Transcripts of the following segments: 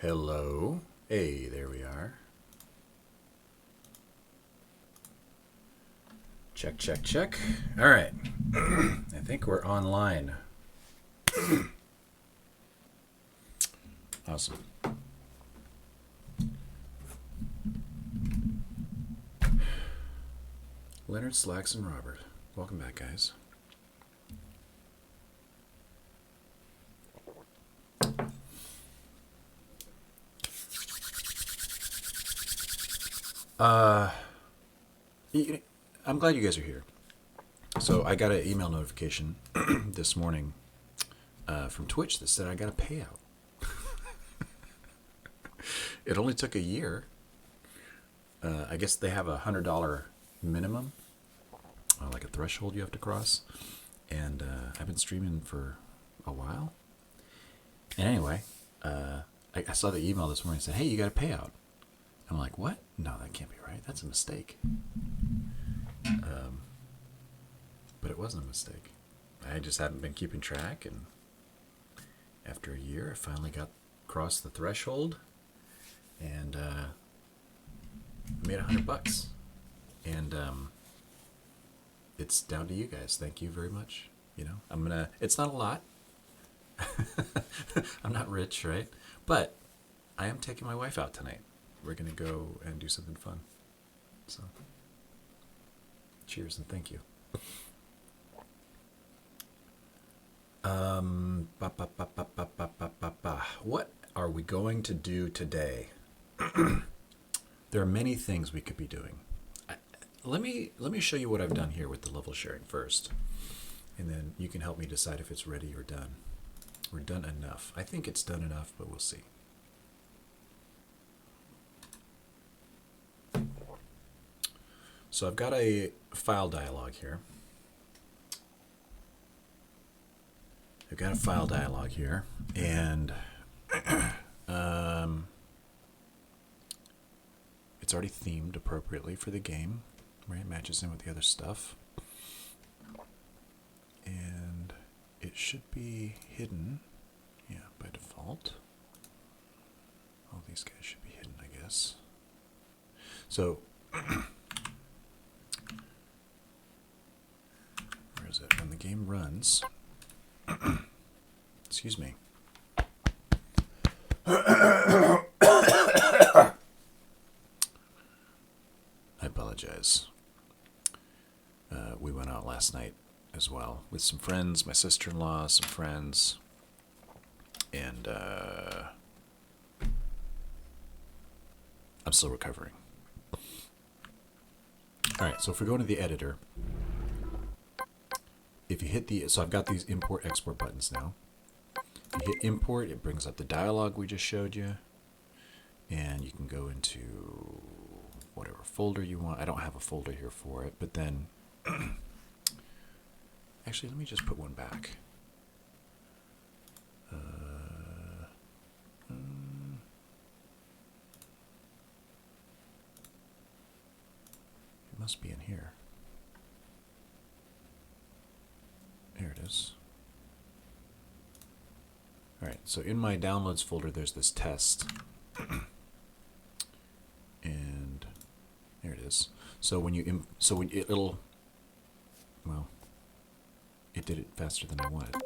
Hello. Hey, there we are. Check, check, check. All right. I think we're online. Awesome. Leonard, Slacks, and Robert. Welcome back, guys. I'm glad you guys are here. So I got an email notification this morning from Twitch that said I got a payout. It only took a year. I guess they have $100 minimum, like a threshold you have to cross. And I've been streaming for a while. And anyway, I saw the email this morning and said, hey, you got a payout. I'm like, what? No, that can't be right. That's a mistake. But it wasn't a mistake. I just hadn't been keeping track, and after a year, I finally got across the threshold, and made $100. And it's down to you guys. Thank you very much. It's not a lot. I'm not rich, right? But I am taking my wife out tonight. We're going to go and do something fun. So, cheers and thank you. What are we going to do today? There are many things we could be doing. Let me show you what I've done here with the level sharing first, and then you can help me decide if it's ready or done. Or done enough. I think it's done enough, but we'll see. So I've got a file dialog here. And it's already themed appropriately for the game, right? It matches in with the other stuff. And it should be hidden, yeah, by default. All these guys should be hidden, I guess. So, where is it? When the game runs, excuse me. I apologize. We went out last night as well with some friends, my sister-in-law, some friends, and I'm still recovering. All right, so if we go into the editor, if you hit so I've got these import export buttons now. If you hit import, it brings up the dialog we just showed you, and you can go into whatever folder you want. I don't have a folder here for it, but then actually, let me just put one back. It must be in here. There it is. All right, so in my downloads folder, there's this test. And there it is. So when you, well, it did it faster than I wanted.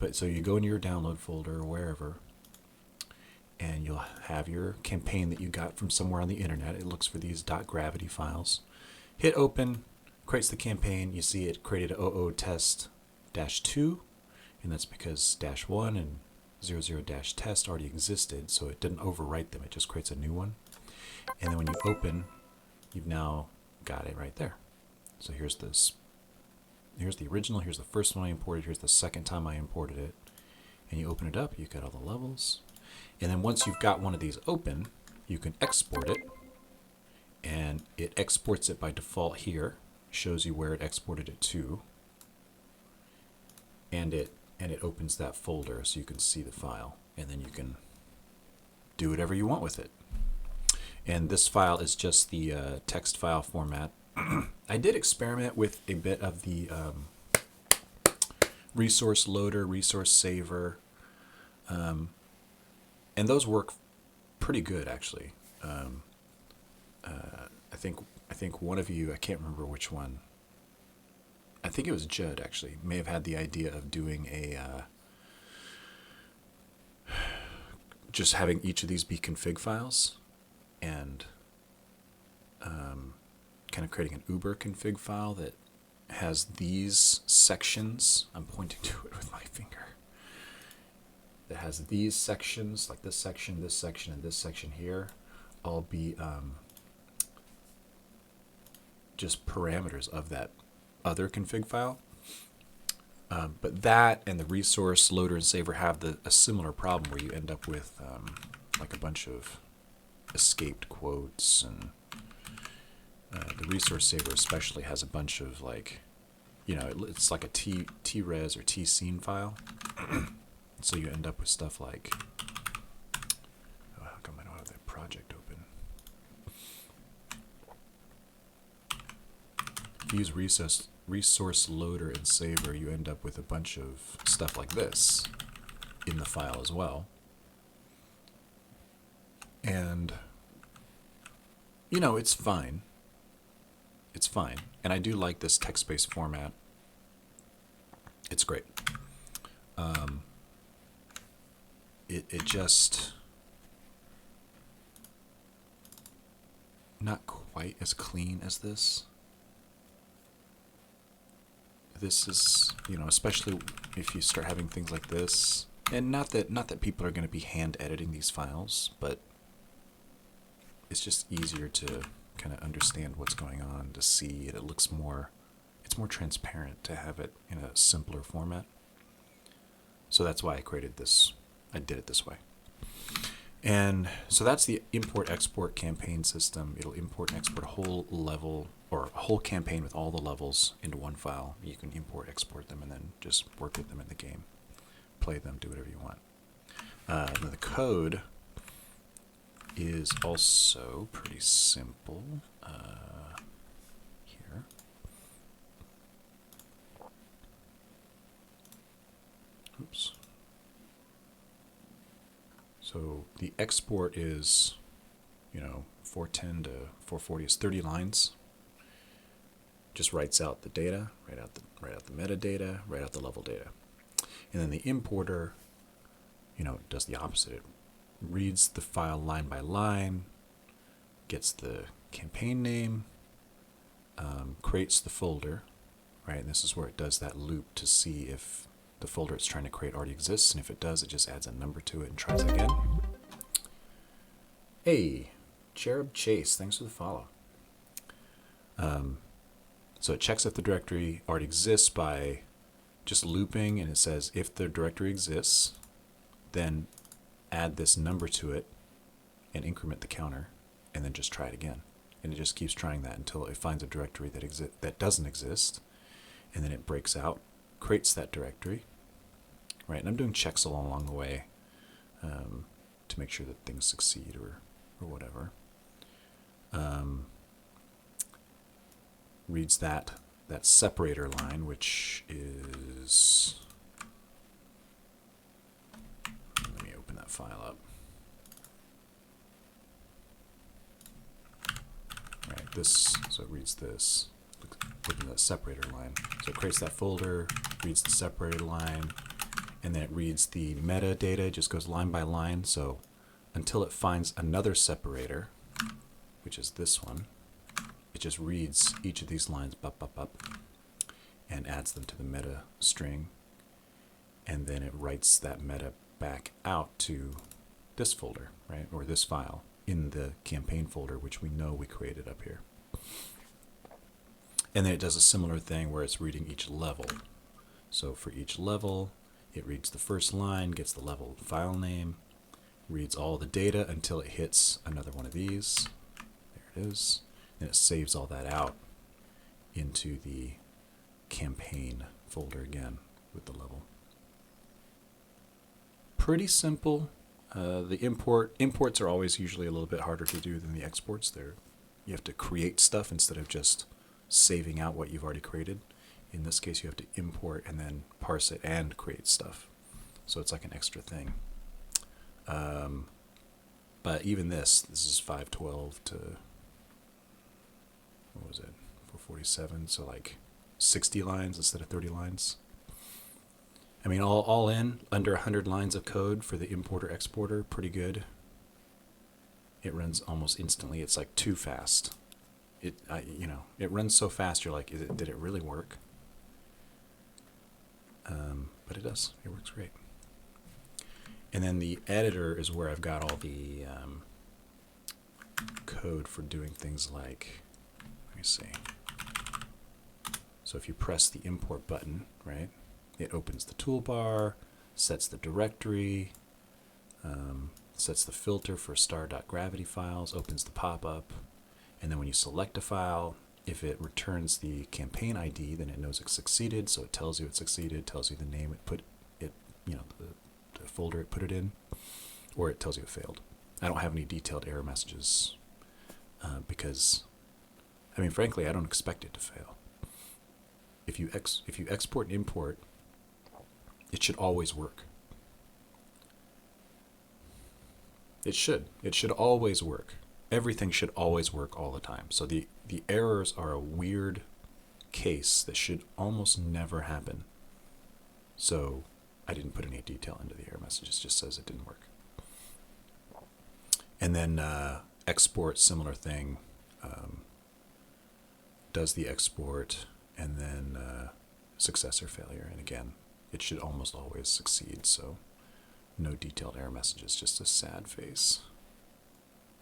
But so you go into your download folder or wherever, and you'll have your campaign that you got from somewhere on the internet. It looks for these .gravity files. Hit open, creates the campaign. You see it created OO test -2, and that's because -1 and 00-test already existed, so it didn't overwrite them. It just creates a new one. And then when you open, you've now got it right there. So here's this. Here's the original. Here's the first one I imported. Here's the second time I imported it. And you open it up. You've got all the levels. And then once you've got one of these open, you can export it. And it exports it by default here. Shows you where it exported it to. And it opens that folder so you can see the file. And then you can do whatever you want with it. And this file is just the text file format. I did experiment with a bit of the resource loader, resource saver, and those work pretty good actually. I think one of you, I can't remember which one. I think it was Judd actually, may have had the idea of doing a just having each of these be config files, and kind of creating an Uber config file that has these sections. I'm pointing to it with my finger. That has these sections, like this section, and this section here, all be just parameters of that other config file. But that and the resource loader and saver have a similar problem where you end up with like a bunch of escaped quotes, and the resource saver especially has a bunch of like, it's like a T-res or T-scene file. So you end up with stuff like, oh, how come I don't have that project open? If you use resource loader and saver, you end up with a bunch of stuff like this in the file as well. And, it's fine. It's fine. And I do like this text-based format. It's great. It just not quite as clean as this. This is, especially if you start having things like this, and not that people are going to be hand editing these files, but it's just easier to kind of understand what's going on, to see it. It's more transparent to have it in a simpler format. So that's why I did it this way. And so that's the import-export campaign system. It'll import and export a whole level or a whole campaign with all the levels into one file. You can import, export them, and then just work with them in the game. Play them, do whatever you want. Then the code is also pretty simple. Here. Oops. So the export is, 410 to 440 is 30 lines. Just writes out the data, write out the metadata, write out the level data. And then the importer, does the opposite. It reads the file line by line, gets the campaign name, creates the folder, right? And this is where it does that loop to see if the folder it's trying to create already exists, and if it does, it just adds a number to it and tries again. Hey, Cherub Chase, thanks for the follow. So it checks if the directory already exists by just looping, and it says if the directory exists, then add this number to it and increment the counter, and then just try it again. And it just keeps trying that until it finds a directory that doesn't exist, and then it breaks out, creates that directory, right? And I'm doing checks along the way to make sure that things succeed or whatever. Reads that separator line, which is, let me open that file up. Right, so it reads this, looking at that separator line. So it creates that folder, reads the separator line, and then it reads the metadata, just goes line by line. So until it finds another separator, which is this one, it just reads each of these lines and adds them to the meta string, and then it writes that meta back out to this folder, right, or this file in the campaign folder, which we know we created up here. And then it does a similar thing where it's reading each level. So for each level, it reads the first line, gets the level file name, reads all the data until it hits another one of these. There it is. And it saves all that out into the campaign folder again with the level. Pretty simple. The imports are always usually a little bit harder to do than the exports. You have to create stuff instead of just saving out what you've already created. In this case, you have to import and then parse it and create stuff. So it's like an extra thing. But even this is 512 to, what was it, 447, so like 60 lines instead of 30 lines. I mean, all in, under 100 lines of code for the importer-exporter, pretty good. It runs almost instantly. It's like too fast. It runs so fast, you're like, did it really work? But it does. It works great. And then the editor is where I've got all the code for doing things like, let me see. So if you press the import button, right, it opens the toolbar, sets the directory, sets the filter for star.gravity files, opens the pop-up, and then when you select a file, if it returns the campaign ID, then it knows it succeeded, so it tells you it succeeded, tells you the name it put it, the folder it put it in, or it tells you it failed. I don't have any detailed error messages because, I mean, frankly, I don't expect it to fail. If you export and import, it should always work. It should always work. Everything should always work all the time. So the errors are a weird case that should almost never happen. So I didn't put any detail into the error message. It just says it didn't work. And then export, similar thing. Does the export, and then success or failure. And again, it should almost always succeed. So no detailed error messages, just a sad face.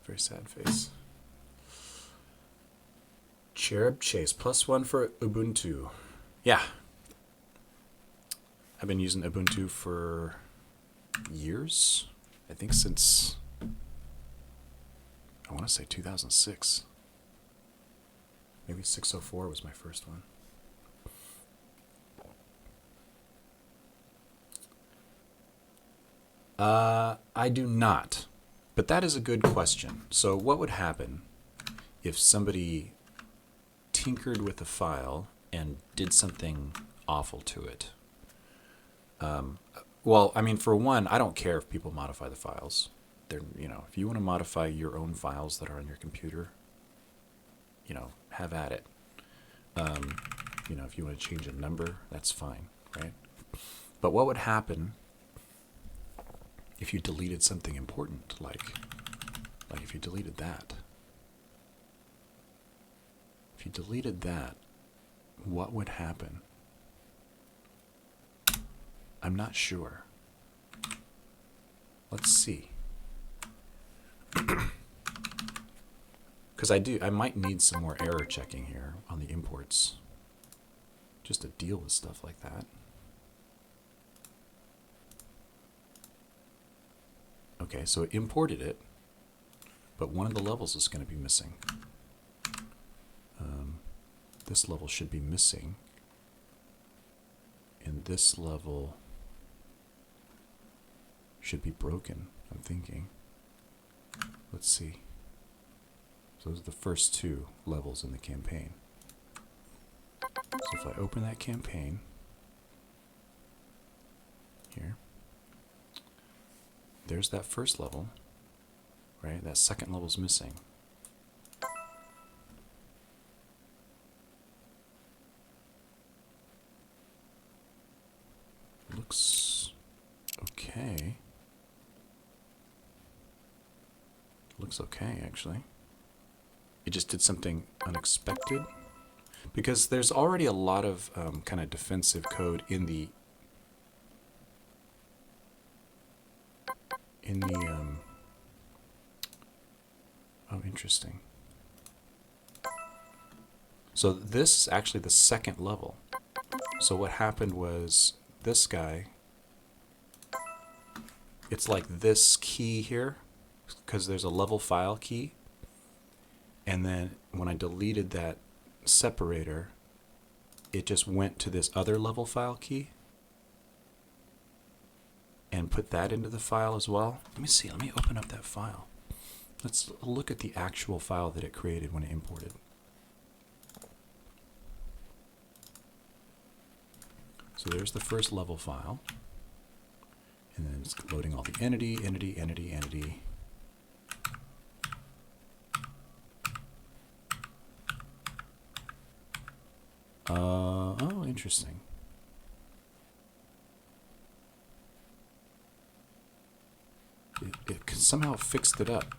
Very sad face. Cherub Chase, +1 for Ubuntu. Yeah. I've been using Ubuntu for years. I think since, I want to say 2006. Maybe 604 was my first one. I do not. But that is a good question. So what would happen if somebody tinkered with a file and did something awful to it? Well, I mean, for one, I don't care if people modify the files. They're, if you want to modify your own files that are on your computer, have at it. If you want to change a number, that's fine, right? But what would happen if you deleted something important, like if you deleted that? If you deleted that, what would happen? I'm not sure. Let's see. Because I might need some more error checking here on the imports, just to deal with stuff like that. Okay, so it imported it, but one of the levels is going to be missing. This level should be missing, and this level should be broken, I'm thinking. Let's see. So those are the first two levels in the campaign. So if I open that campaign here, there's that first level, right? That second level's missing. Looks okay. Looks okay, actually. It just did something unexpected, because there's already a lot of kind of defensive code in the oh, interesting. So this is actually the second level. So what happened was this guy, it's like this key here, because there's a level file key. And then when I deleted that separator, it just went to this other level file key and put that into the file as well. Let me see. Let me open up that file. Let's look at the actual file that it created when it imported. So there's the first level file. And then it's loading all the entity. Oh, interesting. It somehow fixed it up.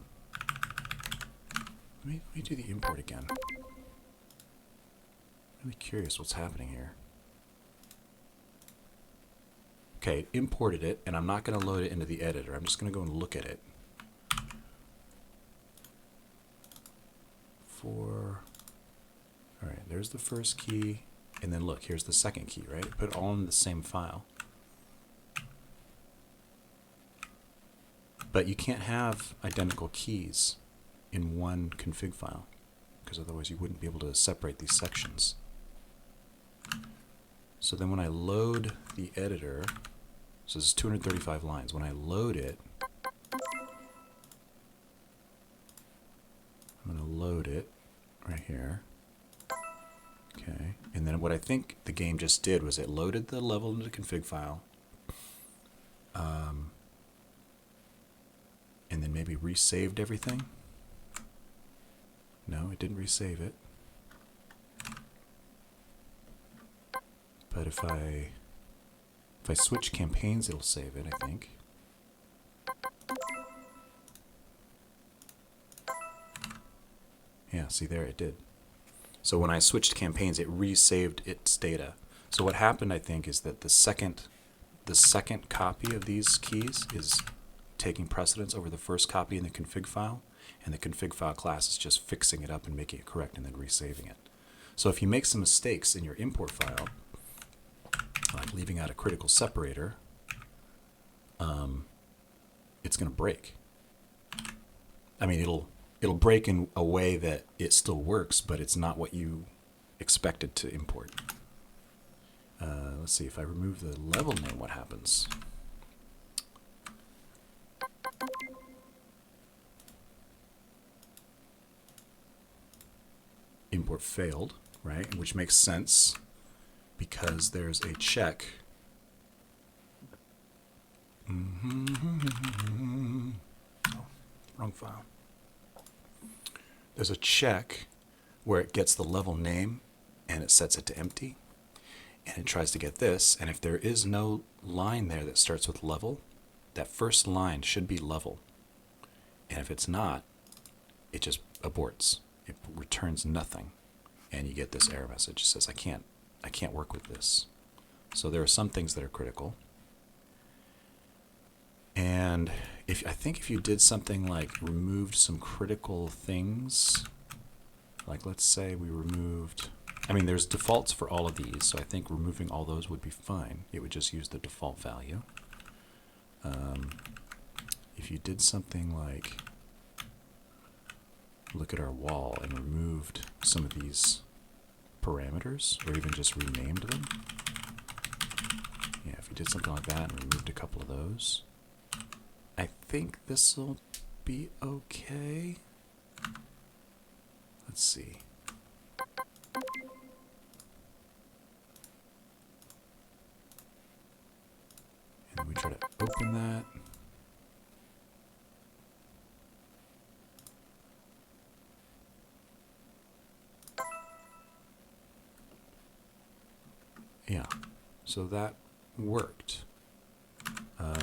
Let me do the import again. I'm really curious what's happening here. Okay, it imported it, and I'm not going to load it into the editor. I'm just going to go and look at it. All right, there's the first key, and then look, here's the second key, right? Put it all in the same file. But you can't have identical keys in one config file, because otherwise you wouldn't be able to separate these sections. So then when I load the editor, so this is 235 lines. When I load it, I'm going to load it right here. Okay, and then what I think the game just did was it loaded the level into the config file, and then maybe resaved everything. No, it didn't resave it. But if I switch campaigns, it'll save it, I think. Yeah, see there, it did. So when I switched campaigns, it resaved its data. So what happened, I think, is that the second copy of these keys is taking precedence over the first copy in the config file, and the config file class is just fixing it up and making it correct and then resaving it. So if you make some mistakes in your import file, like leaving out a critical separator, it's going to break. I mean, it'll break in a way that it still works, but it's not what you expected to import. Let's see, if I remove the level name, what happens? Import failed, right? Which makes sense because there's a check. Oh, wrong file. There's a check where it gets the level name and it sets it to empty, and it tries to get this, and if there is no line there that starts with level, that first line should be level, and if it's not, it just aborts. It returns nothing, and you get this error message. It says I can't work with this. So there are some things that are critical, and I think if you did something like removed some critical things, like let's say we removed, I mean there's defaults for all of these, so I think removing all those would be fine. It would just use the default value. If you did something like look at our wall and removed some of these parameters, or even just renamed them. Yeah, if you did something like that and removed a couple of those, I think this will be okay. Let's see. And then we try to open that. Yeah, so that worked. Let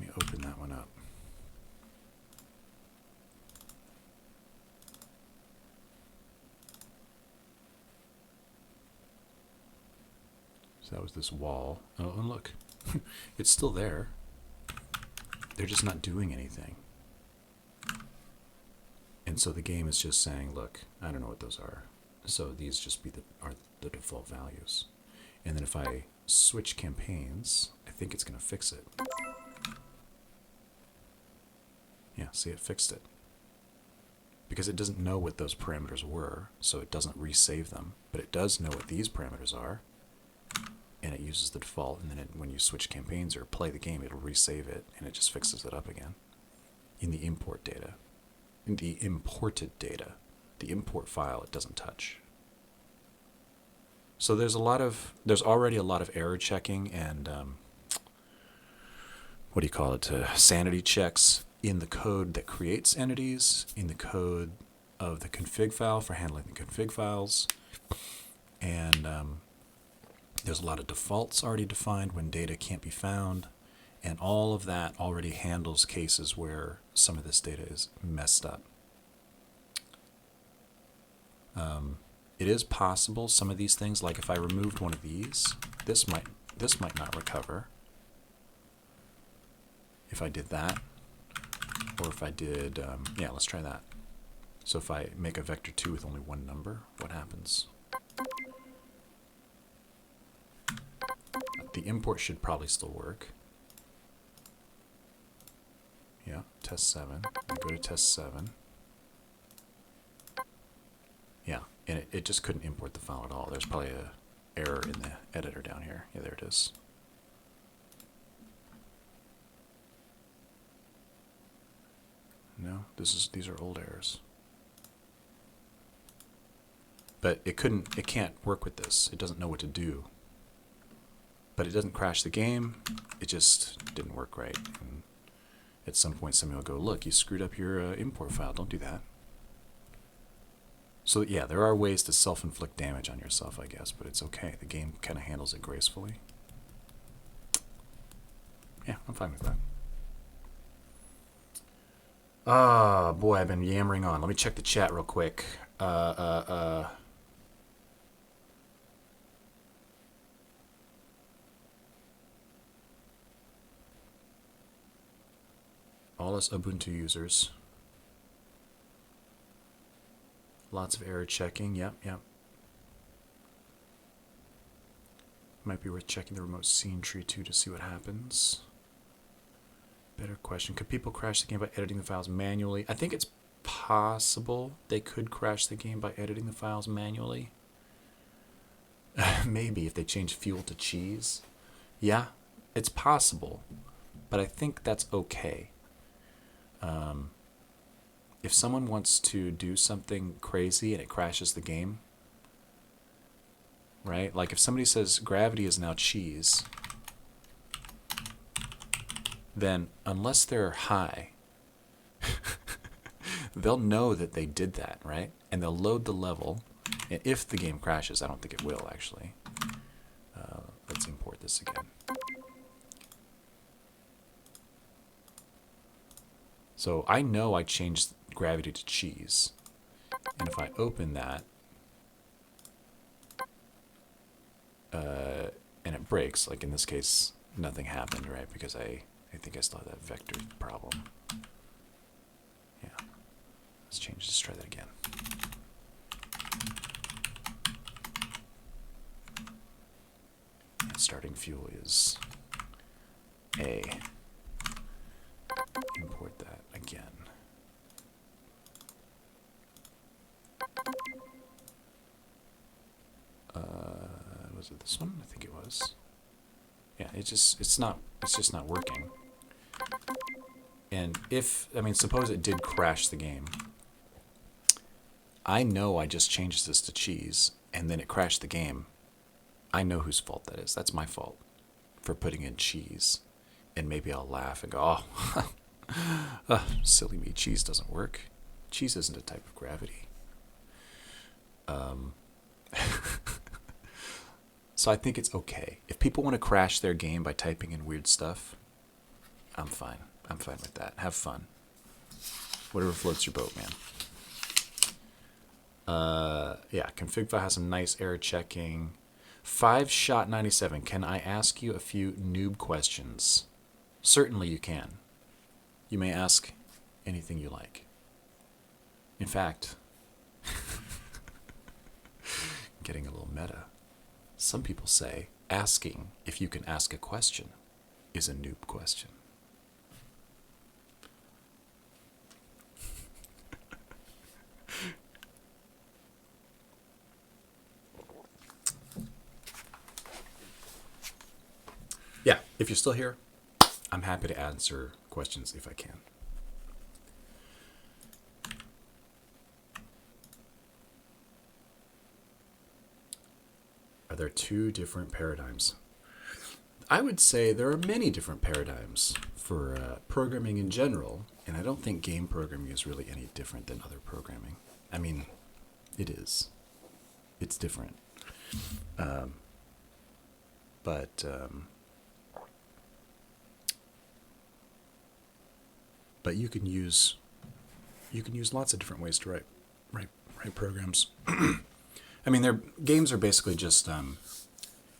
me open that one up. So that was this wall. Oh, and look, it's still there. They're just not doing anything. And so the game is just saying, look, I don't know what those are. So these just are the default values. And then if I switch campaigns, I think it's going to fix it. Yeah, see, it fixed it. Because it doesn't know what those parameters were, so it doesn't resave them. But it does know what these parameters are, and it uses the default, and then when you switch campaigns or play the game, it'll resave it, and it just fixes it up again. In the import data. In the imported data. The import file it doesn't touch. So there's already a lot of error checking and sanity checks in the code that creates entities, in the code of the config file for handling the config files. And there's a lot of defaults already defined when data can't be found. And all of that already handles cases where some of this data is messed up. It is possible some of these things, like if I removed one of these, this might not recover. If I did that, or if I did, yeah, let's try that. So if I make a vector 2 with only one number, what happens? The import should probably still work. Yeah, test 7. I go to test 7. Yeah, and it just couldn't import the file at all. There's probably a error in the editor down here. Yeah, there it is. No, these are old errors. But it can't work with this. It doesn't know what to do. But it doesn't crash the game. It just didn't work right. And at some point, somebody will go, look, you screwed up your import file. Don't do that. So yeah, there are ways to self-inflict damage on yourself, I guess, but it's okay. The game kind of handles it gracefully. Yeah, I'm fine with that. Ah, boy, I've been yammering on. Let me check the chat real quick. All us Ubuntu users. Lots of error checking. Yep. Might be worth checking the remote scene tree too to see what happens. Better question. Could people crash the game by editing the files manually? I think it's possible they could crash the game by editing the files manually. Maybe if they change fuel to cheese. Yeah, it's possible. But I think that's okay. If someone wants to do something crazy and it crashes the game, right? Like if somebody says gravity is now cheese, then unless they're high, they'll know that they did that, right? And they'll load the level. And if the game crashes, I don't think it will actually. Let's import this again. So I know I changed gravity to cheese. And if I open that, and it breaks, like in this case, nothing happened, right? Because I think I still have that vector problem. Yeah. Let's change this, try that again. And starting fuel is A. Import that again. Was it this one? I think it was. Yeah, it's just not working. And suppose it did crash the game. I know I just changed this to cheese, and then it crashed the game. I know whose fault that is. That's my fault for putting in cheese. And maybe I'll laugh and go, oh, silly me, cheese doesn't work. Cheese isn't a type of gravity. So I think it's okay. If people want to crash their game by typing in weird stuff, I'm fine. I'm fine with that. Have fun. Whatever floats your boat, man. Yeah, config file has some nice error checking. 5shot97, can I ask you a few noob questions? Certainly you can. You may ask anything you like. In fact, getting a little meta. Some people say asking if you can ask a question is a noob question. Yeah, if you're still here, I'm happy to answer questions if I can. Are there two different paradigms? I would say there are many different paradigms for programming in general, and I don't think game programming is really any different than other programming. I mean, it is. It's different. Um, but but you can use lots of different ways to write programs. I mean, their games are basically just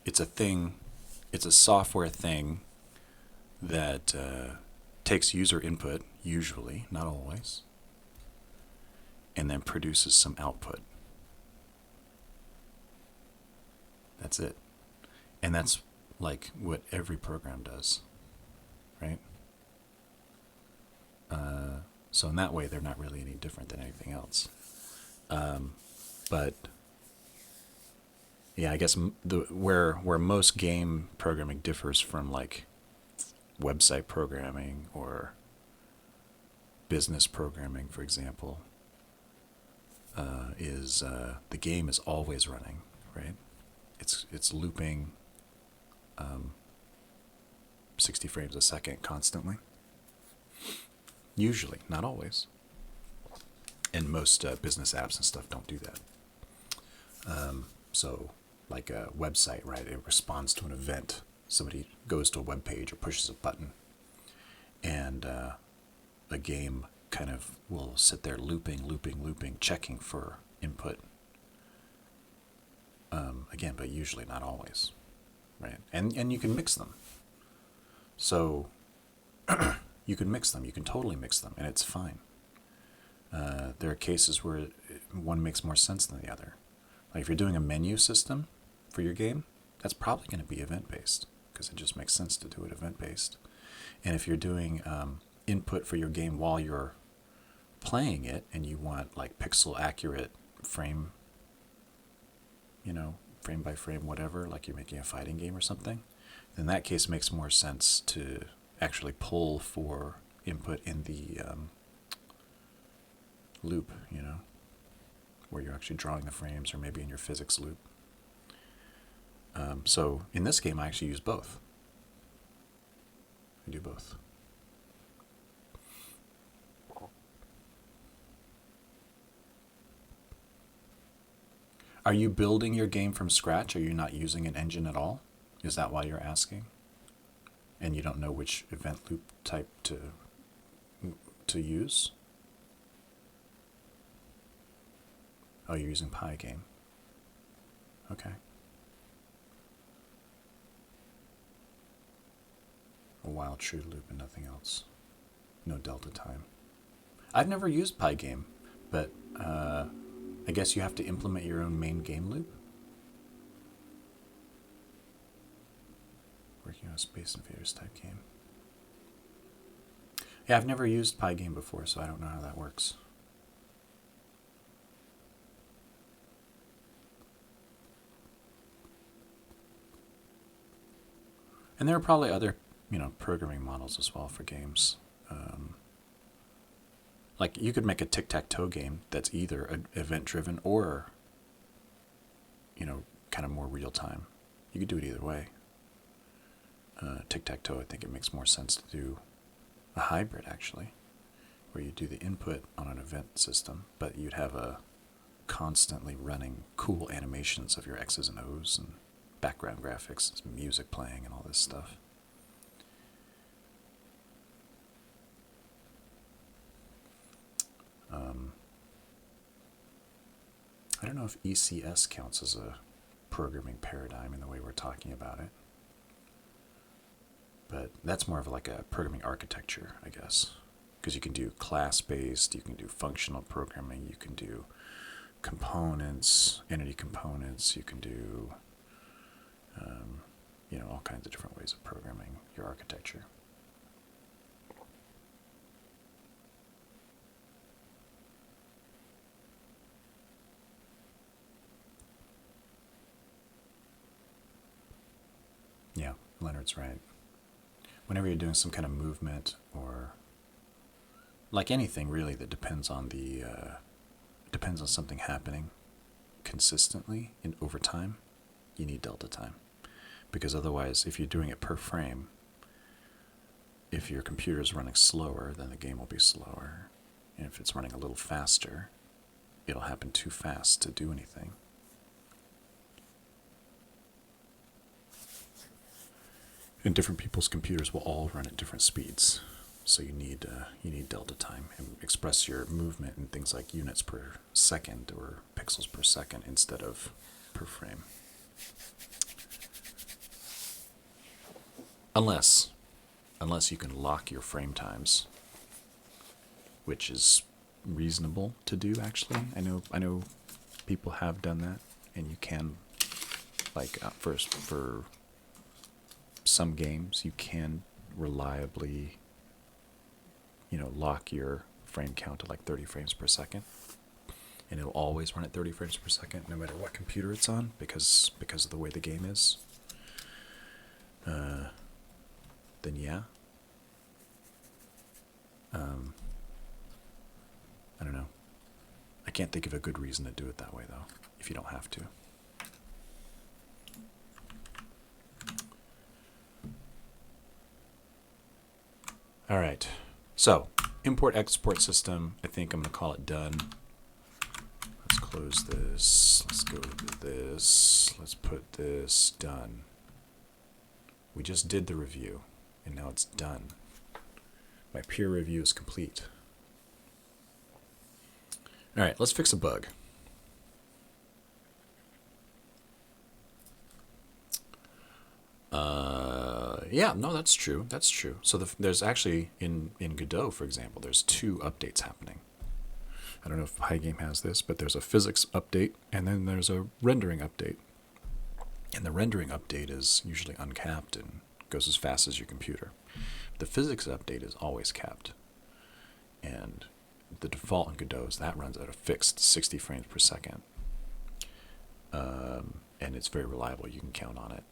it's a thing, it's a software thing that takes user input, usually, not always, and then produces some output. That's it. And that's like what every program does, right? So in that way, they're not really any different than anything else. But yeah, I guess where most game programming differs from like website programming or business programming, for example, is the game is always running, right? It's looping 60 frames a second constantly. Usually, not always. And most business apps and stuff don't do that. So, like a website, right? It responds to an event. Somebody goes to a web page or pushes a button, and a game kind of will sit there looping, checking for input. Again, but usually not always, right? And you can mix them. So you can mix them. You can totally mix them, and it's fine. There are cases where one makes more sense than the other. Like if you're doing a menu system for your game, that's probably going to be event-based because it just makes sense to do it event-based. And if you're doing input for your game while you're playing it and you want like pixel accurate frame, frame by frame, whatever, like you're making a fighting game or something, in that case it makes more sense to actually pull for input in the loop, where you're actually drawing the frames, or maybe in your physics loop. So in this game, I actually use both. I do both. Are you building your game from scratch? Are you not using an engine at all? Is that why you're asking? And you don't know which event loop type to use? Oh, you're using Pygame. Okay. A wild true loop and nothing else. No delta time. I've never used Pygame, but I guess you have to implement your own main game loop. Working on a Space Invaders type game. Yeah, I've never used Pygame before, so I don't know how that works. And there are probably other, programming models as well for games. Like you could make a tic-tac-toe game that's either event-driven or, kind of more real-time. You could do it either way. Tic-tac-toe, I think it makes more sense to do a hybrid, actually, where you do the input on an event system, but you'd have a constantly running cool animations of your X's and O's and background graphics, music playing, and all this stuff. I don't know if ECS counts as a programming paradigm in the way we're talking about it, but that's more of like a programming architecture, I guess, because you can do class-based, you can do functional programming, you can do components, entity components, you can do all kinds of different ways of programming your architecture. Yeah, Leonard's right. Whenever you're doing some kind of movement, or like anything really that depends on something happening consistently and over time, you need delta time. Because otherwise, if you're doing it per frame, if your computer is running slower, then the game will be slower. And if it's running a little faster, it'll happen too fast to do anything. And different people's computers will all run at different speeds. So you need delta time and express your movement in things like units per second or pixels per second instead of per frame. Unless you can lock your frame times, which is reasonable to do actually. I know people have done that, and you can, like first for some games you can reliably, lock your frame count to like 30 frames per second, and it'll always run at 30 frames per second no matter what computer it's on because of the way the game is. Then yeah. I don't know. I can't think of a good reason to do it that way though, if you don't have to. All right, so import-export system, I think I'm going to call it done. Let's close this. Let's go to this. Let's put this done. We just did the review, and now it's done. My peer review is complete. All right, let's fix a bug. Yeah, no, that's true. That's true. So there's actually, in Godot, for example, there's 2 updates happening. I don't know if Pygame has this, but there's a physics update, and then there's a rendering update. And the rendering update is usually uncapped and goes as fast as your computer. The physics update is always capped. And the default in Godot is that runs at a fixed 60 frames per second. And it's very reliable. You can count on it.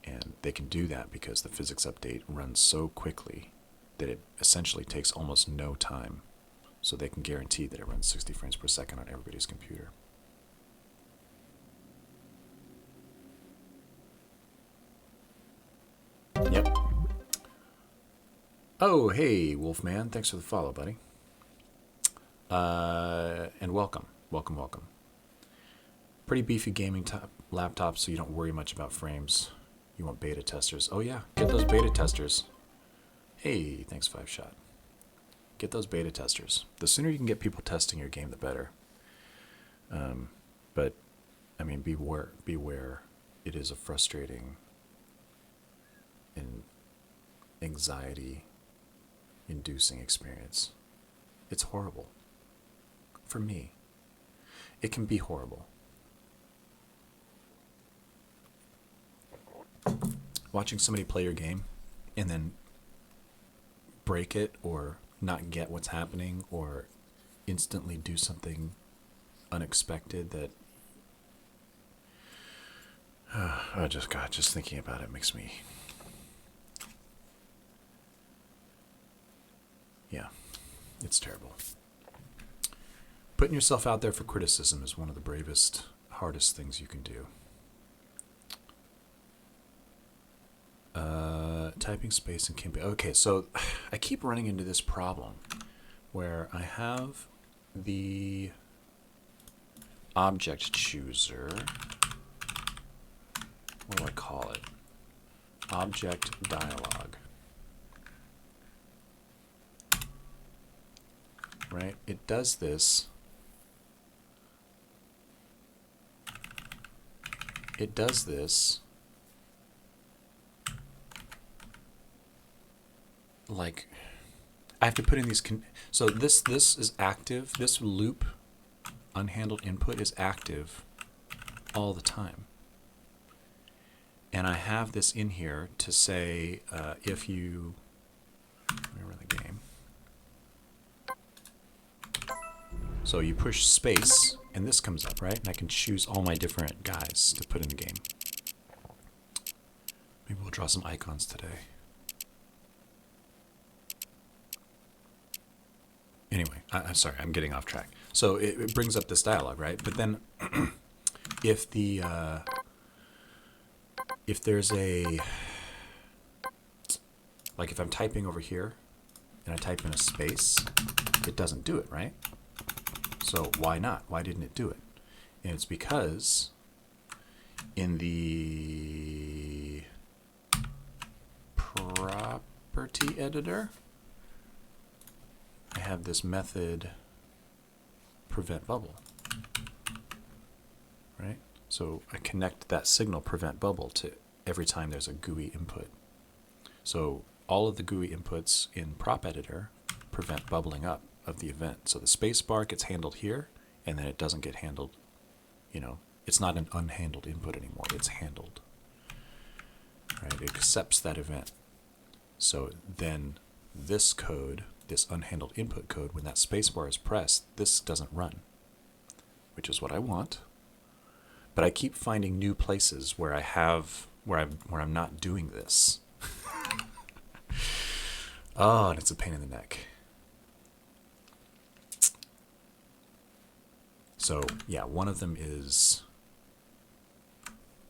And they can do that because the physics update runs so quickly that it essentially takes almost no time. So they can guarantee that it runs 60 frames per second on everybody's computer. Yep. Oh, hey, Wolfman. Thanks for the follow, buddy. And welcome. Welcome. Pretty beefy gaming laptop, so you don't worry much about frames. You want beta testers. Oh yeah, get those beta testers. Hey, thanks 5shot. Get those beta testers. The sooner you can get people testing your game, the better. But, I mean, beware. It is a frustrating and anxiety-inducing experience. It's horrible. For me, it can be horrible. Watching somebody play your game and then break it or not get what's happening or instantly do something unexpected that just thinking about it makes me, yeah, it's terrible. Putting yourself out there for criticism is one of the bravest, hardest things you can do. Typing space and campaign. Okay, so I keep running into this problem where I have the object chooser. What do I call it? Object dialog. Right? It does this. It does this. Like, I have to put in these. So this is active. This loop, unhandled input, is active all the time. And I have this in here to say if you. Let me run the game. So you push space, and this comes up, right? And I can choose all my different guys to put in the game. Maybe we'll draw some icons today. Anyway, I'm sorry, I'm getting off track. So it brings up this dialogue, right? But then if there's a, like if I'm typing over here and I type in a space, it doesn't do it, right? So why not? Why didn't it do it? And it's because in the property editor, I have this method prevent bubble, right? So I connect that signal prevent bubble to every time there's a GUI input. So all of the GUI inputs in prop editor prevent bubbling up of the event. So the space bar gets handled here, and then it doesn't get handled, it's not an unhandled input anymore, it's handled. Right? It accepts that event. So then this code, this unhandled input code, when that space bar is pressed, this doesn't run, which is what I want. But I keep finding new places where I'm not doing this. Oh, and it's a pain in the neck. So yeah, one of them is,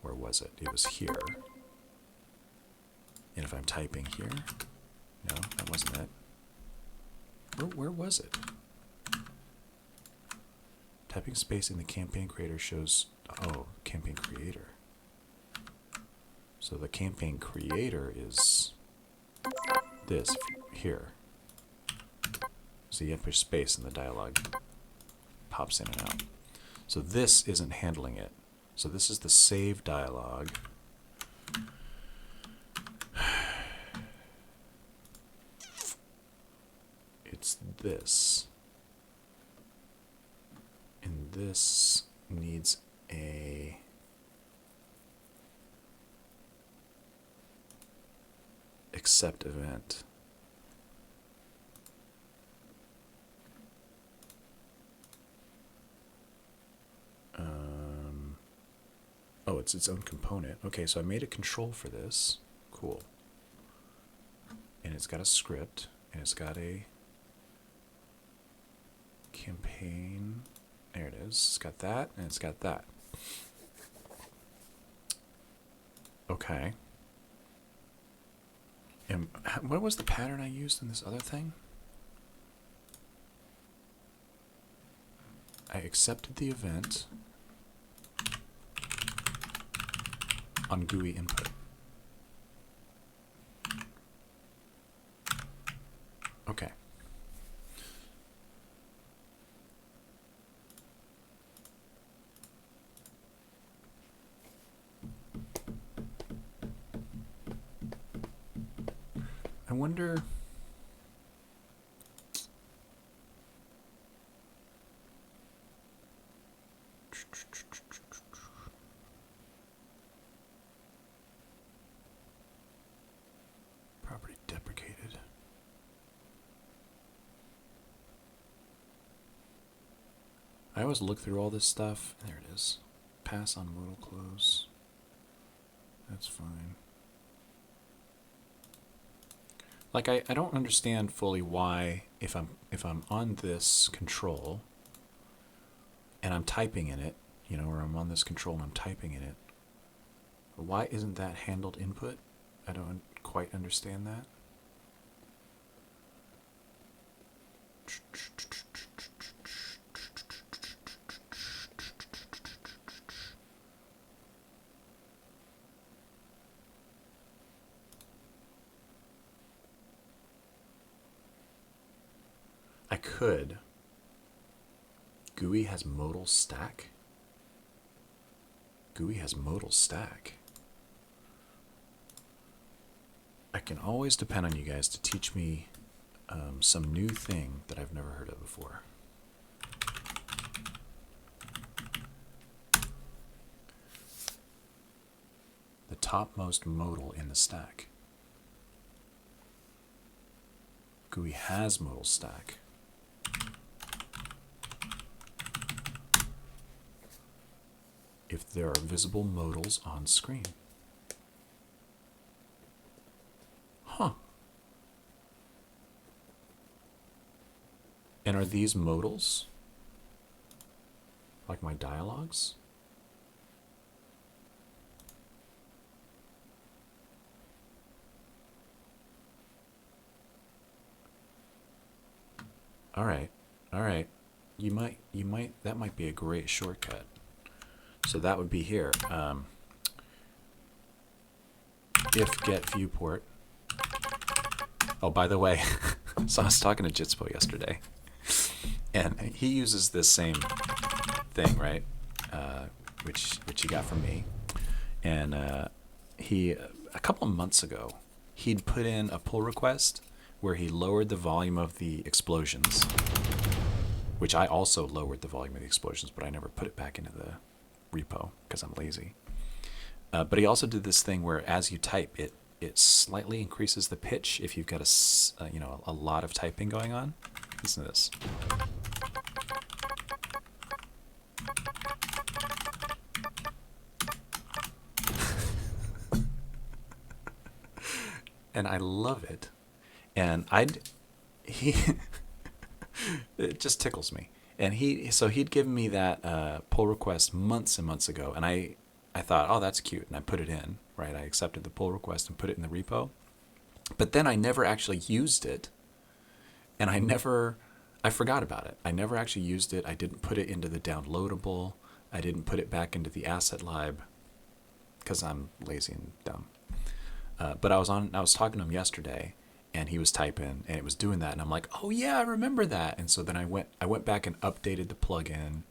where was it? It was here. And if I'm typing here, no, that wasn't it. Where was it? Typing space in the campaign creator shows, oh, campaign creator. So the campaign creator is this here. So you have to push space and the dialogue pops in and out. So this isn't handling it. So this is the save dialogue. It's this. And this needs a accept event. Oh, it's its own component. Okay, so I made a control for this. Cool. And it's got a script, and it's got a campaign. There it is. It's got that, and it's got that. Okay. And what was the pattern I used in this other thing? I accepted the event on GUI input. Okay. I wonder. Property deprecated. I always look through all this stuff. There it is. Pass on modal close. That's fine. Like I don't understand fully why if I'm on this control and I'm typing in it, or I'm on this control and I'm typing in it, why isn't that handled input? I don't quite understand that. I could. GUI has modal stack? GUI has modal stack. I can always depend on you guys to teach me some new thing that I've never heard of before. The topmost modal in the stack. GUI has modal stack. If there are visible modals on screen. Huh. And are these modals? Like my dialogues? All right. that might be a great shortcut. So that would be here. If get viewport. Oh, by the way, so I was talking to Jitspo yesterday, and he uses this same thing, right? Which he got from me, and he a couple of months ago he'd put in a pull request where he lowered the volume of the explosions, which I also lowered the volume of the explosions, but I never put it back into the repo because I'm lazy. But he also did this thing where as you type, it slightly increases the pitch if you've got a lot of typing going on. Listen to this. And I love it. And he it just tickles me. And he'd given me that pull request months and months ago, and I thought, oh, that's cute, and I put it in, right? I accepted the pull request and put it in the repo. But then I never actually used it, and I forgot about it. I never actually used it. I didn't put it into the downloadable. I didn't put it back into the asset lib because I'm lazy and dumb. But I was talking to him yesterday, and he was typing, and it was doing that, and I'm like, oh yeah, I remember that. And so then I went back and updated the plugin.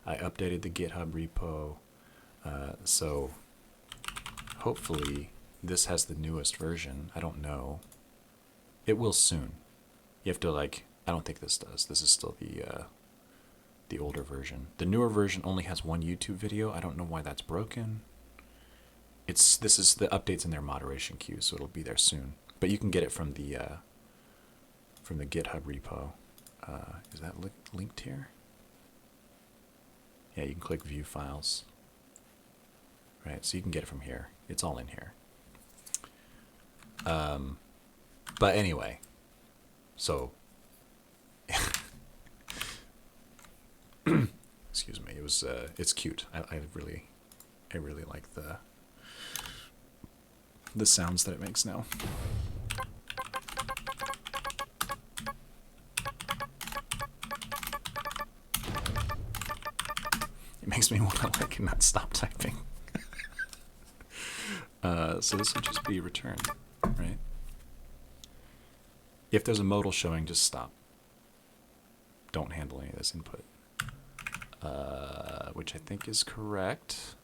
I updated the GitHub repo. So hopefully this has the newest version. I don't know. It will soon. You have to I don't think this does. This is still the older version. The newer version only has one YouTube video. I don't know why that's broken. This is the updates in their moderation queue, so it'll be there soon. But you can get it from the GitHub repo. Is that linked here? Yeah, you can click View Files. Right, so you can get it from here. It's all in here. But anyway, so excuse me. It's cute. I really like the sounds that it makes now. It makes me want to not stop typing. So this would just be return, right? If there's a modal showing, just stop. Don't handle any of this input. Which I think is correct.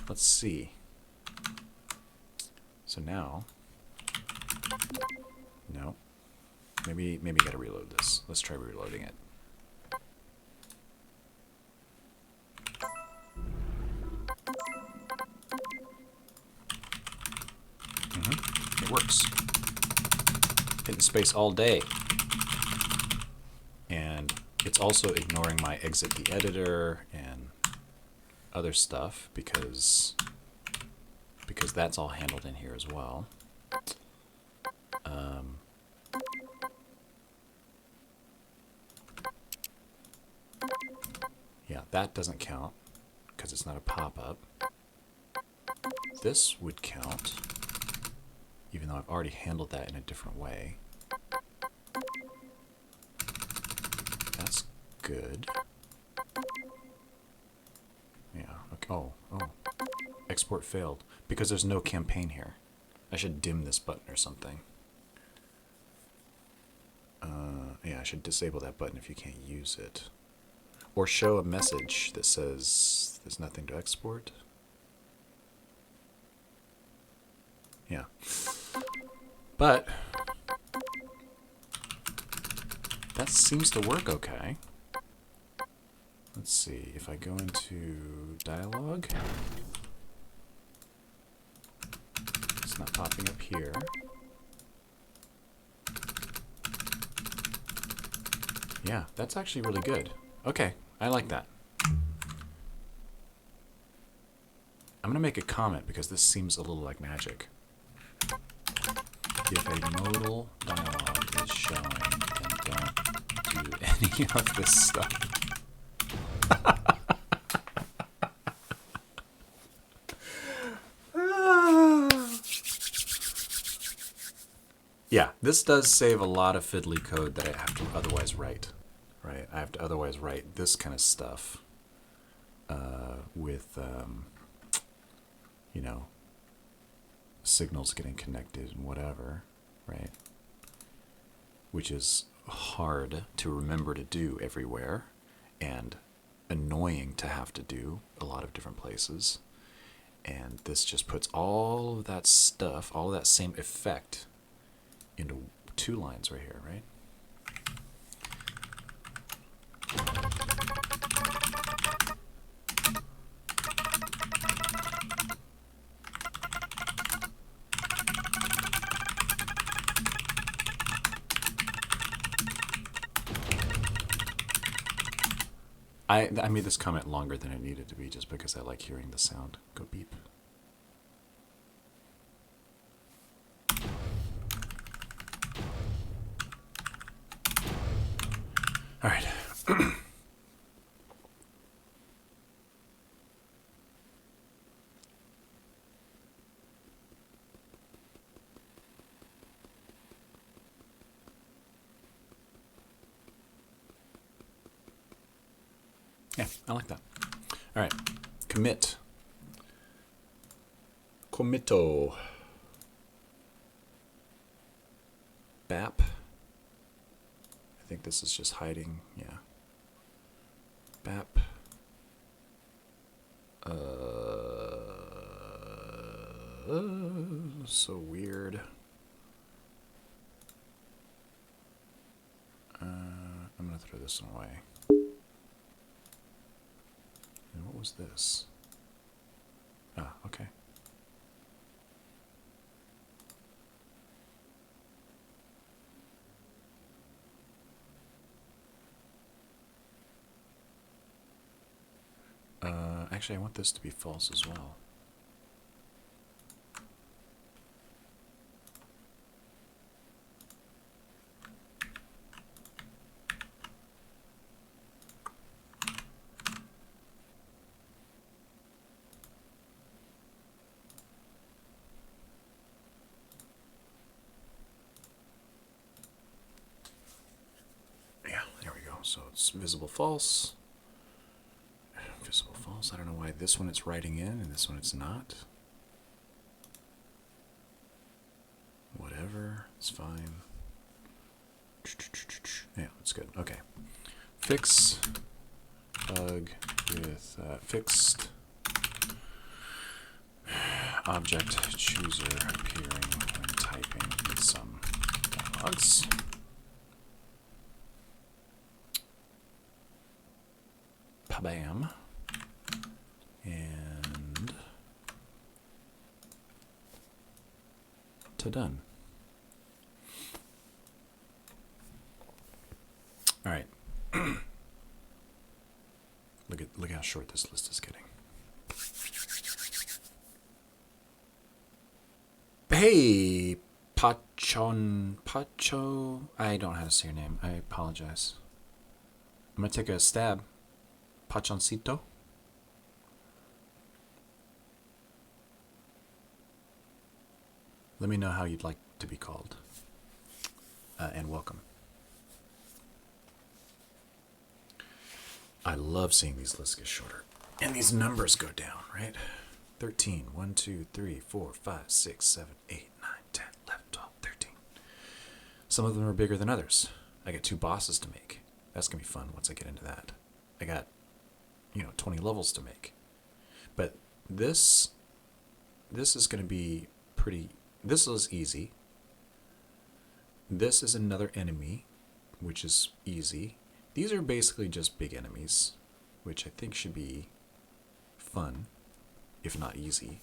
Let's see. So now, no. Maybe gotta reload this. Let's try reloading it. It works. Hitting space all day. And it's also ignoring my exit the editor and other stuff because that's all handled in here as well. Yeah, that doesn't count because it's not a pop-up. This would count, even though I've already handled that in a different way. That's good. Yeah, okay. Oh. Export failed because there's no campaign here. I should dim this button or something. Yeah, I should disable that button if you can't use it. Or show a message that says there's nothing to export. Yeah. But that seems to work okay. Let's see, if I go into dialogue, it's not popping up here. Yeah, that's actually really good. Okay, I like that. I'm gonna make a comment because this seems a little like magic. If a modal dialogue is showing, then don't do any of this stuff. Yeah, this does save a lot of fiddly code that I have to otherwise write. Right, I have to otherwise write this kind of stuff with, you know, signals getting connected and whatever, right? Which is hard to remember to do everywhere and annoying to have to do a lot of different places. And this just puts all of that stuff, all of that same effect into 2 lines right here, right? I made this comment longer than it needed to be just because I like hearing the sound go beep. All right. Yeah, I like that. All right. Commit. Commito. BAP. I think this is just hiding. Yeah. BAP. So weird. I'm gonna throw this one away. And what was this? Ah, okay. Actually, I want this to be false as well. Yeah, there we go. So it's visible false. Visible false. I don't know why this one it's writing in and this one it's not. Whatever, it's fine. Yeah, that's good. Okay. Fix bug with fixed object chooser appearing when typing in some dialogues. Pabam. And to done. All right. Look how short this list is getting. Hey, Pacho. I don't know how to say your name. I apologize. I'm gonna take a stab. Pachoncito. Let me know how you'd like to be called. And welcome. I love seeing these lists get shorter. And these numbers go down, right? 13, 1, 2, 3, 4, 5, 6, 7, 8, 9, 10, 11, 12, 13. Some of them are bigger than others. I got 2 bosses to make. That's going to be fun once I get into that. I got, 20 levels to make. But this is going to be pretty... This is easy. This is another enemy, which is easy. These are basically just big enemies, which I think should be fun, if not easy.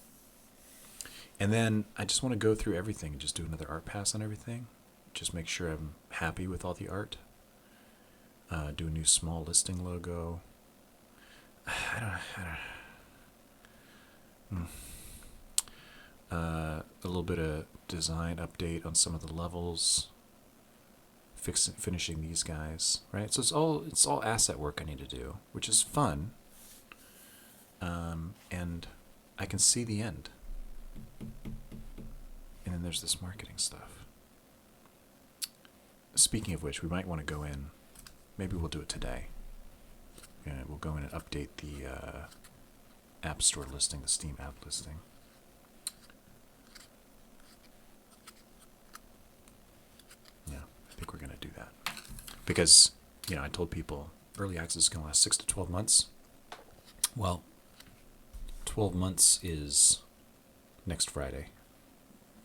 And then I just want to go through everything and just do another art pass on everything. Just make sure I'm happy with all the art. Do a new small listing logo. A little bit of design update on some of the levels. Finishing these guys, right? So it's all asset work I need to do, which is fun. And I can see the end. And then there's this marketing stuff. speaking of which, we might want to go in. Maybe we'll do it today. Yeah, we'll go in and update the App Store listing, the Steam app listing. Yeah, I think we're going to do that. Because, I told people early access is going to last 6 to 12 months. Well, 12 months is next Friday.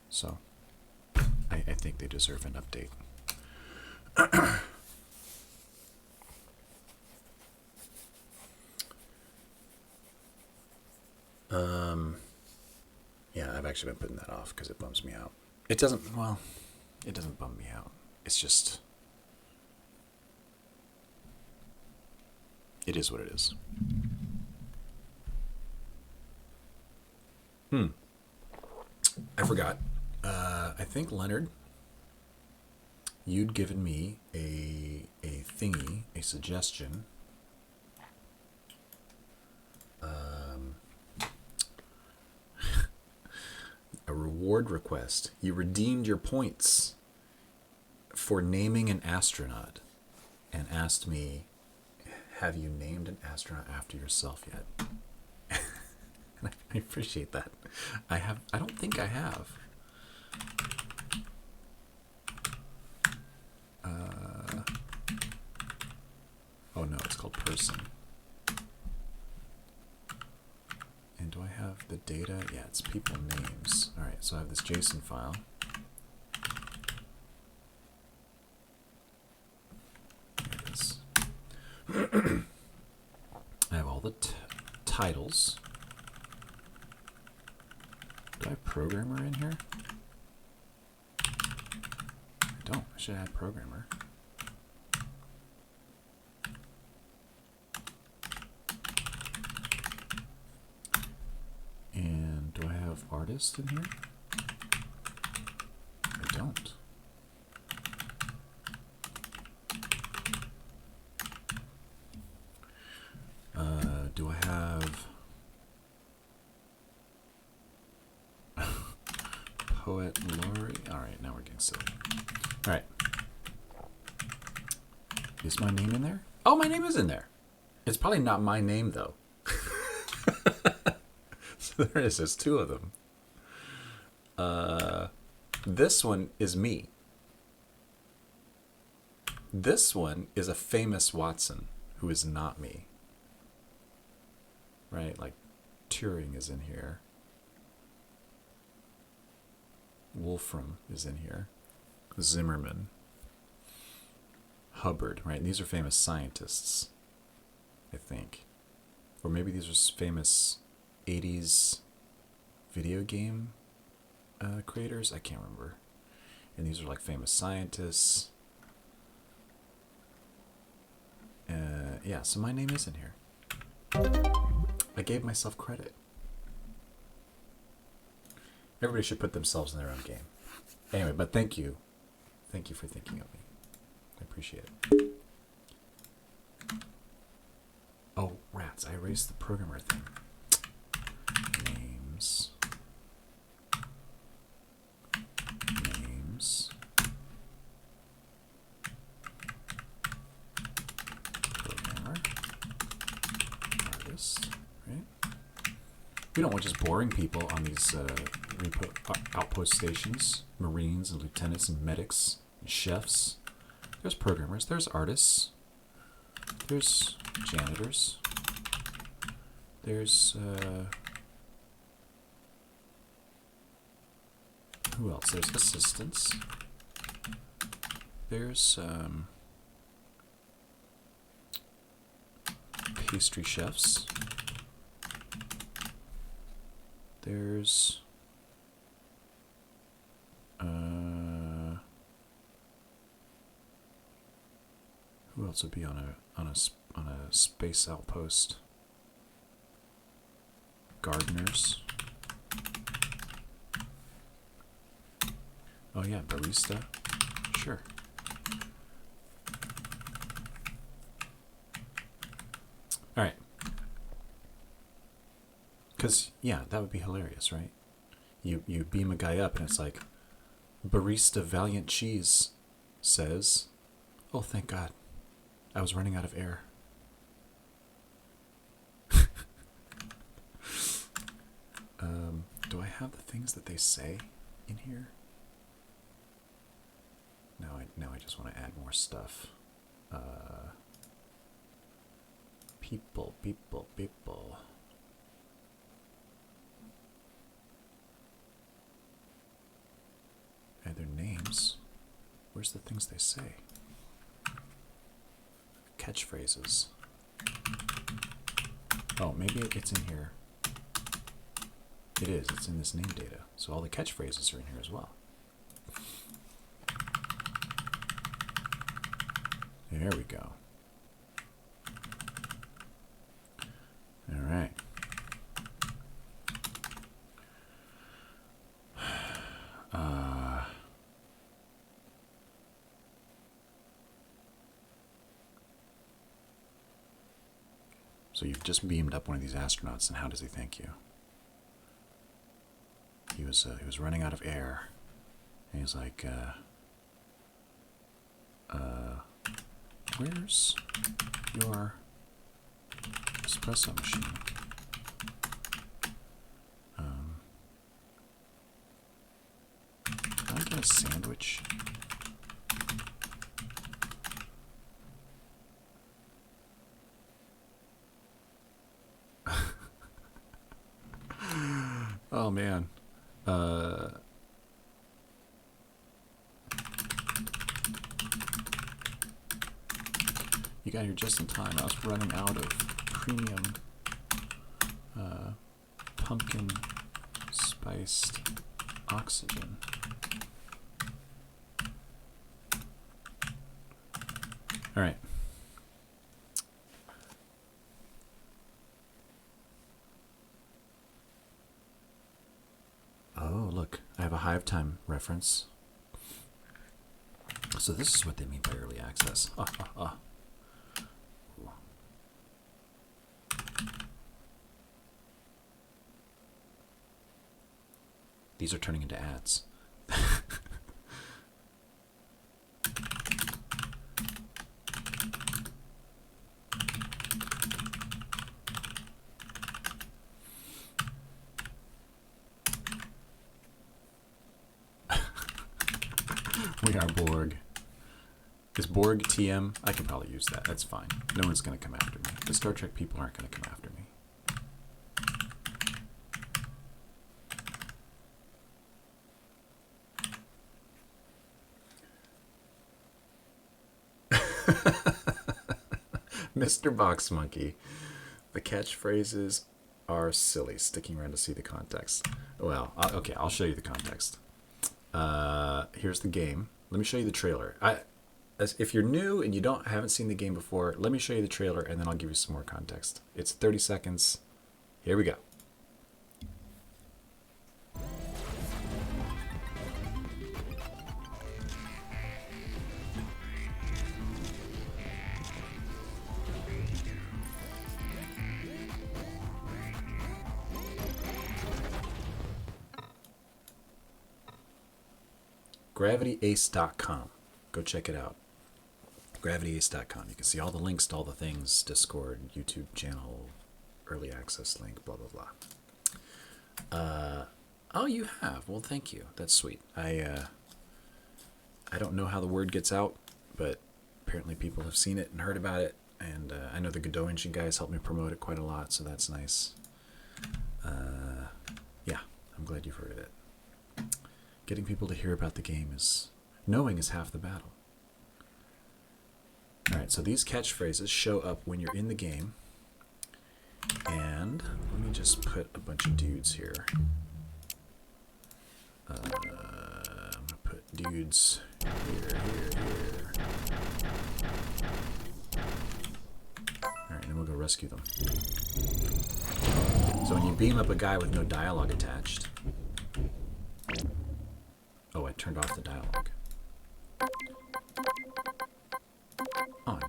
So, I think they deserve an update. Yeah, I've actually been putting that off because it bums me out. It doesn't bum me out. It's just, it is what it is. I forgot. I think, Leonard, you'd given me a thingy, a suggestion. A reward request. You redeemed your points for naming an astronaut and asked me, have you named an astronaut after yourself yet? And I appreciate that. I don't think I have. Oh no, it's called person. And do I have the data? Yeah, it's people names. All right, so I have this JSON file. There it is. I have all the titles. Do I have programmer in here? I don't. I should add programmer. And do I have artist in here? I don't. Do I have poet Lori? All right, now we're getting silly. All right. Is my name in there? Oh, my name is in there. It's probably not my name, though. So there it is. There's two of them. This one is me. This one is a famous Watson who is not me. Right? Like Turing is in here. Wolfram is in here. Zimmerman. Hubbard, right? These are famous scientists, I think. Or maybe these are famous 80s video game creators. I can't remember. And these are like famous scientists. Yeah, so my name is in here. I gave myself credit. Everybody should put themselves in their own game. Anyway, but thank you. Thank you for thinking of me. I appreciate it. Oh, rats. I erased the programmer thing. Names. Programmer. Artist. Right? We don't want just boring people on these outpost stations. Marines and lieutenants and medics and chefs. There's programmers. There's artists. There's janitors. There's who else? There's assistants. There's pastry chefs. There's who else would be on a space outpost? Gardeners. Oh yeah, barista. Sure. All right. Because yeah, that would be hilarious, right? You beam a guy up and it's like, barista Valiant Cheese says, oh, thank God, I was running out of air. Do I have the things that they say in here? No, I just want to add more stuff. People. Add their names. Where's the things they say? Catchphrases. Oh, maybe it's in here. It is. It's in this name data. So all the catchphrases are in here as well. There we go. All right. So you've just beamed up one of these astronauts, and how does he thank you? He was running out of air, and he's like, where's your espresso machine? Can I get a sandwich? Oh man. You got here just in time. I was running out of premium pumpkin spiced oxygen. All right. Oh, look, I have a Hive Time reference. So this is what they mean by early access. These are turning into ads. We are Borg. Is Borg TM? I can probably use that. That's fine. No one's going to come after me. The Star Trek people aren't going to come after me. Mr. Box Monkey. The catchphrases are silly. Sticking around to see the context. Well, okay, I'll show you the context. Here's the game. Let me show you the trailer. If you're new and you haven't seen the game before, let me show you the trailer and then I'll give you some more context. It's 30 seconds. Here we go. GravityAce.com. Go check it out. GravityAce.com. You can see all the links to all the things: Discord, YouTube channel, early access link, blah, blah, blah. Oh, you have? Well, thank you. That's sweet. I don't know how the word gets out, but apparently people have seen it and heard about it. And I know the Godot Engine guys helped me promote it quite a lot, so that's nice. Yeah, I'm glad you've heard of it. Getting people to hear about the game knowing is half the battle. Alright, so these catchphrases show up when you're in the game. And let me just put a bunch of dudes here. I'm going to put dudes here. Alright, then we'll go rescue them. So when you beam up a guy with no dialogue attached... Oh, I turned off the dialogue. On.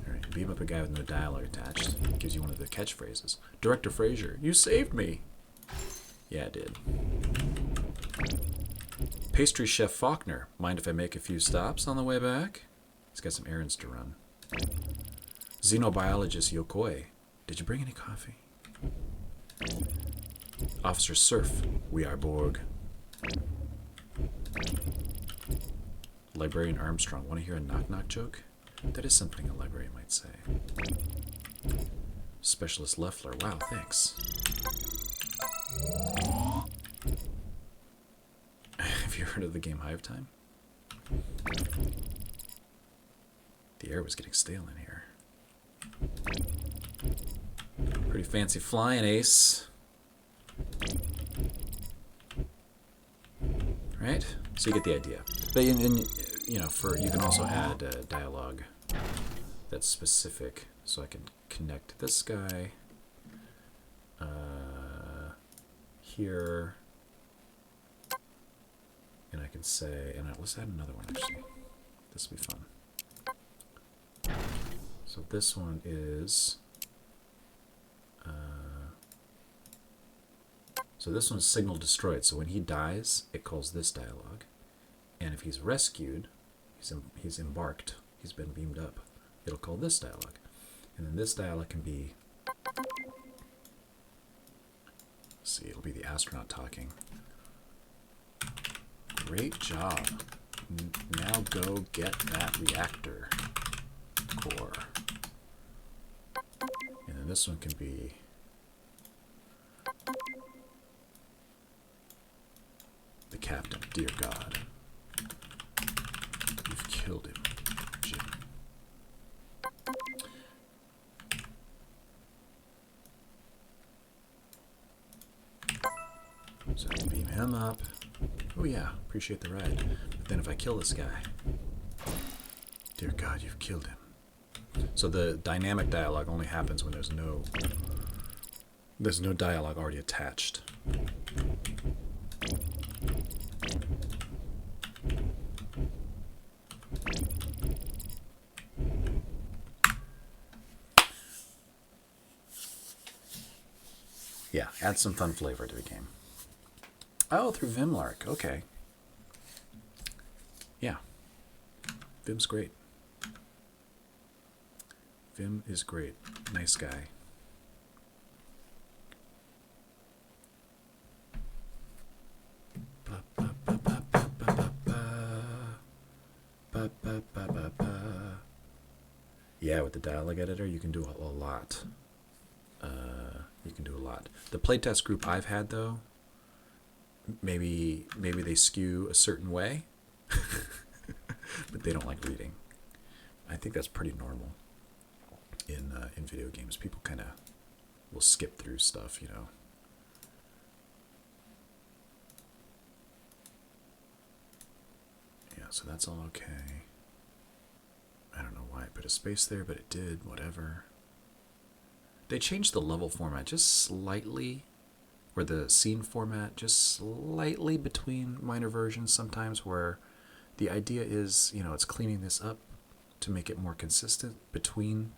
Alright, beam up a guy with no dialogue attached. It gives you one of the catchphrases. Director Fraser, you saved me! Yeah, I did. Pastry Chef Faulkner, mind if I make a few stops on the way back? He's got some errands to run. Xenobiologist Yokoi, did you bring any coffee? Officer Surf, we are Borg. Librarian Armstrong, want to hear a knock-knock joke? That is something a librarian might say. Specialist Leffler, wow, thanks. Have you heard of the game Hive Time? The air was getting stale in here. Pretty fancy flying, Ace. Right? So you get the idea. But you know, you can also add dialogue that's specific. So I can connect this guy here, and I can say, and let's add another one actually. This will be fun. So this one is. So this one's signal destroyed. So when he dies, it calls this dialogue. And if he's rescued, he's embarked, he's been beamed up, it'll call this dialogue. And then this dialogue can be, let's see, it'll be the astronaut talking. Great job. Now go get that reactor core. And then this one can be, the captain, dear God, you've killed him, Jim. So I can beam him up. Oh yeah, appreciate the ride. But then if I kill this guy, dear God, you've killed him. So the dynamic dialogue only happens when there's no dialogue already attached. Yeah, add some fun flavor to the game. Oh, through Vimlark. Okay. Yeah. Vim's great. Vim is great. Nice guy. Yeah, with the dialogue editor, you can do a lot. You can do a lot. The playtest group I've had, though, maybe they skew a certain way, but they don't like reading. I think that's pretty normal in video games. People kind of will skip through stuff, you know. Yeah, so that's all okay. I don't know why I put a space there, but it did, whatever. They changed the level format just slightly, or the scene format just slightly between minor versions sometimes, where the idea is, you know, it's cleaning this up to make it more consistent between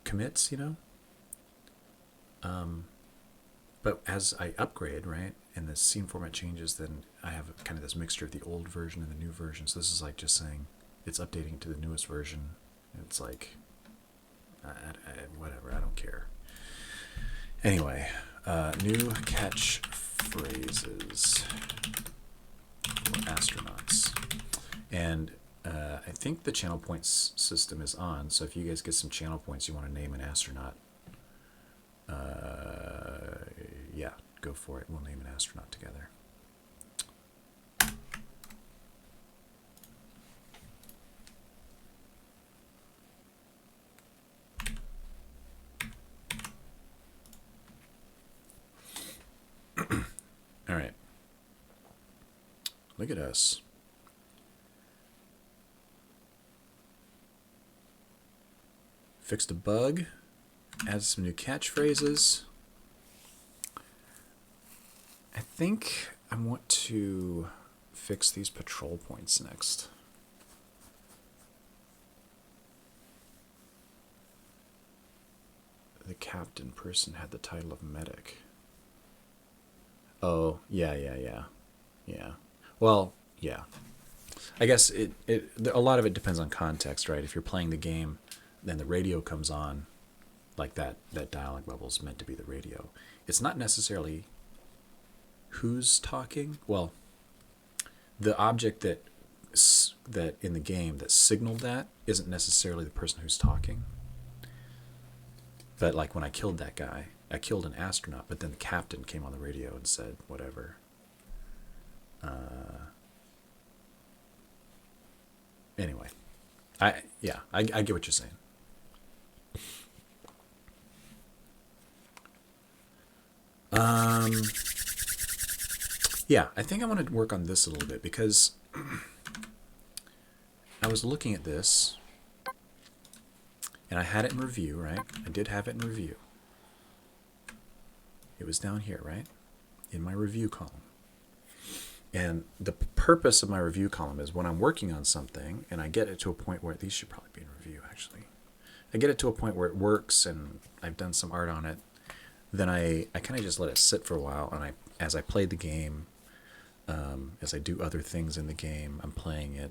commits, you know. But as I upgrade, right, and the scene format changes, then I have kind of this mixture of the old version and the new version. So this is like just saying it's updating to the newest version. And it's like, whatever, I don't care. Anyway, new catchphrases for astronauts. And I think the channel points system is on, so if you guys get some channel points you want to name an astronaut, yeah, go for it. We'll name an astronaut together. All right. Look at us. Fixed a bug. Add some new catchphrases. I think I want to fix these patrol points next. The captain person had the title of medic. Oh, yeah, yeah, yeah. Yeah. Well, yeah. I guess a lot of it depends on context, right? If you're playing the game, then the radio comes on, like that dialog bubble is meant to be the radio. It's not necessarily who's talking. Well, the object that in the game that signaled that isn't necessarily the person who's talking. But like when I killed that guy, I killed an astronaut, but then the captain came on the radio and said whatever. Anyway, I get what you're saying. Yeah, I think I want to work on this a little bit because I was looking at this and I had it in review, right? I did have it in review. It was down here, right? In my review column. And the purpose of my review column is when I'm working on something and I get it to a point where, these should probably be in review actually. I get it to a point where it works and I've done some art on it, then I kind of just let it sit for a while, and as I play the game, as I do other things in the game, I'm playing it,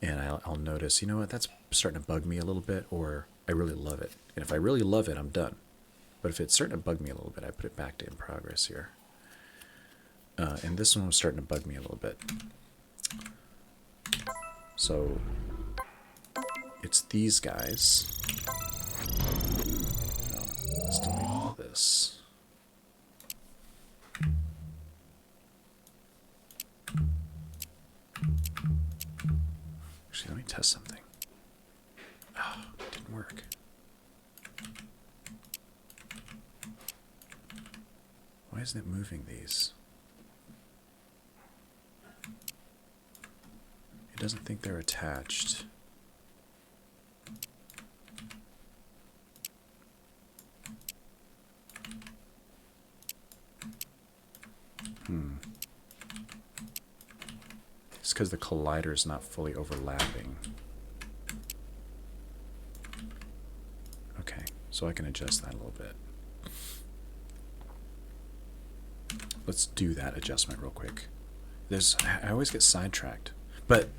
and I'll notice, you know what, that's starting to bug me a little bit, or I really love it. And if I really love it, I'm done. But if it's starting to bug me a little bit, I put it back to in progress here. And this one was starting to bug me a little bit. So it's these guys. No, let's delete all this. Actually, let me test something. Oh, it didn't work. Why isn't it moving these? It doesn't think they're attached. It's because the collider is not fully overlapping. Okay, so I can adjust that a little bit. Let's do that adjustment real quick. I always get sidetracked. But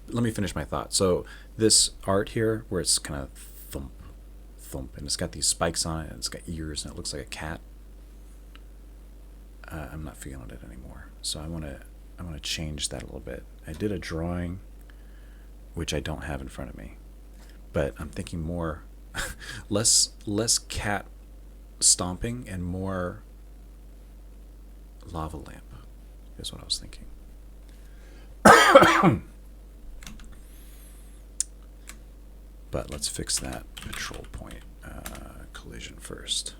let me finish my thought. So this art here, where it's kind of thump, thump, and it's got these spikes on it, and it's got ears, and it looks like a cat. I'm not feeling it anymore. So I want to change that a little bit. I did a drawing, which I don't have in front of me, but I'm thinking more, less cat stomping and more lava lamp is what I was thinking. But let's fix that patrol point collision first.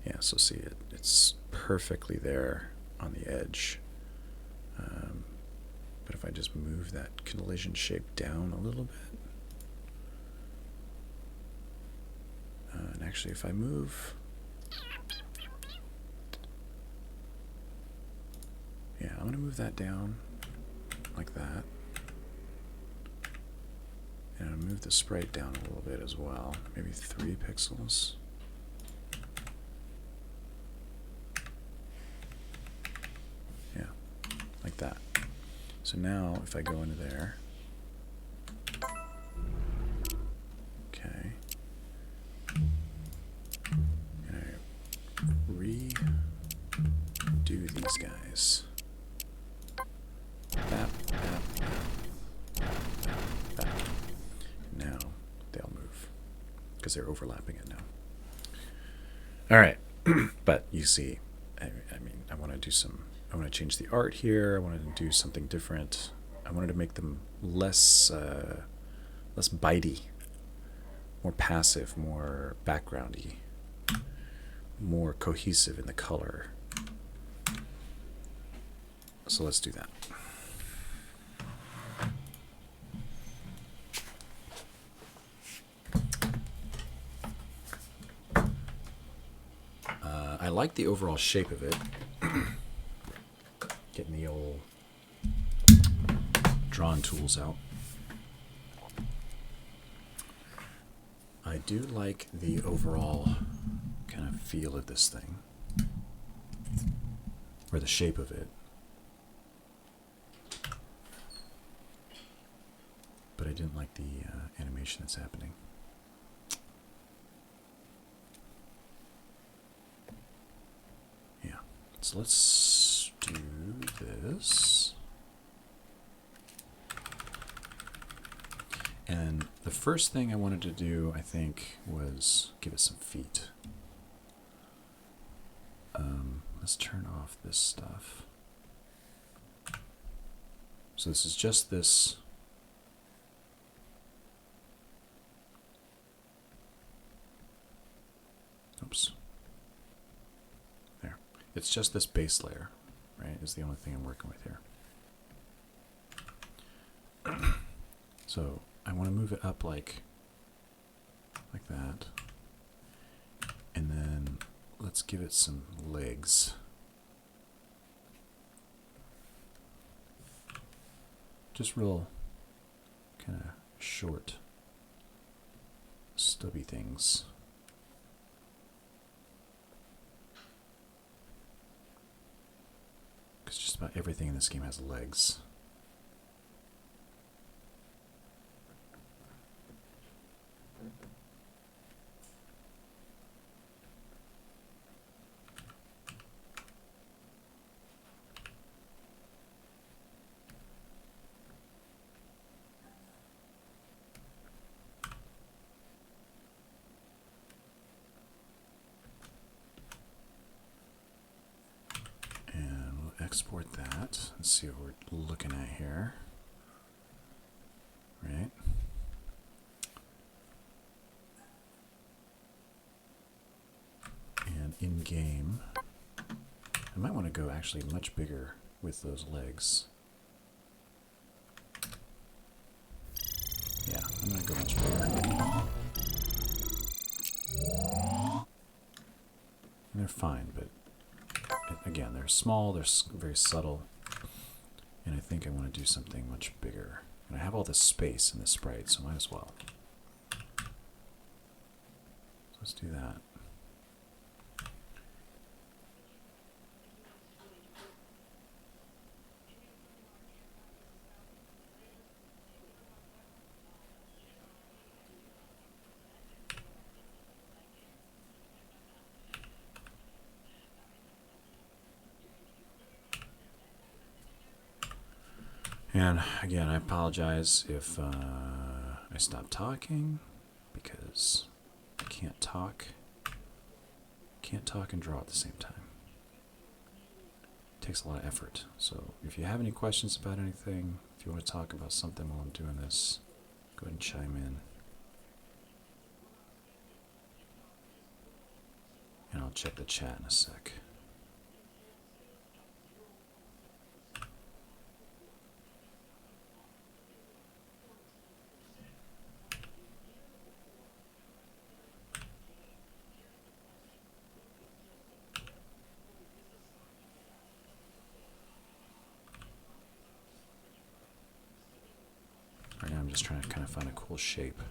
Yeah, so see it's perfectly there on the edge. But if I just move that collision shape down a little bit, and actually if I move, yeah, I'm gonna move that down like that. And I'll move the sprite down a little bit as well, maybe 3 pixels. Yeah, like that. So now if I go into there, okay, and I redo these guys. Bap, bap, bap, bap, bap. Now they'll move because they're overlapping it now. All right, but you see, I mean, I want to change the art here. I wanted to do something different. I wanted to make them less bitey, more passive, more backgroundy, more cohesive in the color. So let's do that. I like the overall shape of it. Getting the old drawn tools out. I do like the overall kind of feel of this thing. or the shape of it. But I didn't like the animation that's happening. Yeah, so let's do this. And the first thing I wanted to do, I think, was give it some feet. Let's turn off this stuff. So this is just this. Oops. There. It's just this base layer, right, is the only thing I'm working with here. So I want to move it up like that. And then let's give it some legs. Just real kind of short, stubby things. Because just about everything in this game has legs. Export that and see what we're looking at here. Right. And in game, I might want to go actually much bigger with those legs. Yeah, I'm going to go much bigger. And they're fine, but again, they're small, they're very subtle, and I think I want to do something much bigger. And I have all this space in the sprite, so might as well. So let's do that. And again, I apologize if I stop talking, because I can't talk and draw at the same time. It takes a lot of effort. So if you have any questions about anything, if you want to talk about something while I'm doing this, go ahead and chime in. And I'll check the chat in a sec. Right now I'm just trying to kind of find a cool shape.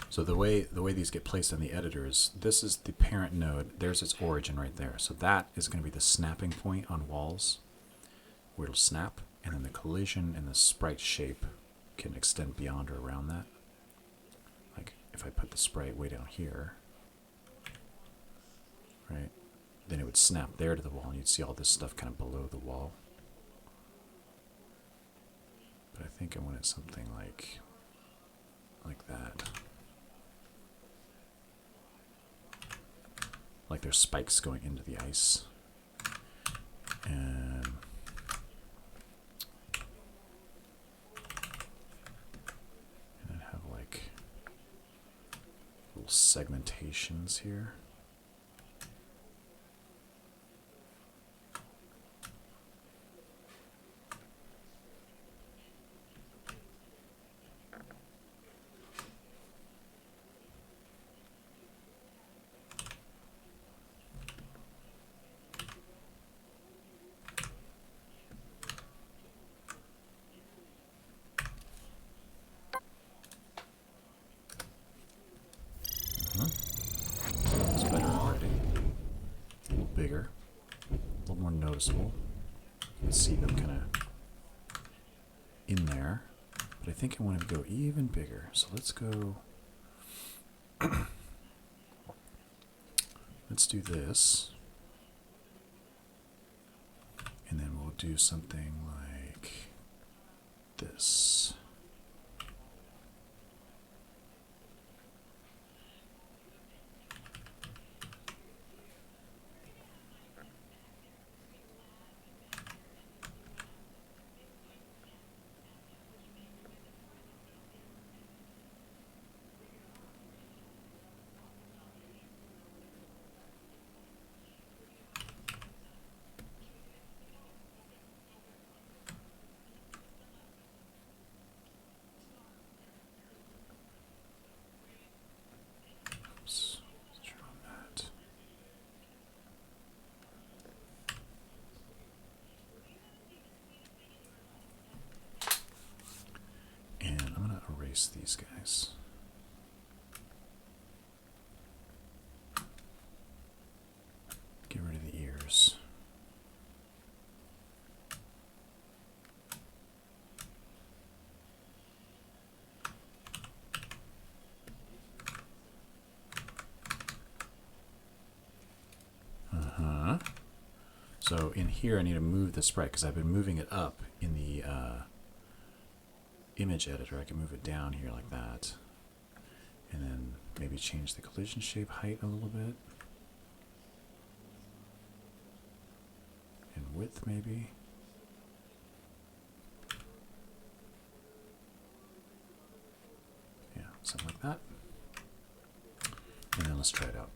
So the way these get placed on the editor is, this is the parent node. There's its origin right there. So that is going to be the snapping point on walls, where it'll snap, and then the collision and the sprite shape can extend beyond or around that. Like if I put the sprite way down here, right, then it would snap there to the wall, and you'd see all this stuff kind of below the wall. But I think I wanted something like that. Like there's spikes going into the ice. And then have like little segmentations here. noticeable. You can see them kind of in there. But I think I want to go even bigger. So let's go... let's do this. And then we'll do something like this. These guys. Get rid of the ears. So in here I need to move the sprite because I've been moving it up in the image editor. I can move it down here like that, and then maybe change the collision shape height a little bit, and width maybe. Yeah, something like that. And then let's try it out.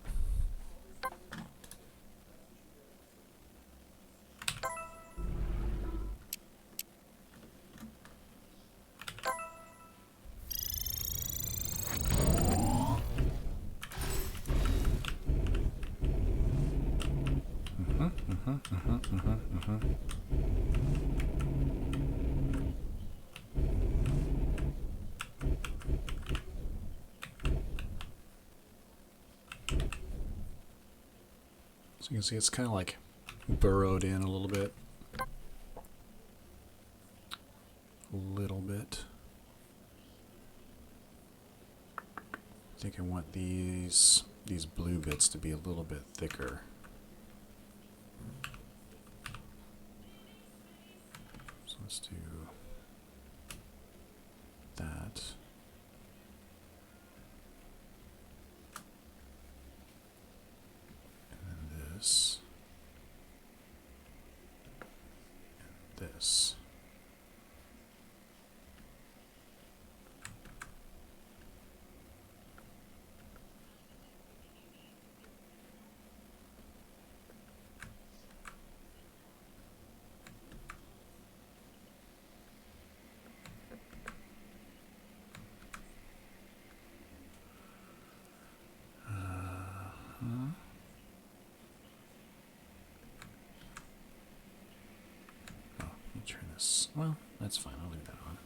So you can see it's kind of like burrowed in a little bit. I think I want these blue bits to be a little bit thicker. So let's do that. And then this. And this. Turn this. Well, that's fine. I'll leave that on.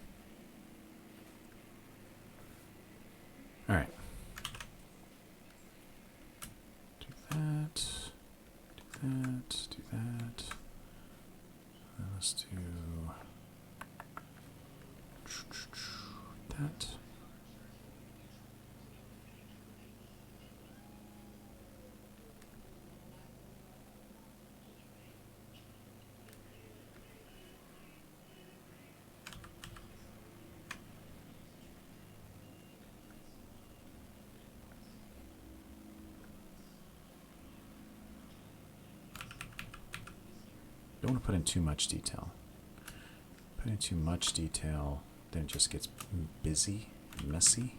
All right. Do that. Do that. Do that. And let's do that. Don't want to put in too much detail. Put in too much detail, then it just gets busy, messy.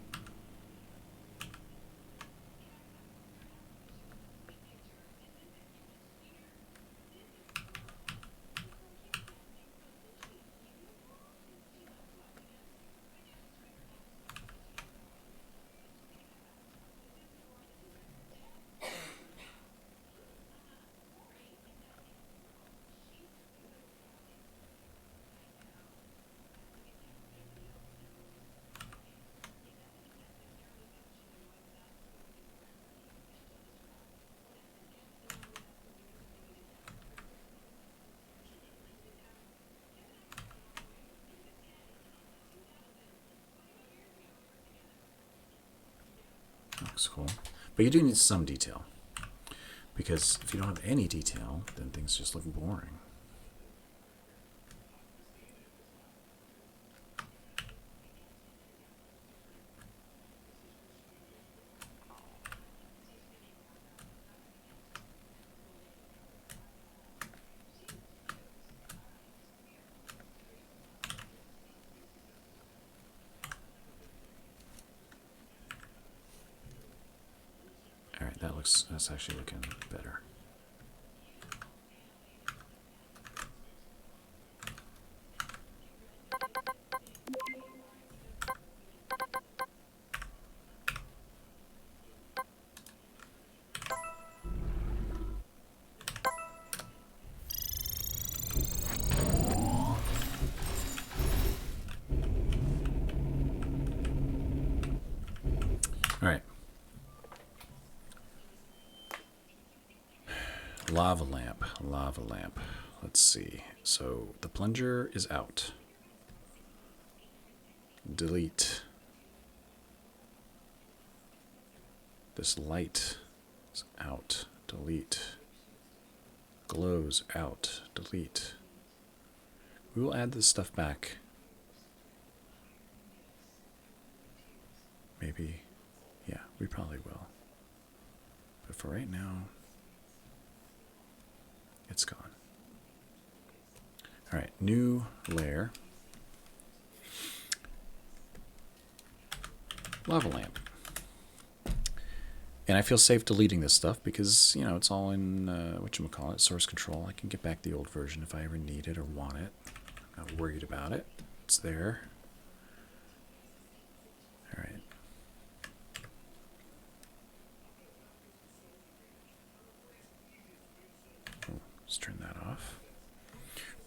looks cool. But you do need some detail. Because if you don't have any detail, then things just look boring. Alright, that's actually looking better. Alright. Lava lamp, lava lamp. Let's see. So the plunger is out. Delete. This light is out. Delete. Glows out. Delete. We will add this stuff back. Maybe. Yeah, we probably will. But for right now, it's gone. All right, new layer. Lava lamp. And I feel safe deleting this stuff because, you know, it's all in, whatchamacallit, source control. I can get back the old version if I ever need it or want it. I'm not worried about it. It's there. All right. Oh, let's turn that off.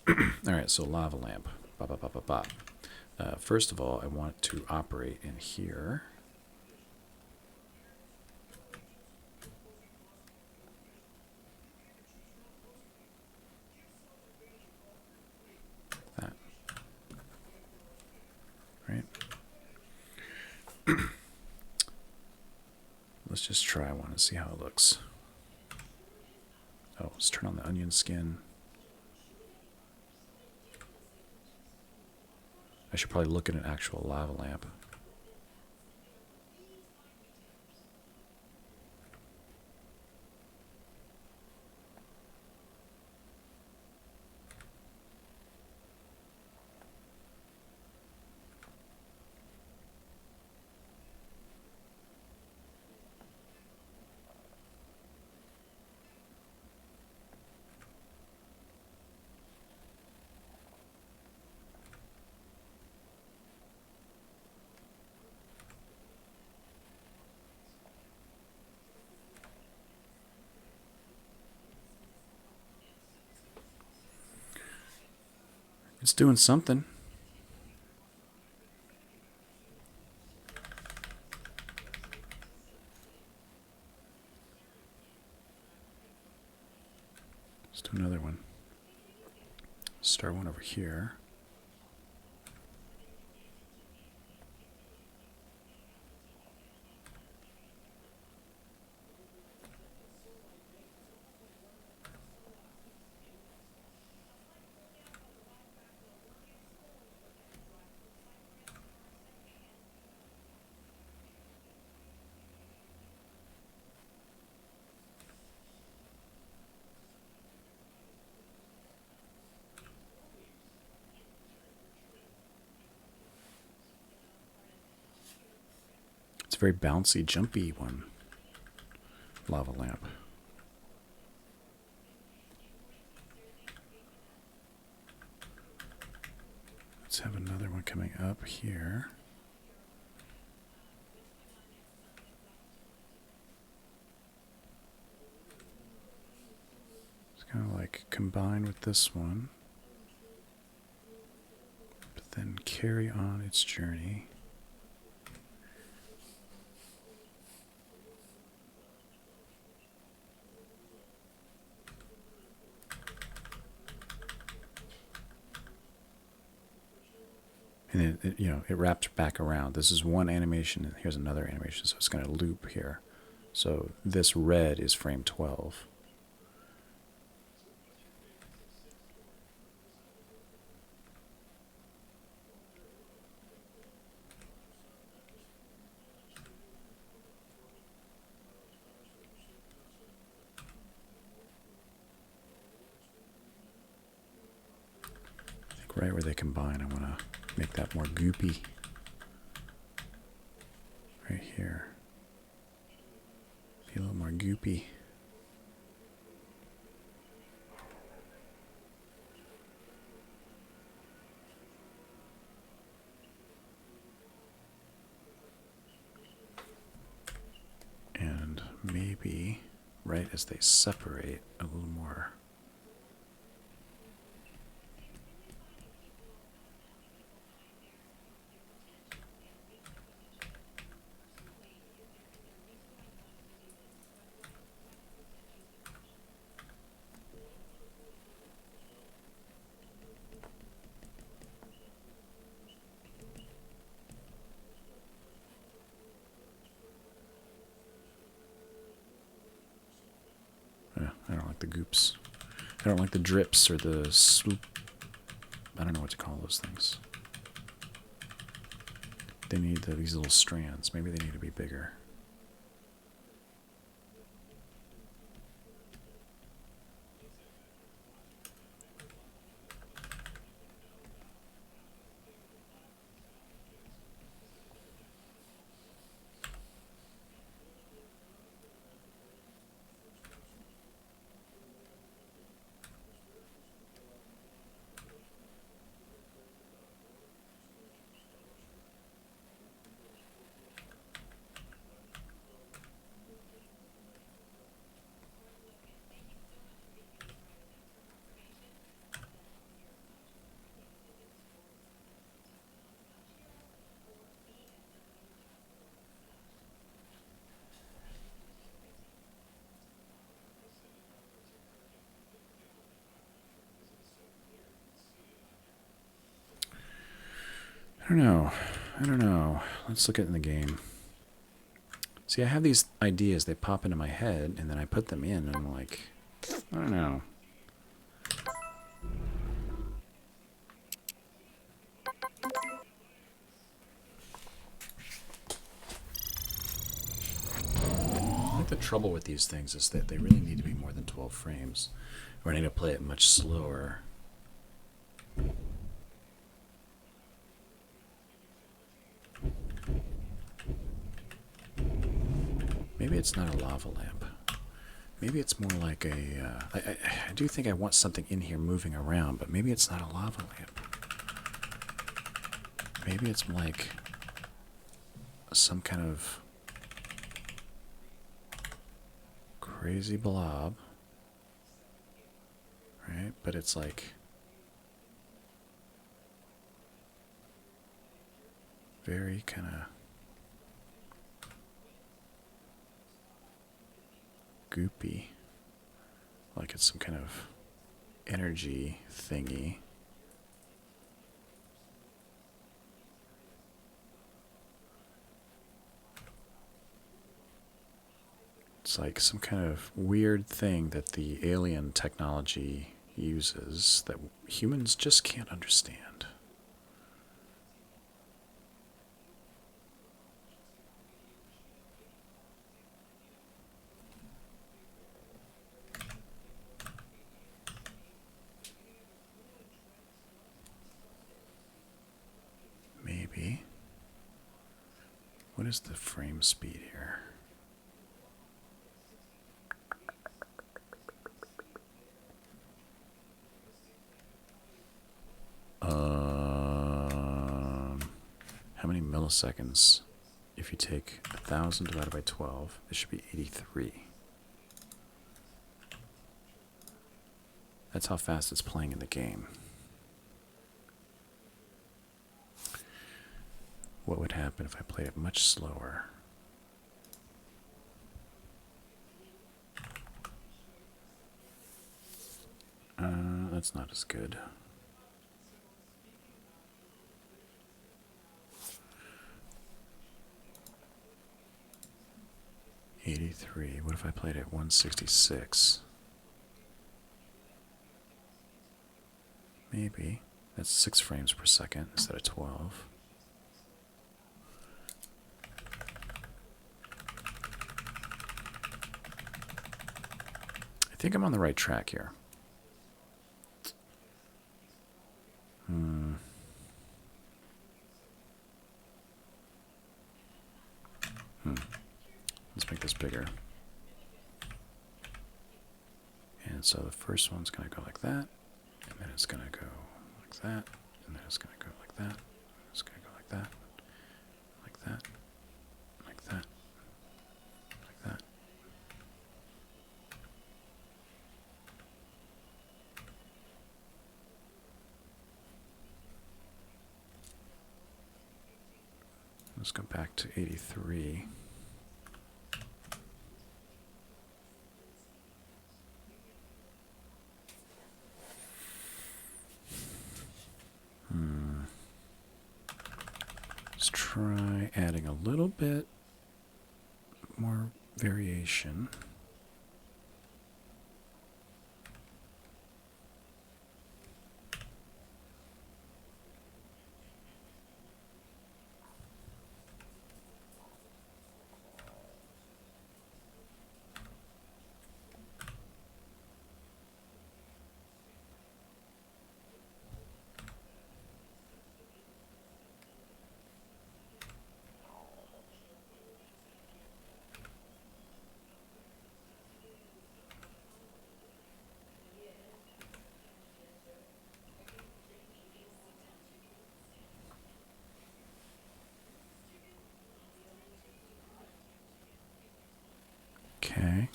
All right, so lava lamp. Bop, bop, bop, bop, bop. First of all, I want it to operate in here. That. Right? Let's just try one and see how it looks. Oh, let's turn on the onion skin. I should probably look at an actual lava lamp. It's doing something. Let's do another one. Start one over here. It's a very bouncy, jumpy one. Lava lamp. Let's have another one coming up here. It's kind of like combine with this one, but then carry on its journey. And it wraps back around. This is one animation, and here's another animation, so it's going to loop here. So this red is frame 12. Right where they combine, I want to make that more goopy. Right here. Be a little more goopy. And maybe right as they separate, a little more. I don't like the goops. I don't like the drips or the swoop. I don't know what to call those things. They need these little strands. Maybe they need to be bigger. I don't know. Let's look at it in the game. See, I have these ideas. They pop into my head, and then I put them in, and I'm like, I don't know. I think the trouble with these things is that they really need to be more than 12 frames, or I need to play it much slower. Maybe it's not a lava lamp. Maybe it's more like a... I do think I want something in here moving around, but maybe it's not a lava lamp. Maybe it's like some kind of crazy blob, right? But it's like very kind of goopy, like it's some kind of energy thingy. It's like some kind of weird thing that the alien technology uses that humans just can't understand. Maybe. What is the frame speed here? How many milliseconds? If you take 1,000 divided by 12, it should be 83. That's how fast it's playing in the game. What would happen if I played it much slower? That's not as good. 83. What if I played at 166? Maybe. That's 6 frames per second instead of 12. I think I'm on the right track here. Let's make this bigger. And so the first one's going to go like that, and then it's going to go like that, and then it's going to go like that, it's going to go like that, like that, like that, like that. Let's go back to 83. Let's try adding a little bit more variation. Okay,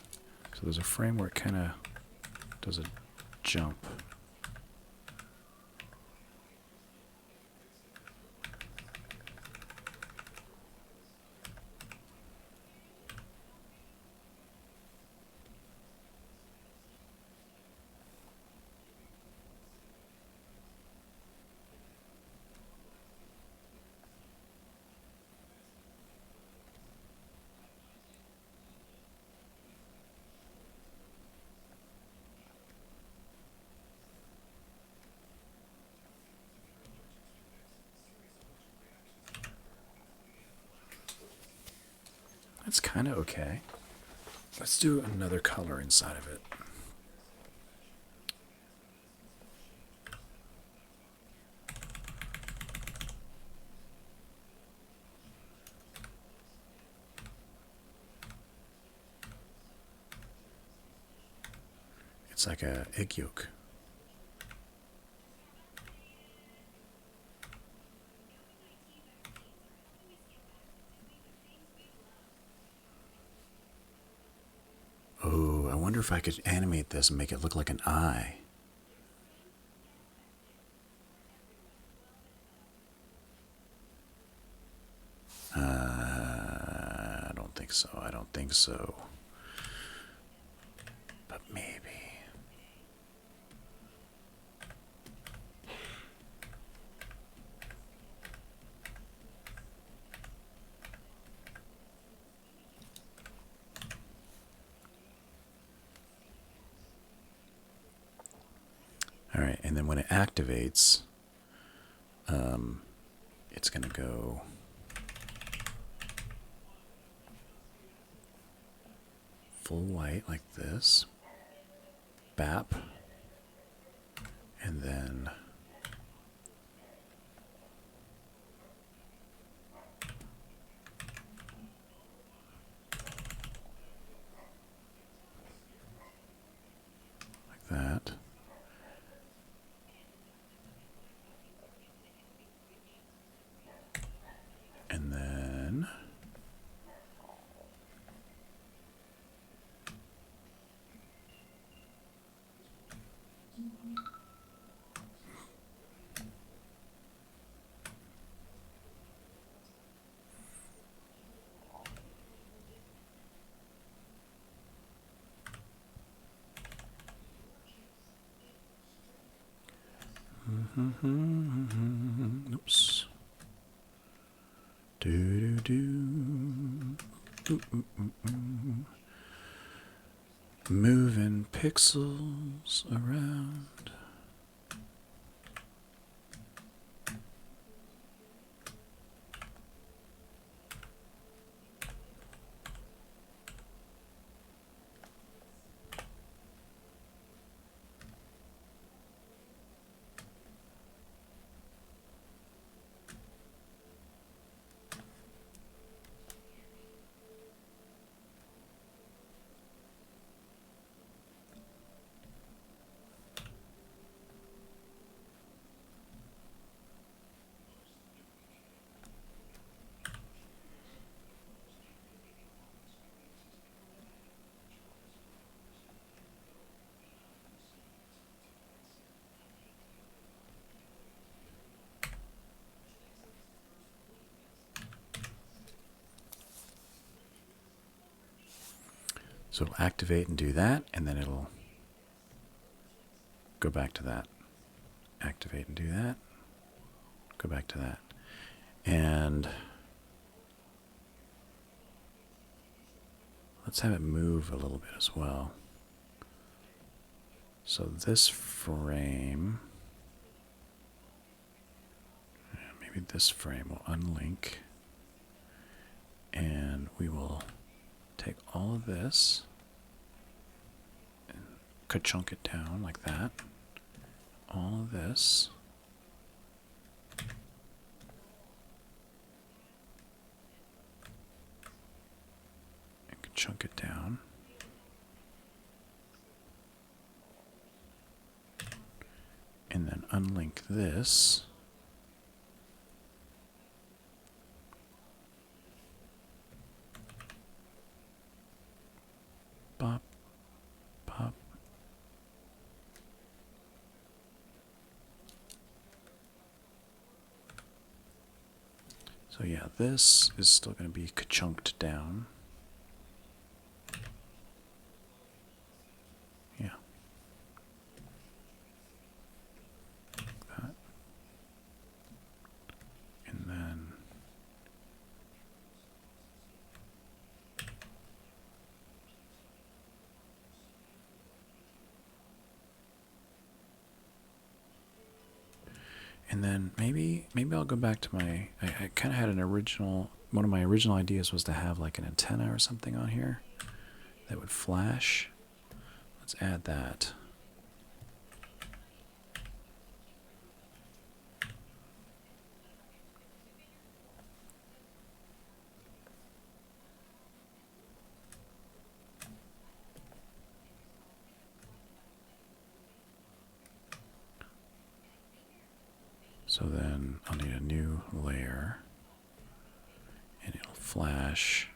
so there's a frame where it kind of does a jump. That's kind of okay. Let's do another color inside of it. It's like a egg yolk. Oh, I wonder if I could animate this and make it look like an eye. I don't think so. I don't think so. But maybe. All right, and then when it activates, it's going to go full white like this, BAP, and then like that. And then oops. Do do do. Moving pixels around. So it'll activate and do that, and then it'll go back to that. Activate and do that. Go back to that. And let's have it move a little bit as well. So this frame, maybe this frame will unlink, and we will take all of this and ka-chunk it down like that. All of this. And ka-chunk it down. And then unlink this. Pop, pop. So yeah, this is still going to be ka-chunked down. Yeah. Like that. And then maybe I'll go back to my, I kind of had an original, one of my original ideas was to have like an antenna or something on here that would flash. Let's add that. So then I'll need a new layer, and it'll flash.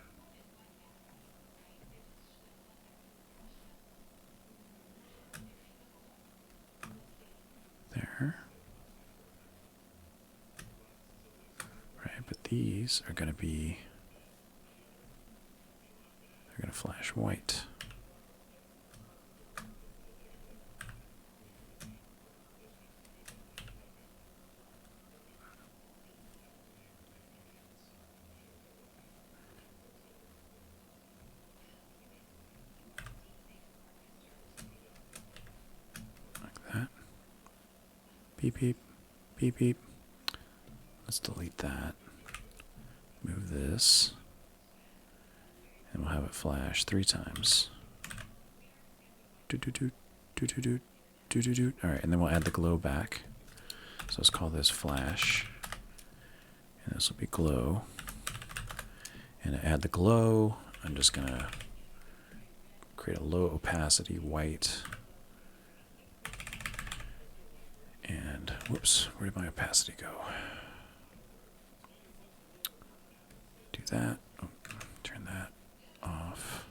There. Right, but these are going to be, they're going to flash white. Beep, beep, beep, beep. Let's delete that. Move this. And we'll have it flash 3 times. Doot, doot, doot, doot, doot, doot, doot, doot, doot. All right, and then we'll add the glow back. So let's call this flash. And this will be glow. And to add the glow, I'm just going to create a low opacity white. And, whoops, where did my opacity go? Do that. Oh, turn that off.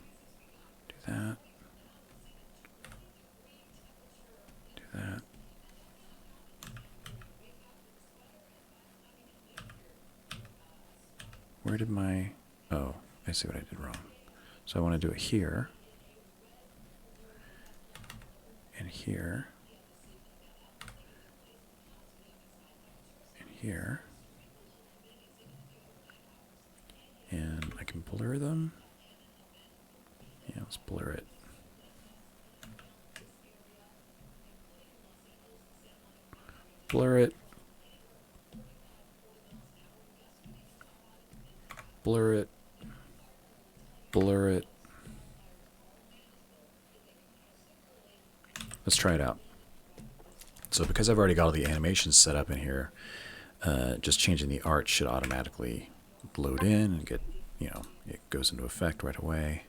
Do that. Do that. Where did my... Oh, I see what I did wrong. So I want to do it here. And here. Here, and I can blur them, Let's blur it. Blur it. Blur it. Blur it. Let's try it out. So because I've already got all the animations set up in here, just changing the art should automatically load in and get, it goes into effect right away.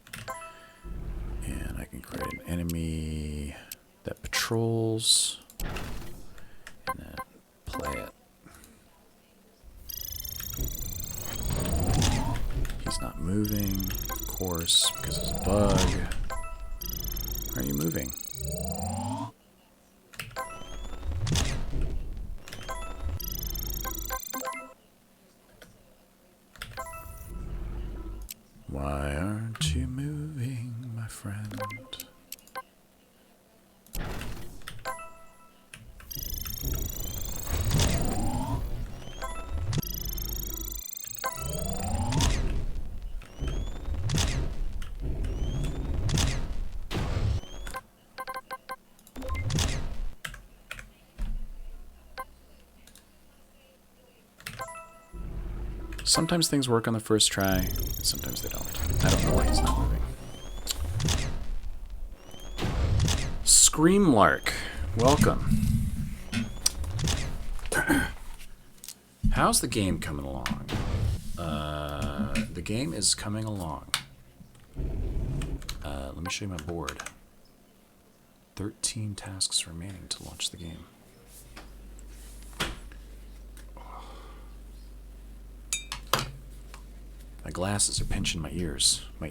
And I can create an enemy that patrols and then play it. He's not moving, of course, because it's a bug. Why are you moving? Why aren't you moving, my friend? Sometimes things work on the first try, and sometimes they don't. I don't know why he's not moving. Screamlark, welcome. How's the game coming along? The game is coming along. Let me show you my board. 13 tasks remaining to launch the game. My glasses are pinching my ears. My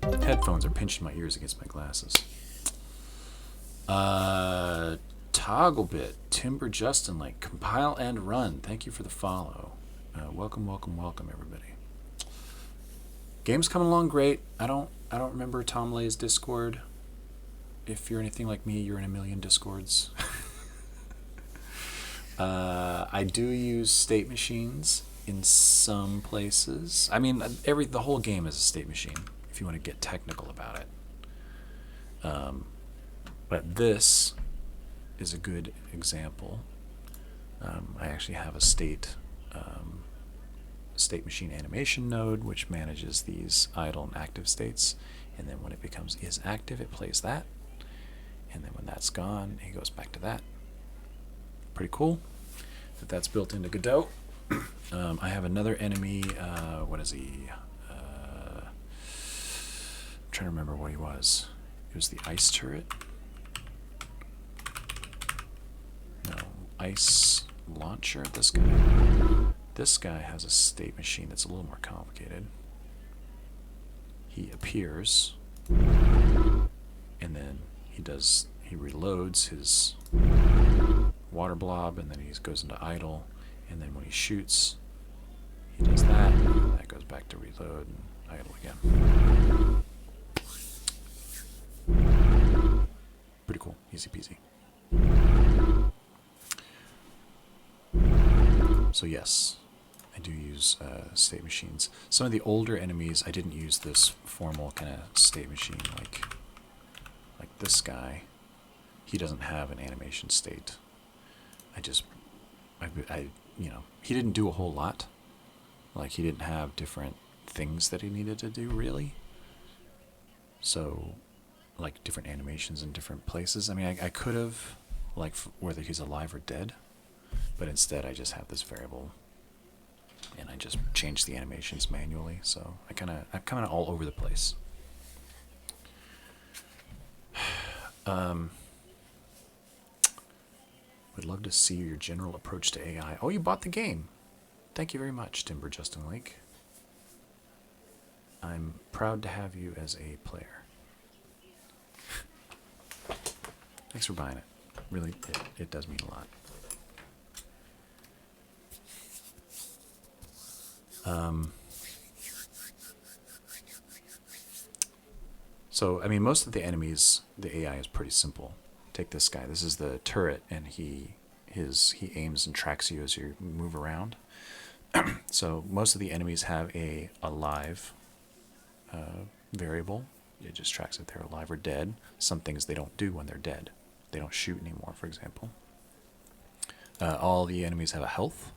headphones are pinching my ears against my glasses. Togglebit, Timber Justin, like compile and run. Thank you for the follow. Welcome, welcome, welcome, everybody. Game's coming along great. I don't remember Tom Lay's Discord. If you're anything like me, you're in a million Discords. I do use state machines in some places. I mean, the whole game is a state machine, if you want to get technical about it. But this is a good example. I actually have a state machine animation node, which manages these idle and active states. And then when it becomes is active, it plays that. And then when that's gone, it goes back to that. Pretty cool that that's built into Godot. I have another enemy. What is he? I'm trying to remember what he was. He was the ice turret. No, ice launcher. This guy. This guy has a state machine that's a little more complicated. He appears, and then he reloads his water blob, and then he goes into idle. And then when he shoots, he does that, and that goes back to reload and idle again. Pretty cool, easy peasy. So yes, I do use state machines. Some of the older enemies, I didn't use this formal kind of state machine, like this guy. He doesn't have an animation state. He didn't do a whole lot. Like, he didn't have different things that he needed to do, really. So, like, different animations in different places. I mean, I could have, like, whether he's alive or dead. But instead, I just have this variable. And I just change the animations manually. So, I'm kind of all over the place. Would love to see your general approach to AI. Oh, you bought the game. Thank you very much, Timber Justin Lake. I'm proud to have you as a player. Thanks for buying it. Really, it does mean a lot. So, I mean, most of the enemies, the AI is pretty simple. Take this guy. This is the turret, and he aims and tracks you as you move around. So most of the enemies have a live variable it just tracks if they're alive or dead. Some things they don't do when they're dead. They don't shoot anymore, for example. All the enemies have a health,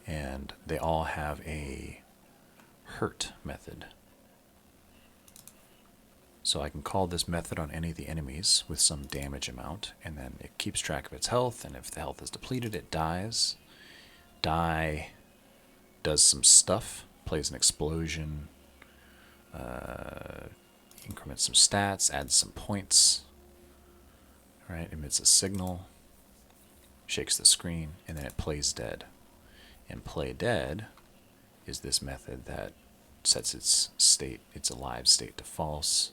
and they all have a hurt method. So I can call this method on any of the enemies with some damage amount, and then it keeps track of its health, and if the health is depleted, it dies. Die does some stuff, plays an explosion, increments some stats, adds some points, right? Emits a signal, shakes the screen, and then it plays dead. And play dead is this method that sets its state, its alive state to false,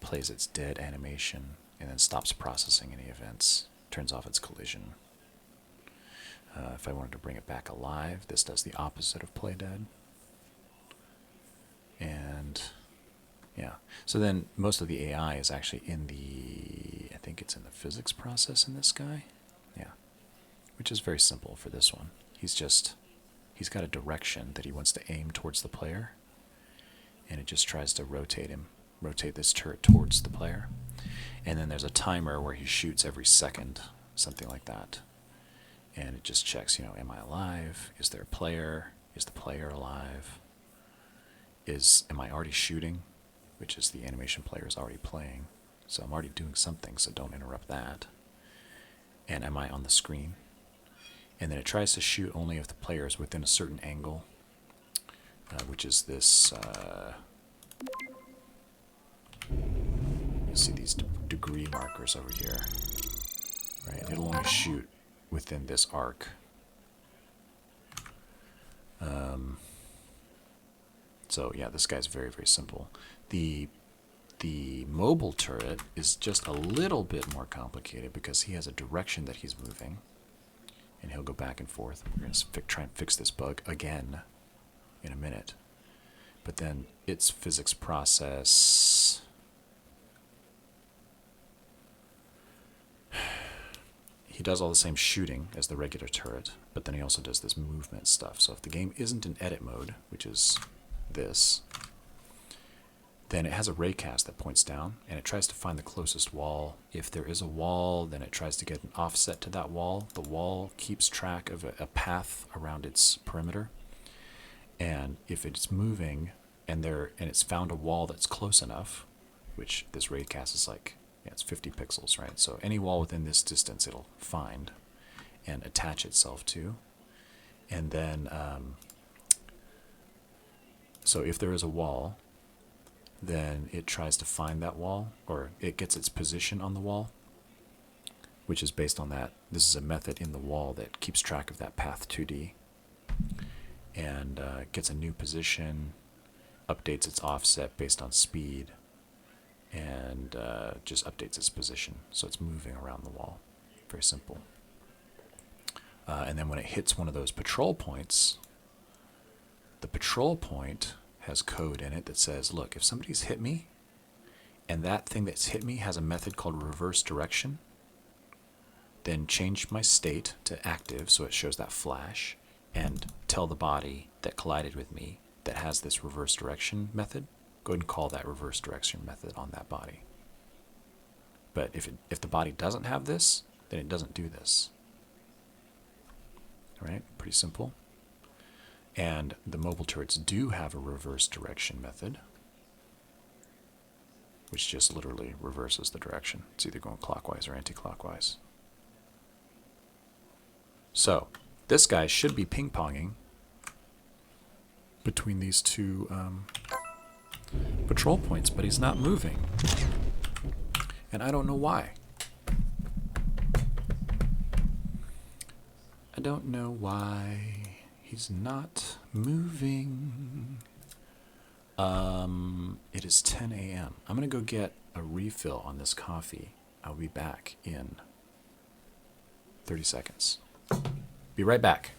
plays its dead animation, and then stops processing any events, turns off its collision. If I wanted to bring it back alive, this does the opposite of play dead. And yeah, so then most of the AI is actually in the, I think it's in the physics process in this guy. Yeah, which is very simple for this one. He's got a direction that he wants to aim towards the player, and it just tries to rotate this turret towards the player. And then there's a timer where he shoots every second, something like that. And it just checks, am I alive? Is there a player? Is the player alive? Am I already shooting? Which is the animation player is already playing. So I'm already doing something, so don't interrupt that. And am I on the screen? And then it tries to shoot only if the player is within a certain angle, which is this, you'll see these degree markers over here, right? It'll only shoot within this arc. So yeah, this guy's very, very simple. The mobile turret is just a little bit more complicated because he has a direction that he's moving, and he'll go back and forth. We're going to try and fix this bug again in a minute. But then its physics process, he does all the same shooting as the regular turret, but then he also does this movement stuff. So if the game isn't in edit mode, which is this, then it has a raycast that points down, and it tries to find the closest wall. If there is a wall, then it tries to get an offset to that wall. The wall keeps track of a path around its perimeter, and if it's moving and it's found a wall that's close enough, which this raycast is like, it's 50 pixels, right? So any wall within this distance it'll find and attach itself to. And then, so if there is a wall, then it tries to find that wall, or it gets its position on the wall, which is based on that. This is a method in the wall that keeps track of that path 2D, and gets a new position, updates its offset based on speed, and just updates its position. So it's moving around the wall. Very simple. And then when it hits one of those patrol points, the patrol point has code in it that says, look, if somebody's hit me, and that thing that's hit me has a method called reverse direction, then change my state to active so it shows that flash, and tell the body that collided with me that has this reverse direction method, go ahead and call that reverse direction method on that body. But if the body doesn't have this, then it doesn't do this. All right, pretty simple. And the mobile turrets do have a reverse direction method, which just literally reverses the direction. It's either going clockwise or anti-clockwise. So this guy should be ping-ponging between these two patrol points, but he's not moving. And I don't know why. I don't know why he's not moving. It is 10 a.m. I'm going to go get a refill on this coffee. I'll be back in 30 seconds. Be right back.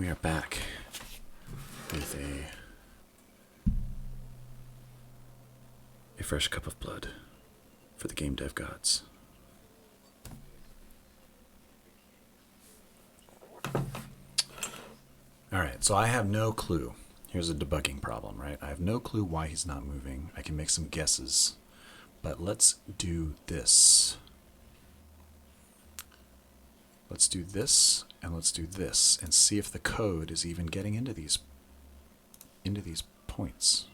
We are back with a fresh cup of blood for the game dev gods. Alright, so I have no clue. Here's a debugging problem, right? I have no clue why he's not moving. I can make some guesses. But let's do this. Let's do this, and let's do this, and see if the code is even getting into these points.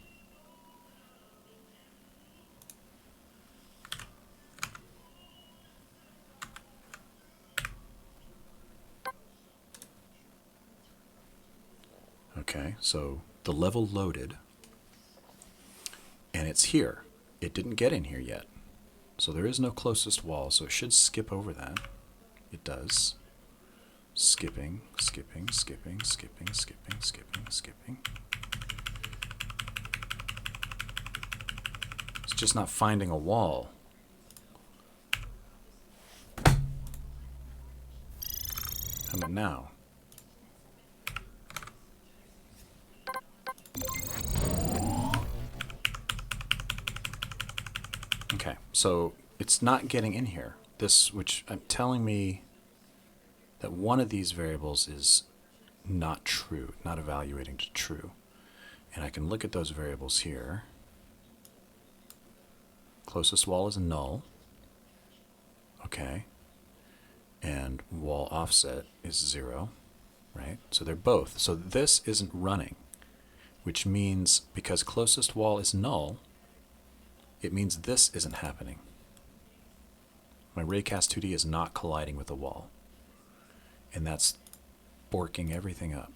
Okay, so the level loaded, and it's here. It didn't get in here yet. So there is no closest wall, so it should skip over that. It does. Skipping, skipping, skipping, skipping, skipping, skipping, skipping. It's just not finding a wall. How about now? Okay, so it's not getting in here. This, which I'm telling me that one of these variables is not true, not evaluating to true. And I can look at those variables here. Closest wall is null. Okay. And wall offset is 0, right? So they're both. So this isn't running, which means because closest wall is null, it means this isn't happening. My raycast 2D is not colliding with the wall. And that's borking everything up.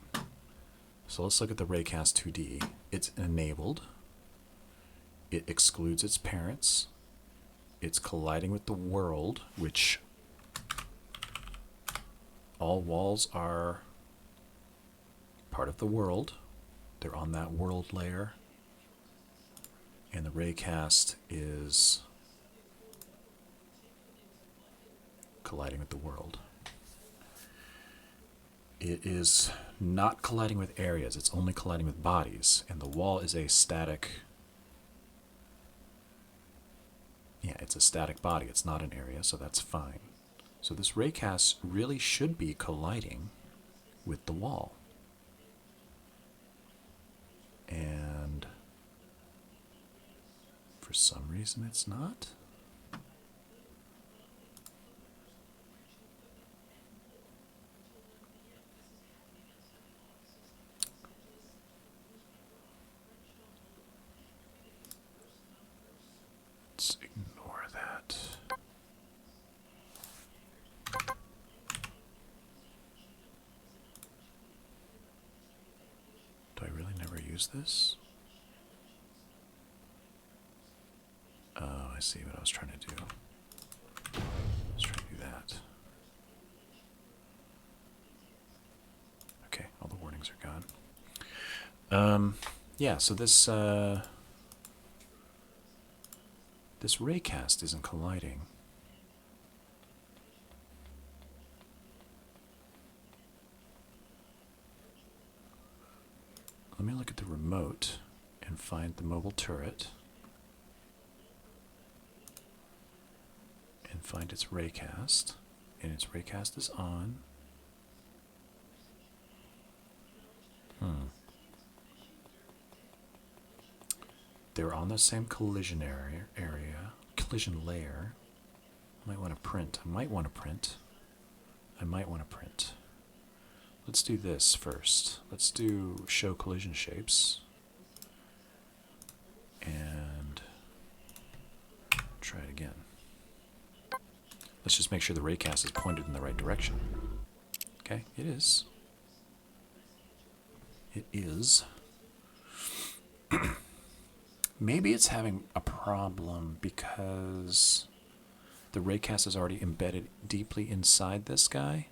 So let's look at the raycast 2D. It's enabled. It excludes its parents. It's colliding with the world, which all walls are part of the world. They're on that world layer. And the raycast is colliding with the world. It is not colliding with areas, it's only colliding with bodies, and the wall is a static, it's a static body, it's not an area, so that's fine. So this raycast really should be colliding with the wall. And for some reason it's not. Let's ignore that. Do I really never use this? Oh, I see what I was trying to do. I was trying to do that. Okay, all the warnings are gone. Yeah, so this this raycast isn't colliding. Let me look at the remote and find the mobile turret and find its raycast, and its raycast is on. They're on the same collision collision layer. I might want to print. Let's do this first. Let's do show collision shapes. And try it again. Let's just make sure the raycast is pointed in the right direction. Okay, it is. It is. Maybe it's having a problem because the raycast is already embedded deeply inside this guy.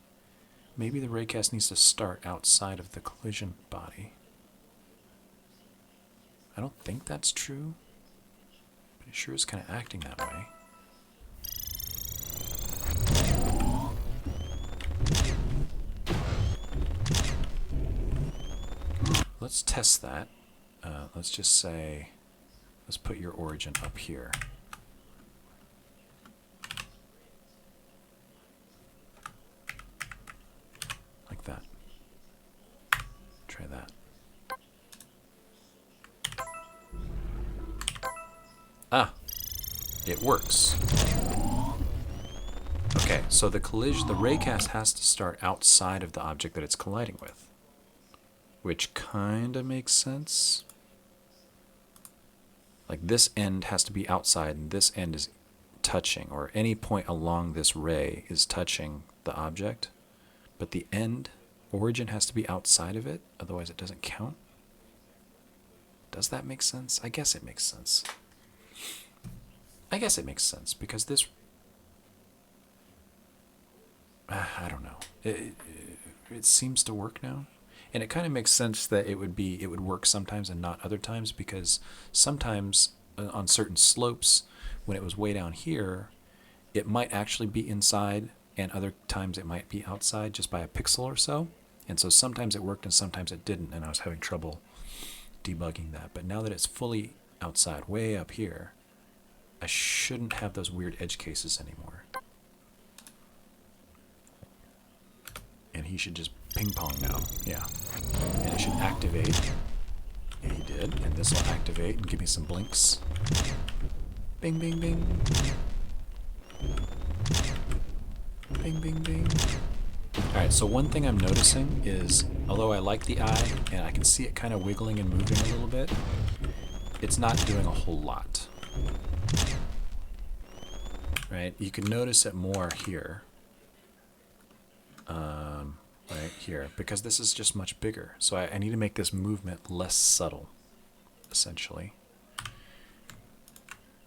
Maybe the raycast needs to start outside of the collision body. I don't think that's true, but it sure is kind of acting that way. let's test that. Let's just say, let's put your origin up here. Like that. Try that. Ah, it works. Okay, so the raycast has to start outside of the object that it's colliding with, which kind of makes sense. Like this end has to be outside and this end is touching, or any point along this ray is touching the object, but the end origin has to be outside of it, otherwise it doesn't count. Does that make sense? I guess it makes sense. I guess it makes sense because this, I don't know. It seems to work now. And it kind of makes sense that it would work sometimes and not other times, because sometimes on certain slopes, when it was way down here, it might actually be inside, and other times it might be outside just by a pixel or so. And so sometimes it worked and sometimes it didn't, and I was having trouble debugging that. But now that it's fully outside, way up here, I shouldn't have those weird edge cases anymore. And he should just ping pong now. Yeah. And it should activate. Yeah, he did. And this will activate and give me some blinks. Bing, bing, bing. Bing, bing, bing. Alright, so one thing I'm noticing is, although I like the eye, and I can see it kind of wiggling and moving a little bit, it's not doing a whole lot. Right? You can notice it more here. Right here, because this is just much bigger. So I need to make this movement less subtle, essentially.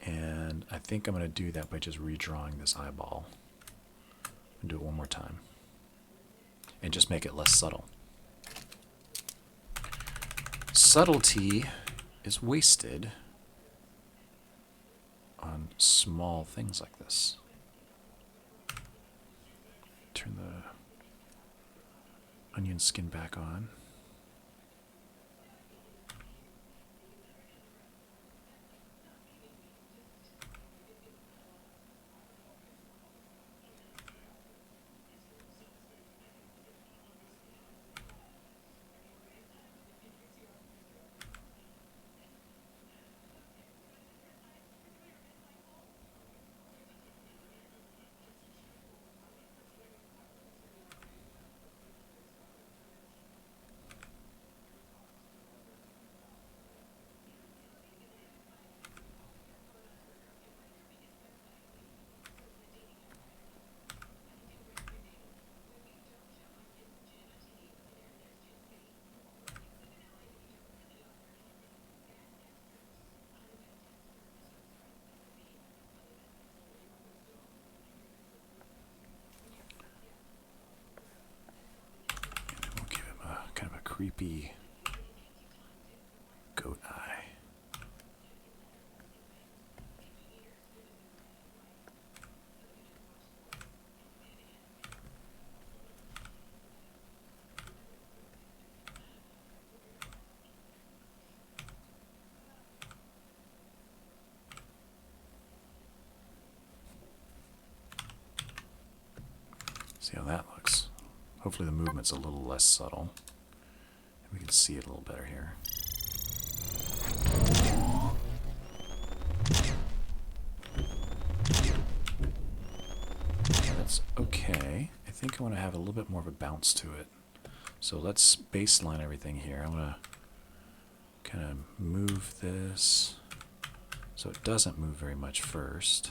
And I think I'm going to do that by just redrawing this eyeball. And do it one more time. And just make it less subtle. Subtlety is wasted on small things like this. Turn the onion skin back on. Creepy goat eye. See how that looks. Hopefully the movement's a little less subtle. We can see it a little better here. That's okay. I think I want to have a little bit more of a bounce to it. So let's baseline everything here. I'm going to kind of move this so it doesn't move very much first.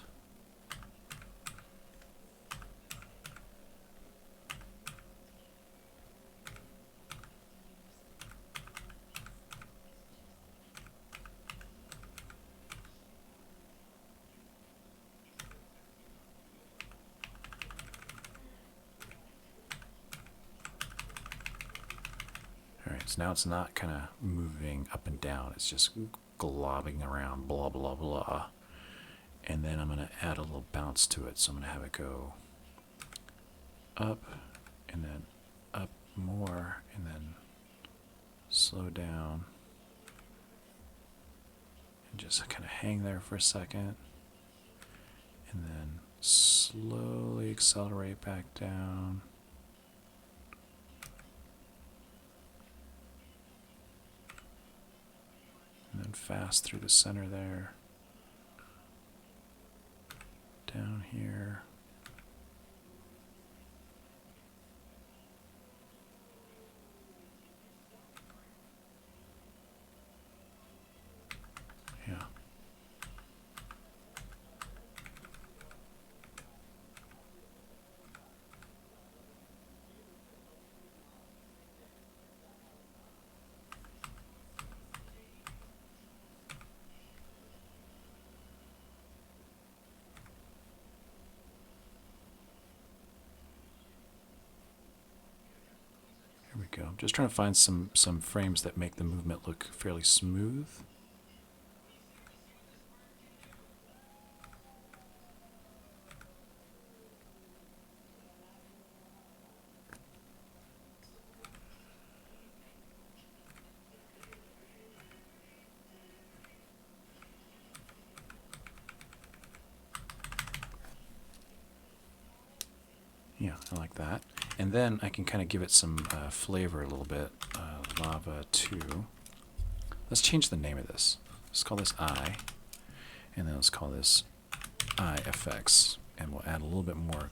So now it's not kind of moving up and down. It's just globbing around, blah, blah, blah. And then I'm going to add a little bounce to it. So I'm going to have it go up and then up more and then slow down, and just kind of hang there for a second, and then slowly accelerate back down. And then fast through the center there. Down here. Yeah. Here we go. I'm just trying to find some frames that make the movement look fairly smooth. Yeah, I like that. And then I can kind of give it some flavor a little bit. Lava 2. Let's change the name of this. Let's call this I. And then let's call this IFX. And we'll add a little bit more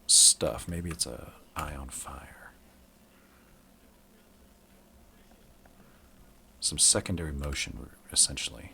stuff. Maybe it's a eye on fire. Some secondary motion, essentially.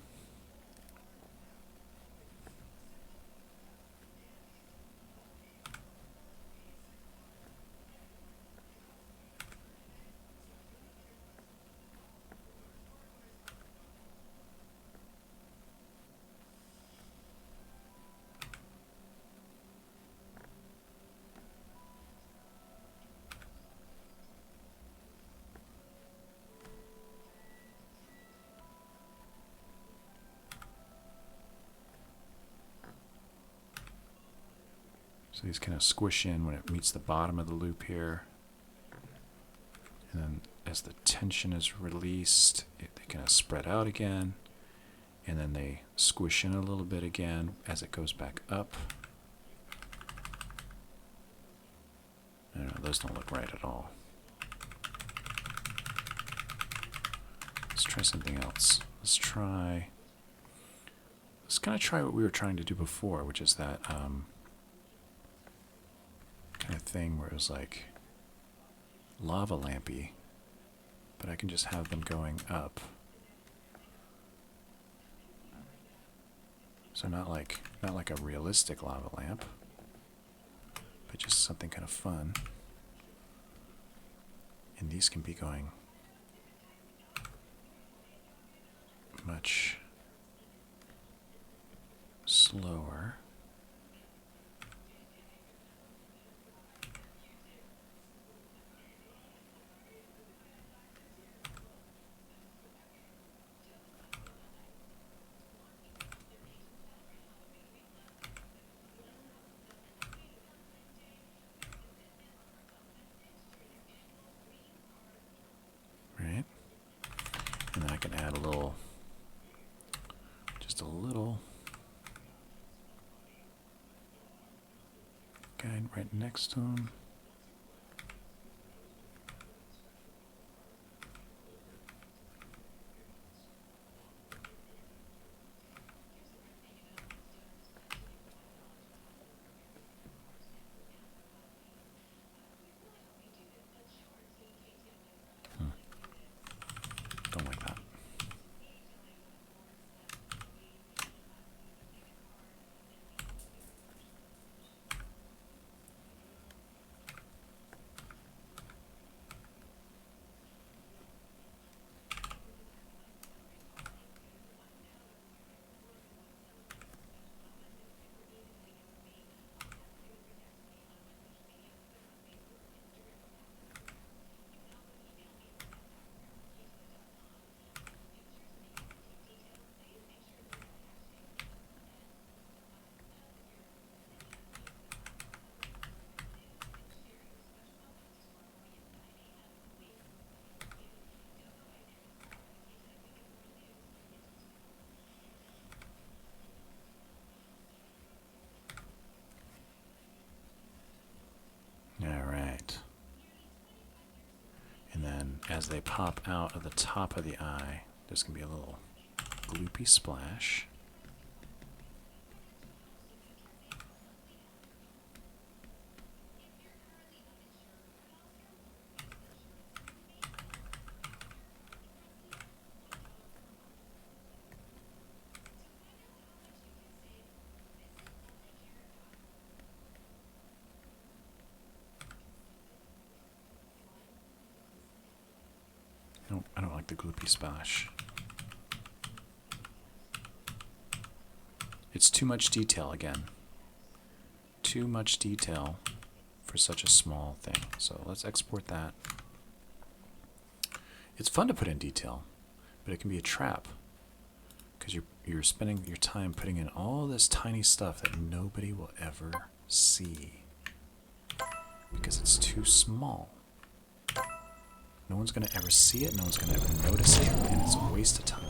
So these kind of squish in when it meets the bottom of the loop here. And then as the tension is released, they kind of spread out again. And then they squish in a little bit again as it goes back up. I don't know, those don't look right at all. Let's try something else. Let's kind of try what we were trying to do before, which is that kind of thing where it was like lava lampy, but I can just have them going up. So not like a realistic lava lamp, but just something kind of fun. And these can be going much slower. Right? And then I can add just a little guide right next to them. Don't like that. as they pop out of the top of the eye, there's going to be a little gloopy splash. I don't like the gloopy splash. It's too much detail again. Too much detail for such a small thing. So let's export that. It's fun to put in detail, but it can be a trap because you're spending your time putting in all this tiny stuff that nobody will ever see because it's too small. No one's going to ever see it, no one's going to ever notice it, and it's a waste of time.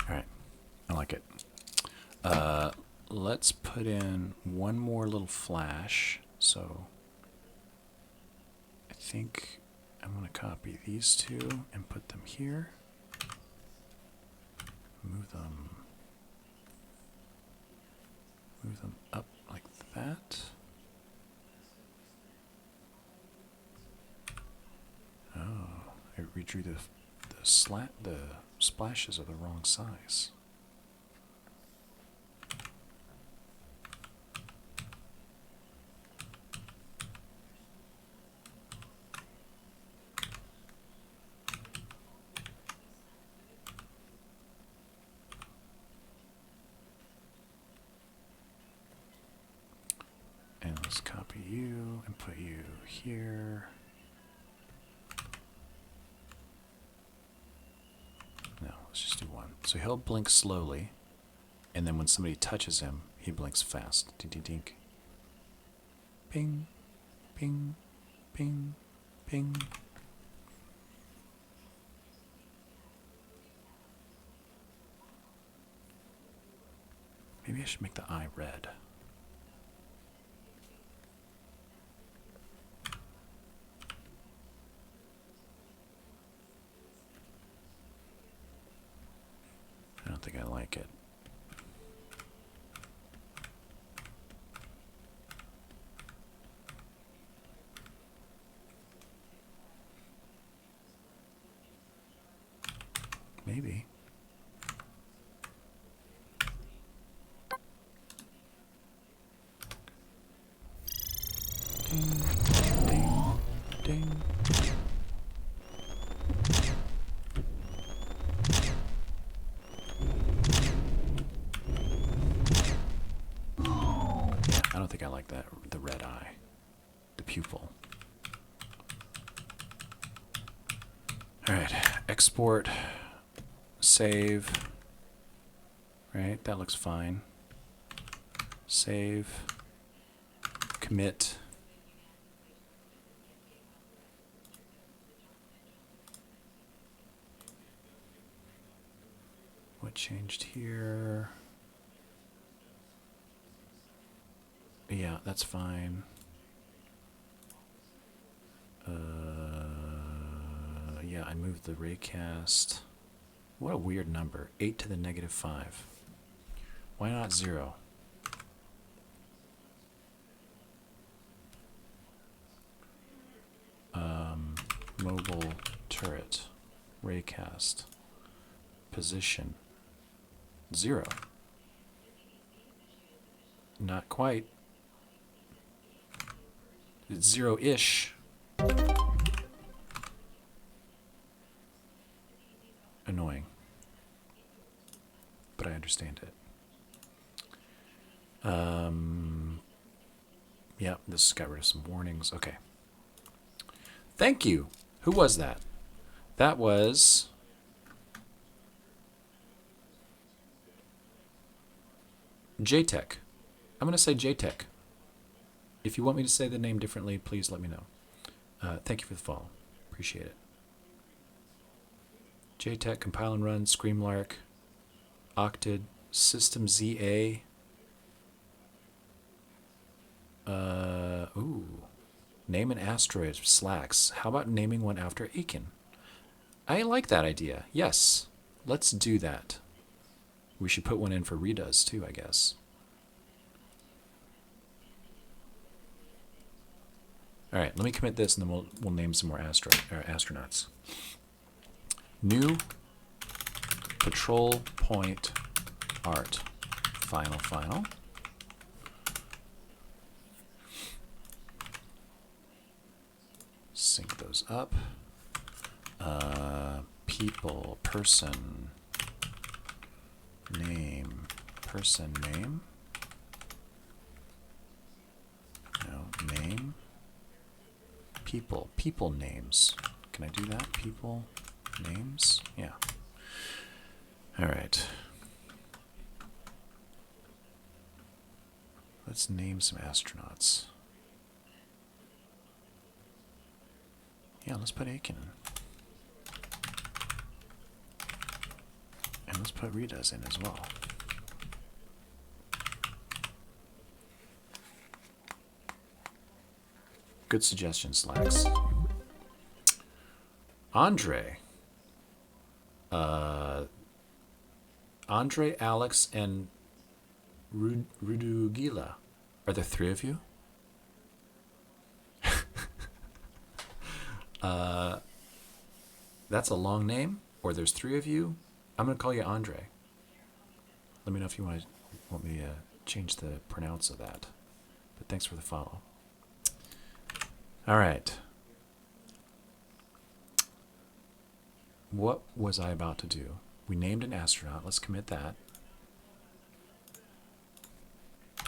Alright, I like it. Let's put in one more little flash. So I think I'm going to copy these two and put them here. Move them up like that. Oh, I redrew the splashes are the wrong size. And let's copy you and put you here. No, let's just do one. So he'll blink slowly, and then when somebody touches him, he blinks fast. Dink, dink, dink. Ping, ping, ping, ping. Maybe I should make the eye red. I don't think I like it. Maybe. Ding, ding, ding. I don't think I like that, the red eye, the pupil. All right, export, save, right, that looks fine. Save, commit. What changed here? Yeah, that's fine. Yeah, I moved the raycast. What a weird number. 8 to the negative 5. Why not 0? Mobile turret. Raycast. Position. 0. Not quite. It's 0-ish. Annoying. But I understand it. Yeah, this got rid of some warnings. Okay. Thank you. Who was that? That was JTech. I'm going to say JTech. If you want me to say the name differently, please let me know. Thank you for the follow. Appreciate it. JTech, compile and run, Screamlark, Octid, System ZA. Name an asteroid, Slacks. How about naming one after Aiken? I like that idea. Yes, let's do that. We should put one in for redoes too, I guess. All right, let me commit this, and then we'll name some more astronauts. New patrol point art. Final. Sync those up. People, person name. No, name. People names. Can I do that? People names? Yeah. All right. Let's name some astronauts. Yeah, let's put Aiken in. And let's put Rita's in as well. Good suggestion, Slacks. Andre. Andre, Alex, and Rudugila. Are there 3 of you? That's a long name, or there's 3 of you. I'm going to call you Andre. Let me know if you want me to change the pronounce of that. But thanks for the follow. All right. What was I about to do? We named an astronaut. Let's commit that.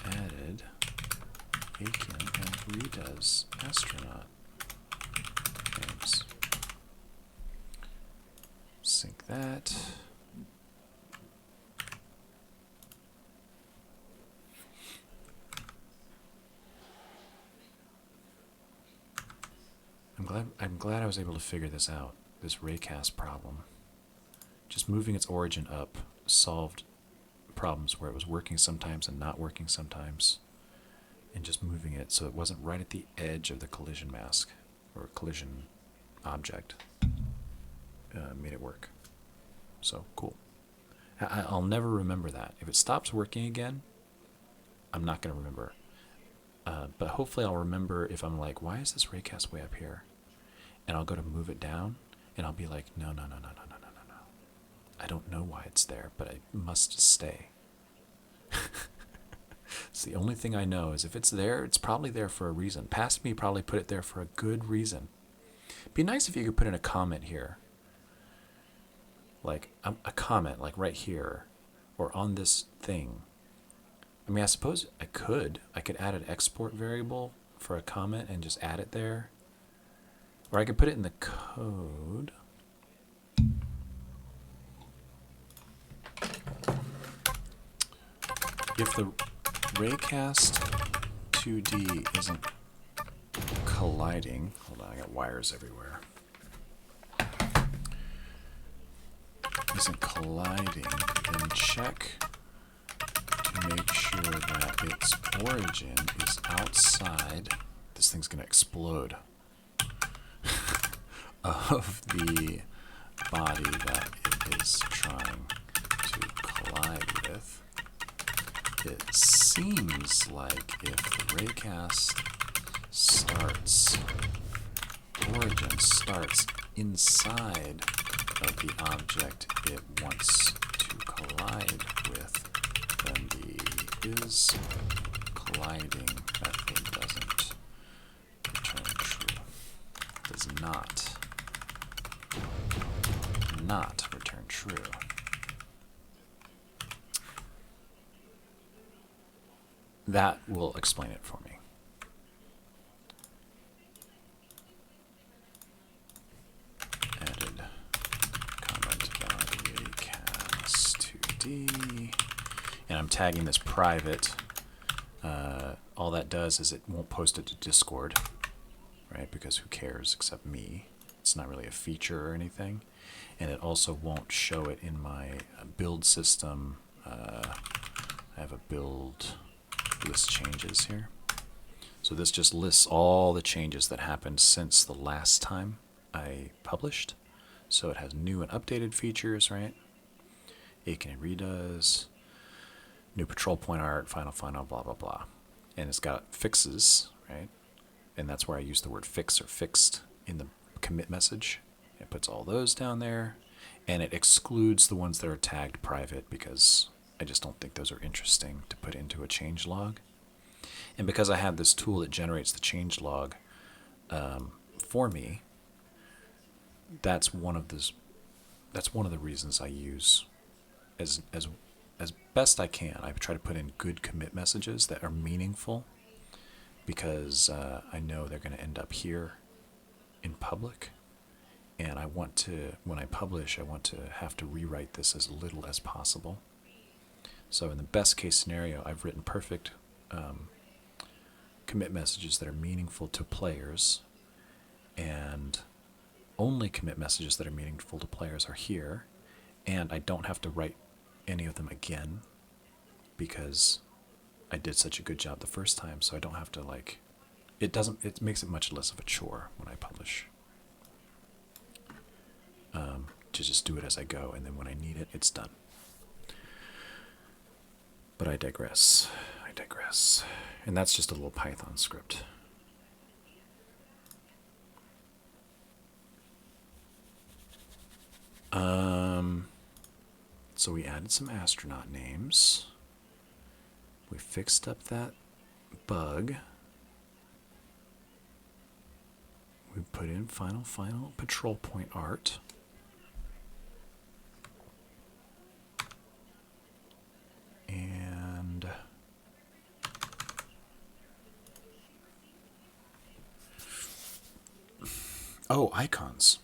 Added Aiken and Rita's astronaut names. Sync that. I'm glad I was able to figure this out, this raycast problem. Just moving its origin up solved problems where it was working sometimes and not working sometimes, and just moving it so it wasn't right at the edge of the collision mask or collision object made it work. So cool. I'll never remember that. If it stops working again, I'm not going to remember. But hopefully I'll remember if I'm like, why is this raycast way up here? And I'll go to move it down, and I'll be like, no. I don't know why it's there, but it must stay. It's the only thing I know is if it's there, it's probably there for a reason. Past me probably put it there for a good reason. It'd be nice if you could put in a comment here. Like a comment, like right here, or on this thing. I mean, I suppose I could add an export variable for a comment and just add it there. Or I could put it in the code. If the raycast 2D isn't colliding, hold on, I got wires everywhere. Isn't colliding, then check to make sure that its origin is outside. This thing's gonna explode. Of the body that it is trying to collide with. It seems like if the raycast origin starts inside of the object it wants to collide with, then the is colliding method doesn't return true. Does not return true. That will explain it for me. Added comment about raycast 2D, and I'm tagging this private all that does is it won't post it to Discord, right? Because who cares except me? It's not really a feature or anything. And it also won't show it in my build system. I have a build list changes here. So this just lists all the changes that happened since the last time I published. So it has new and updated features, right? Aiken and redoes, new patrol point art, final, blah, blah, blah. And it's got fixes, right? And that's where I use the word fix or fixed in the commit message. It puts all those down there, and it excludes the ones that are tagged private because I just don't think those are interesting to put into a change log. And because I have this tool that generates the change log for me, that's one of the reasons I use as best I can. I try to put in good commit messages that are meaningful because I know they're going to end up here in public. And I want to, when I publish, I want to have to rewrite this as little as possible. So in the best case scenario, I've written perfect commit messages that are meaningful to players, and only commit messages that are meaningful to players are here, and I don't have to write any of them again because I did such a good job the first time, so I don't have to it makes it much less of a chore when I publish. To just do it as I go, and then when I need it, it's done. But I digress. And that's just a little Python script. So we added some astronaut names. We fixed up that bug. We put in final patrol point art. And icons.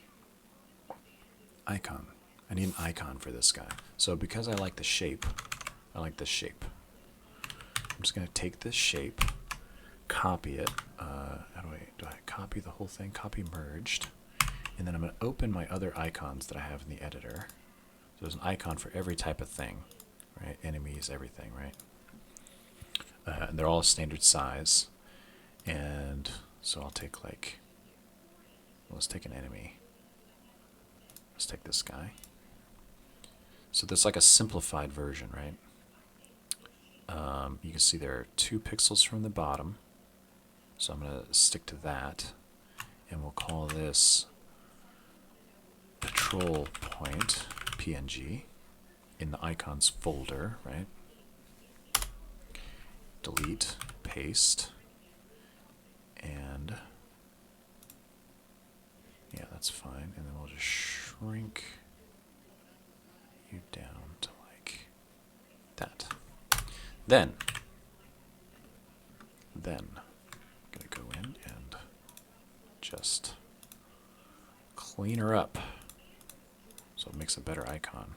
Icon. I need an icon for this guy. So because I like the shape, I'm just going to take this shape, copy it. Do I copy the whole thing? Copy merged. And then I'm going to open my other icons that I have in the editor. So there's an icon for every type of thing, right? Enemies, everything, right? And they're all standard size. And so I'll take let's take an enemy. Let's take this guy. So there's like a simplified version, right? You can see there are 2 pixels from the bottom. So I'm going to stick to that. And we'll call this patrol point PNG in the icons folder, right? Delete, paste, and yeah, that's fine. And then we'll just shrink you down to like that. Then I'm gonna go in and just clean her up so it makes a better icon.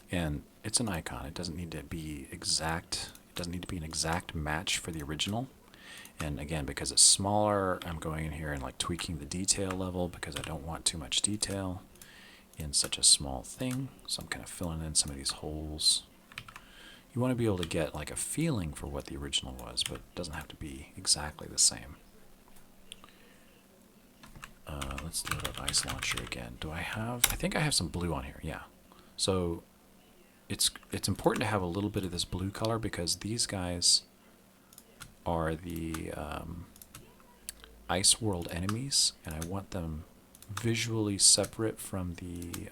And it's an icon. It doesn't need to be exact. It doesn't need to be an exact match for the original. And again, because it's smaller, I'm going in here and like tweaking the detail level because I don't want too much detail in such a small thing. So I'm kind of filling in some of these holes. You want to be able to get like a feeling for what the original was, but it doesn't have to be exactly the same. Let's load up Ice Launcher again. I think I have some blue on here. Yeah. So it's important to have a little bit of this blue color because these guys are the Ice World enemies, and I want them visually separate from the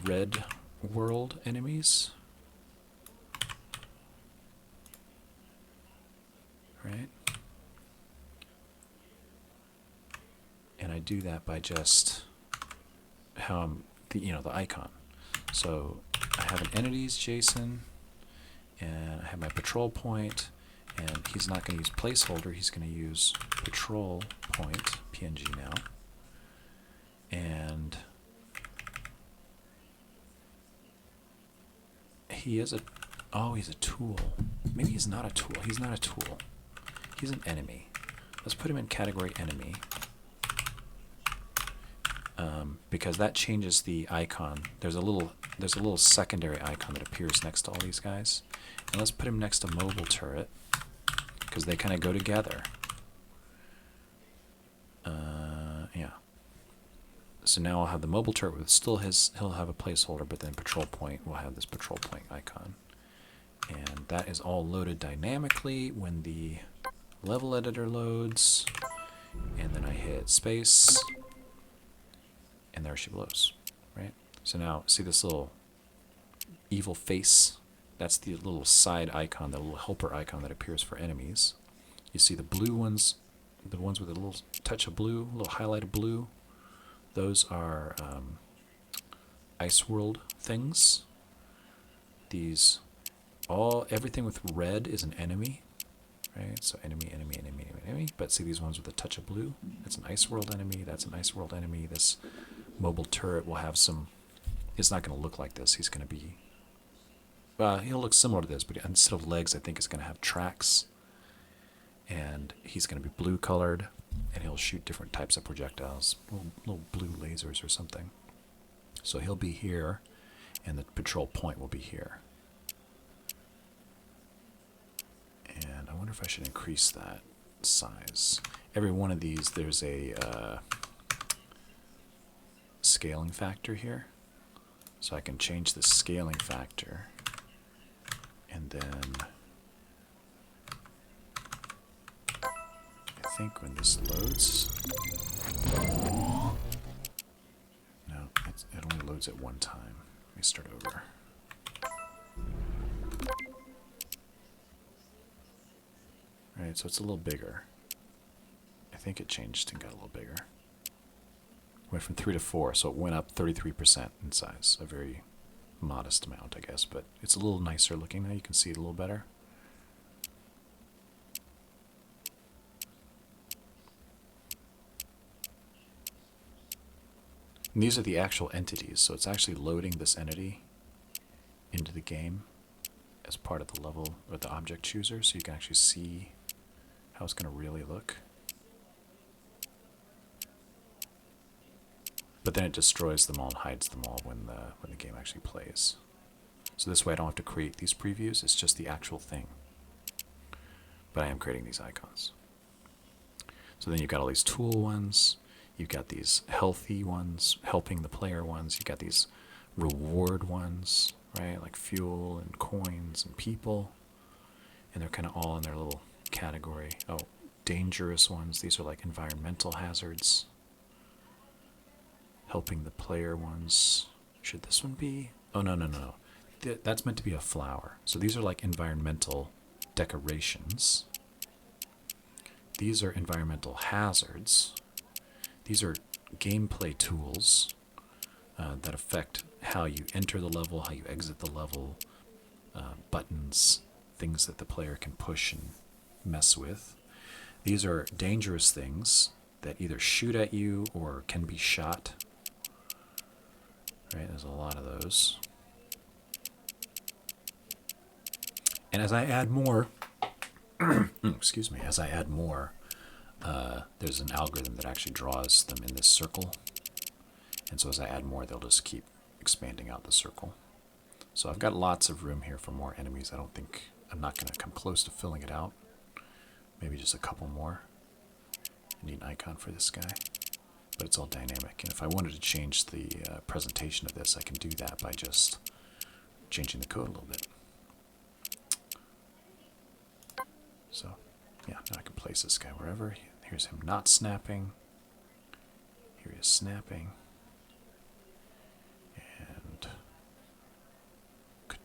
red world enemies. Right? And I do that by just how I'm the icon. So I have an entities JSON, and I have my patrol point, and he's not going to use placeholder, he's going to use patrol point PNG now. And he is he's a tool. Maybe he's not a tool. He's not a tool. He's an enemy. Let's put him in category enemy. Because that changes the icon. There's a little secondary icon that appears next to all these guys. And let's put him next to mobile turret, because they kind of go together. Yeah. So now I'll have the mobile turret with still he'll have a placeholder, but then patrol point will have this patrol point icon. And that is all loaded dynamically when the level editor loads. And then I hit space, and there she blows, right? So now, see this little evil face? That's the little side icon, the little helper icon that appears for enemies. You see the blue ones, the ones with a little touch of blue, a little highlight of blue. Those are Ice World things. Everything with red is an enemy, right? So enemy. But see these ones with a touch of blue? That's an Ice World enemy. That's an Ice World enemy. This mobile turret will have some. It's not going to look like this. He's going to be. He'll look similar to this, but instead of legs, I think it's going to have tracks. And he's going to be blue colored, and he'll shoot different types of projectiles, little blue lasers or something. So he'll be here, and the patrol point will be here. And I wonder if I should increase that size. Every one of these, there's a scaling factor here. So I can change the scaling factor. And then I think when this loads, no, it only loads at one time. Let me start over. Right, so it's a little bigger. I think it changed and got a little bigger. Went from 3 to 4, so it went up 33% in size. A very modest amount, I guess, but it's a little nicer looking now. You can see it a little better. And these are the actual entities, so it's actually loading this entity into the game as part of the level or the object chooser, so you can actually see how it's going to really look. But then it destroys them all and hides them all when the game actually plays. So this way I don't have to create these previews, it's just the actual thing. But I am creating these icons. So then you've got all these tool ones, you've got these healthy ones, helping the player ones, you've got these reward ones, right, like fuel and coins and people. And they're kind of all in their little category. Oh, dangerous ones, these are like environmental hazards. Helping the player ones. Should this one be? Oh, no. That's meant to be a flower. So these are like environmental decorations. These are environmental hazards. These are gameplay tools that affect how you enter the level, how you exit the level, buttons, things that the player can push and mess with. These are dangerous things that either shoot at you or can be shot. Right, there's a lot of those. And as I add more, excuse me, as I add more, there's an algorithm that actually draws them in this circle. And so as I add more, they'll just keep expanding out the circle. So I've got lots of room here for more enemies. I'm not going to come close to filling it out. Maybe just a couple more. I need an icon for this guy. But it's all dynamic. And if I wanted to change the presentation of this, I can do that by just changing the code a little bit. So, yeah, now I can place this guy wherever Here's him not snapping. Here he is snapping. And could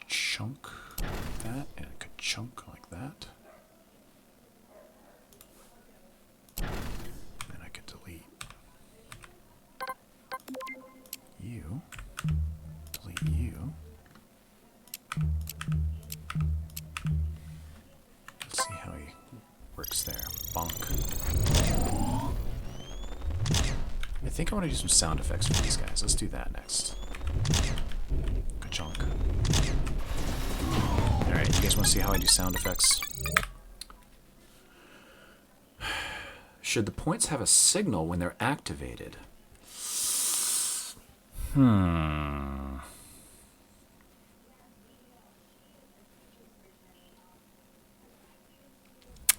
chunk like that, and it could chunk like that. Then I could delete you, delete you. Let's see how he works there. Bonk. I think I want to do some sound effects for these guys. Let's do that next. Ka-chunk. Alright, you guys want to see how I do sound effects? Should the points have a signal when they're activated?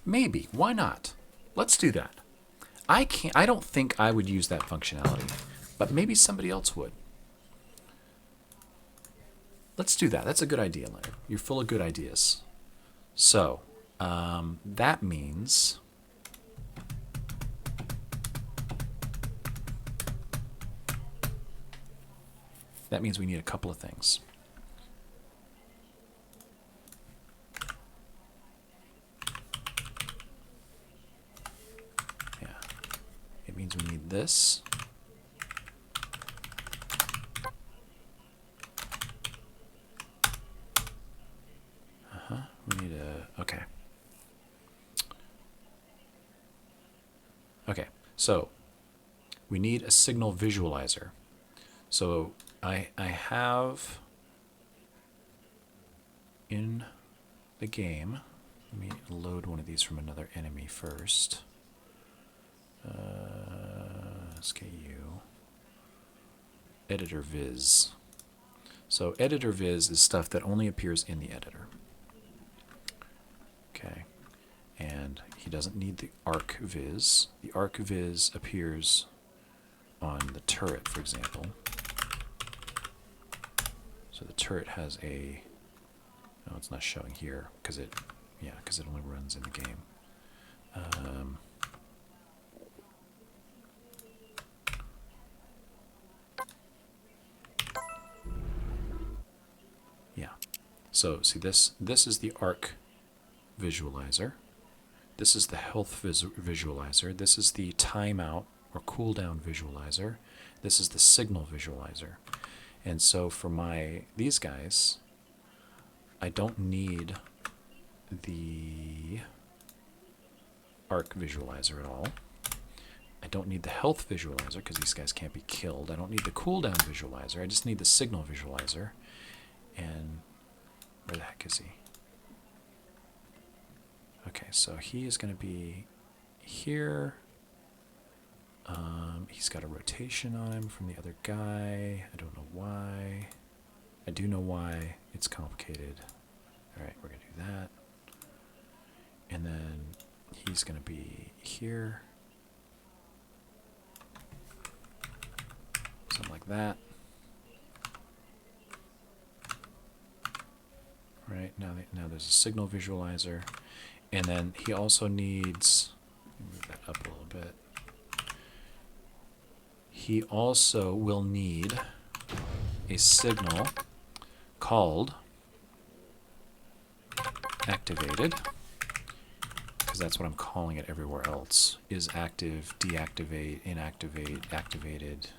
Maybe. Why not? Let's do that. I don't think I would use that functionality, but maybe somebody else would. Let's do that. That's a good idea, Leonard. You're full of good ideas. So, that means we need a couple of things. Means we need this. We need a, okay. Okay, so we need a signal visualizer. So I have in the game, let me load one of these from another enemy first. SKU editor viz. So editor viz is stuff that only appears in the editor. Okay, and he doesn't need the arc viz. The arc viz appears on the turret, for example. So the turret has a, no, it's not showing here because it only runs in the game. So see this is the arc visualizer. This is the health visualizer. This is the timeout or cooldown visualizer. This is the signal visualizer. And so for these guys, I don't need the arc visualizer at all. I don't need the health visualizer because these guys can't be killed. I don't need the cooldown visualizer. I just need the signal visualizer. And where the heck is he? Okay, so he is going to be here. He's got a rotation on him from the other guy. I don't know why. I do know why. It's complicated. Alright, we're going to do that. And then he's going to be here. Something like that. Right, now there's a signal visualizer. And then he also needs, move that up a little bit. He also will need a signal called activated, because that's what I'm calling it everywhere else, is active, deactivate, inactivate, activated.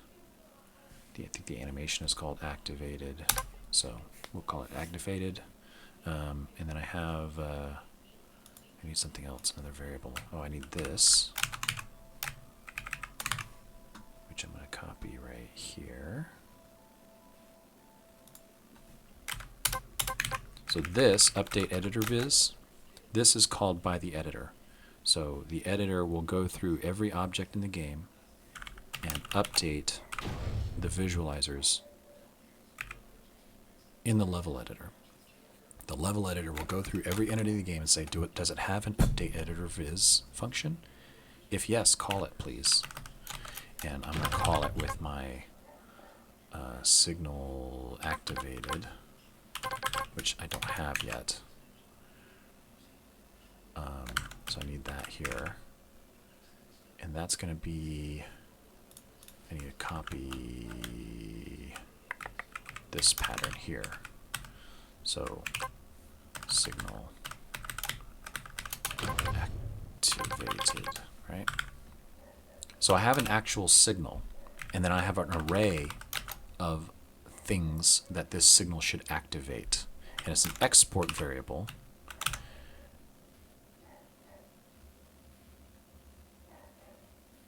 I think the animation is called activated, so we'll call it activated. And then I have, I need something else, another variable. Oh, I need this, which I'm going to copy right here. So this, update editor viz, this is called by the editor. So the editor will go through every object in the game and update the visualizers in the level editor. The level editor will go through every entity in the game and say, does it have an update editor viz function? If yes, call it, please. And I'm going to call it with my signal activated, which I don't have yet. So I need that here. And that's going to be, I need to copy this pattern here. So signal activated, right? So I have an actual signal, and then I have an array of things that this signal should activate. And it's an export variable.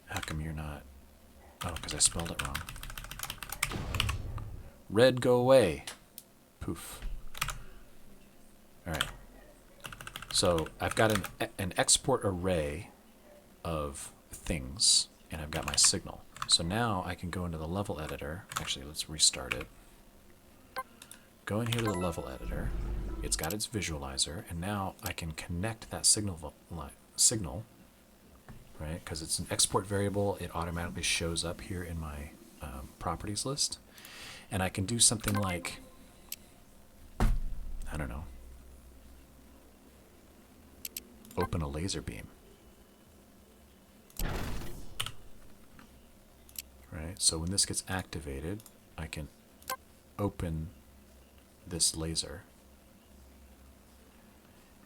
How come you're not? Oh, because I spelled it wrong. Red, go away. Poof. All right. So I've got an export array of things, and I've got my signal. So now I can go into the level editor. Actually, let's restart it. Go in here to the level editor. It's got its visualizer, and now I can connect that signal, right? Because it's an export variable, it automatically shows up here in my properties list. And I can do something like, I don't know, open a laser beam. Right? So when this gets activated, I can open this laser.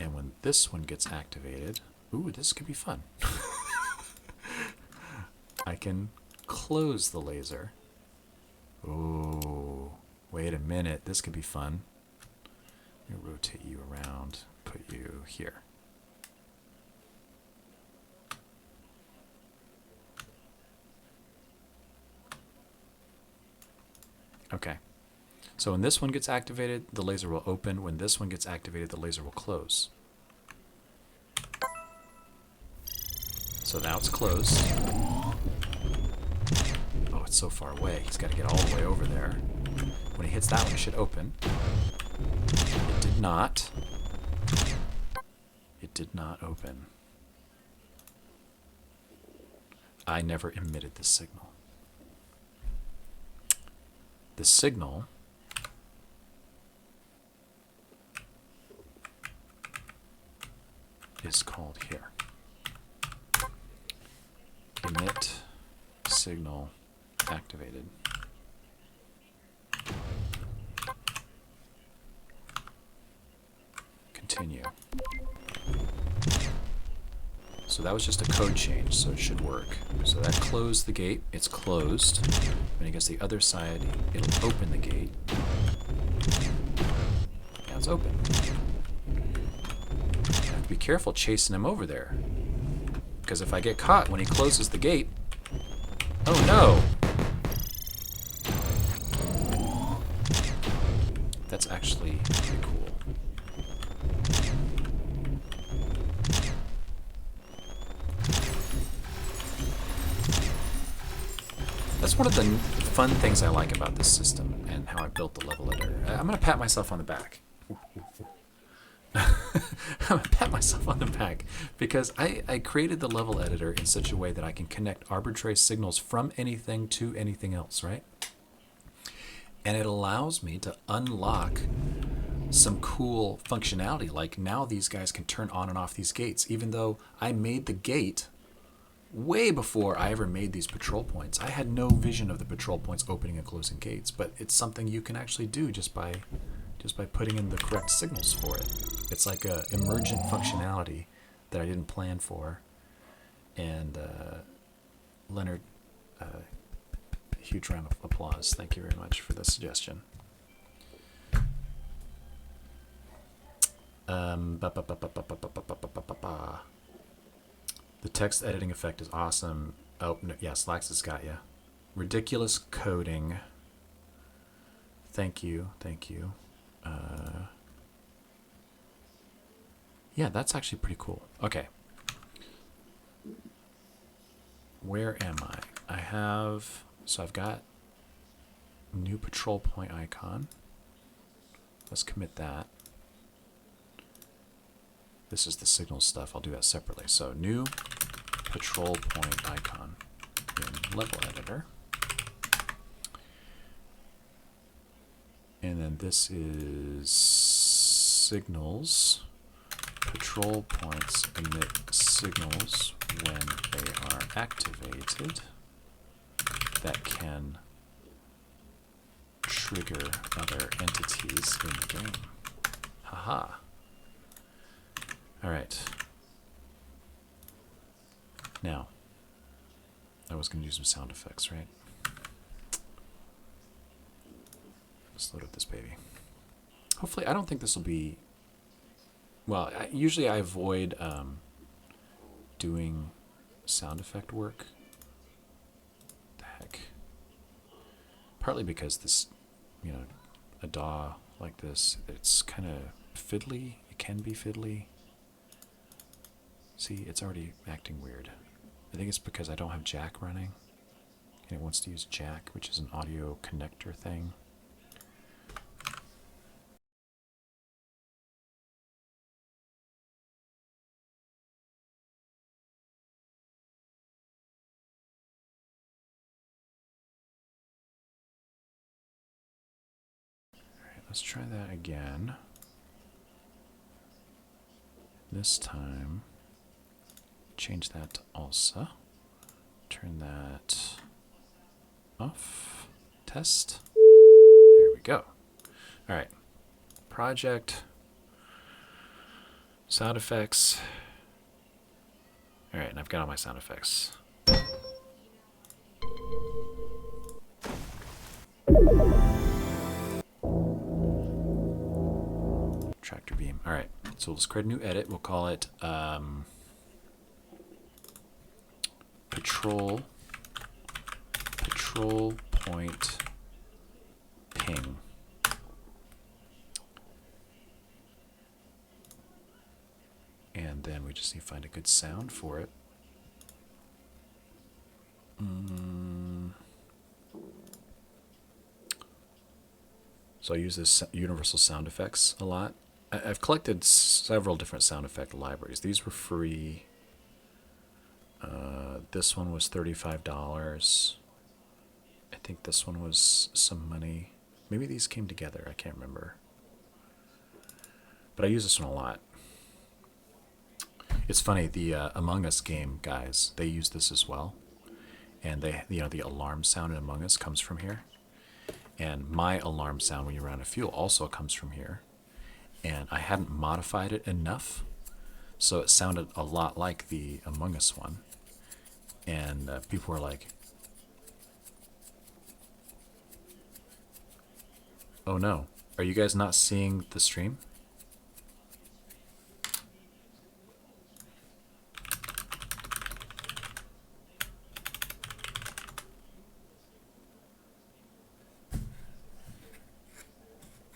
And when this one gets activated, ooh, this could be fun. I can close the laser. Ooh, wait a minute, this could be fun. Let me rotate you around, put you here. Okay. So when this one gets activated, the laser will open. When this one gets activated, the laser will close. So now it's closed. Oh, it's so far away. He's got to get all the way over there. When he hits that one, it should open. It did not. It did not open. I never emitted the signal. The signal is called here. Emit signal activated. Continue. So that was just a code change, so it should work. So that closed the gate. It's closed. When it gets to the other side, it'll open the gate. Now it's open. I have to be careful chasing him over there, because if I get caught when he closes the gate, oh no! That's actually pretty cool. That's one of the fun things I like about this system and how I built the level editor. I'm going to pat myself on the back. I'm going to pat myself on the back because I created the level editor in such a way that I can connect arbitrary signals from anything to anything else, right? And it allows me to unlock some cool functionality. Like now these guys can turn on and off these gates, even though I made the gate way before I ever made these patrol points. I had no vision of the patrol points opening and closing gates, but it's something you can actually do just by putting in the correct signals for it. It's like a emergent functionality that I didn't plan for. And Leonard, huge round of applause. Thank you very much for the suggestion. The text editing effect is awesome. Oh, no, yeah, Slacks has got you. Ridiculous coding. Thank you, thank you. Yeah, that's actually pretty cool. Okay. Where am I? So I've got new patrol point icon. Let's commit that. This is the signal stuff. I'll do that separately. So new patrol point icon in level editor. And then this is signals. Patrol points emit signals when they are activated that can trigger other entities in the game. Haha. All right. Now, I was going to do some sound effects, right? Let's load up this baby. Hopefully, I don't think this will be... Well, usually I avoid doing sound effect work. What the heck? Partly because this, you know, a DAW like this, it's kind of fiddly. It can be fiddly. See, it's already acting weird. I think it's because I don't have jack running. And it wants to use jack, which is an audio connector thing. Alright, let's try that again. This time, change that to ALSA. Turn that off. Test. There we go. All right. Project. Sound effects. All right, and I've got all my sound effects. Tractor beam. All right. So let's create a new edit. We'll call it patrol point ping. And then we just need to find a good sound for it. So I use this universal sound effects a lot. I've collected several different sound effect libraries. These were free. This one was $35. I think this one was some money. Maybe these came together. I can't remember. But I use this one a lot. It's funny, the Among Us game guys, they use this as well. And they, you know, the alarm sound in Among Us comes from here. And my alarm sound when you run out of fuel also comes from here. And I hadn't modified it enough, so it sounded a lot like the Among Us one. And people were like, oh no, are you guys not seeing the stream?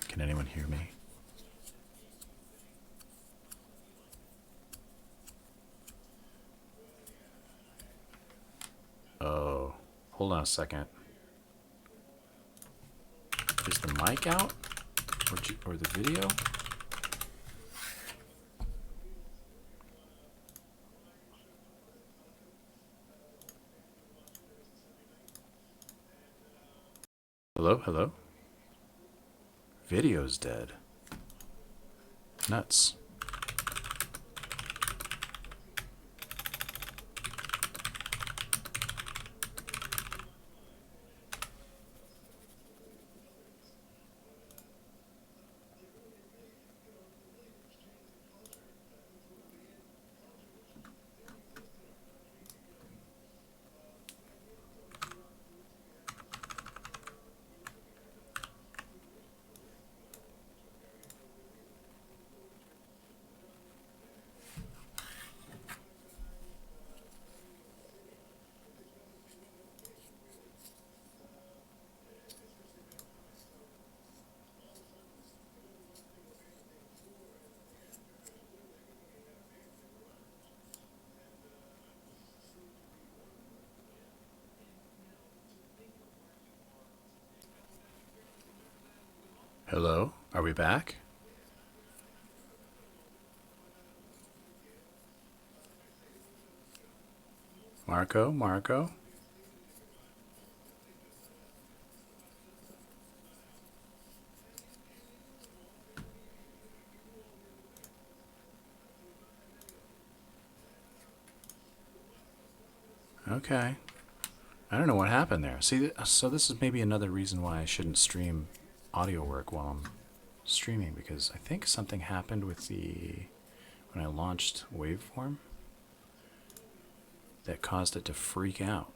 Can anyone hear me? Oh, hold on a second. Is the mic out? Or the video? Hello, hello? Video's dead. Nuts. Hello, are we back? Marco? Okay. I don't know what happened there. See, so this is maybe another reason why I shouldn't stream audio work while I'm streaming, because I think something happened with when I launched Waveform that caused it to freak out.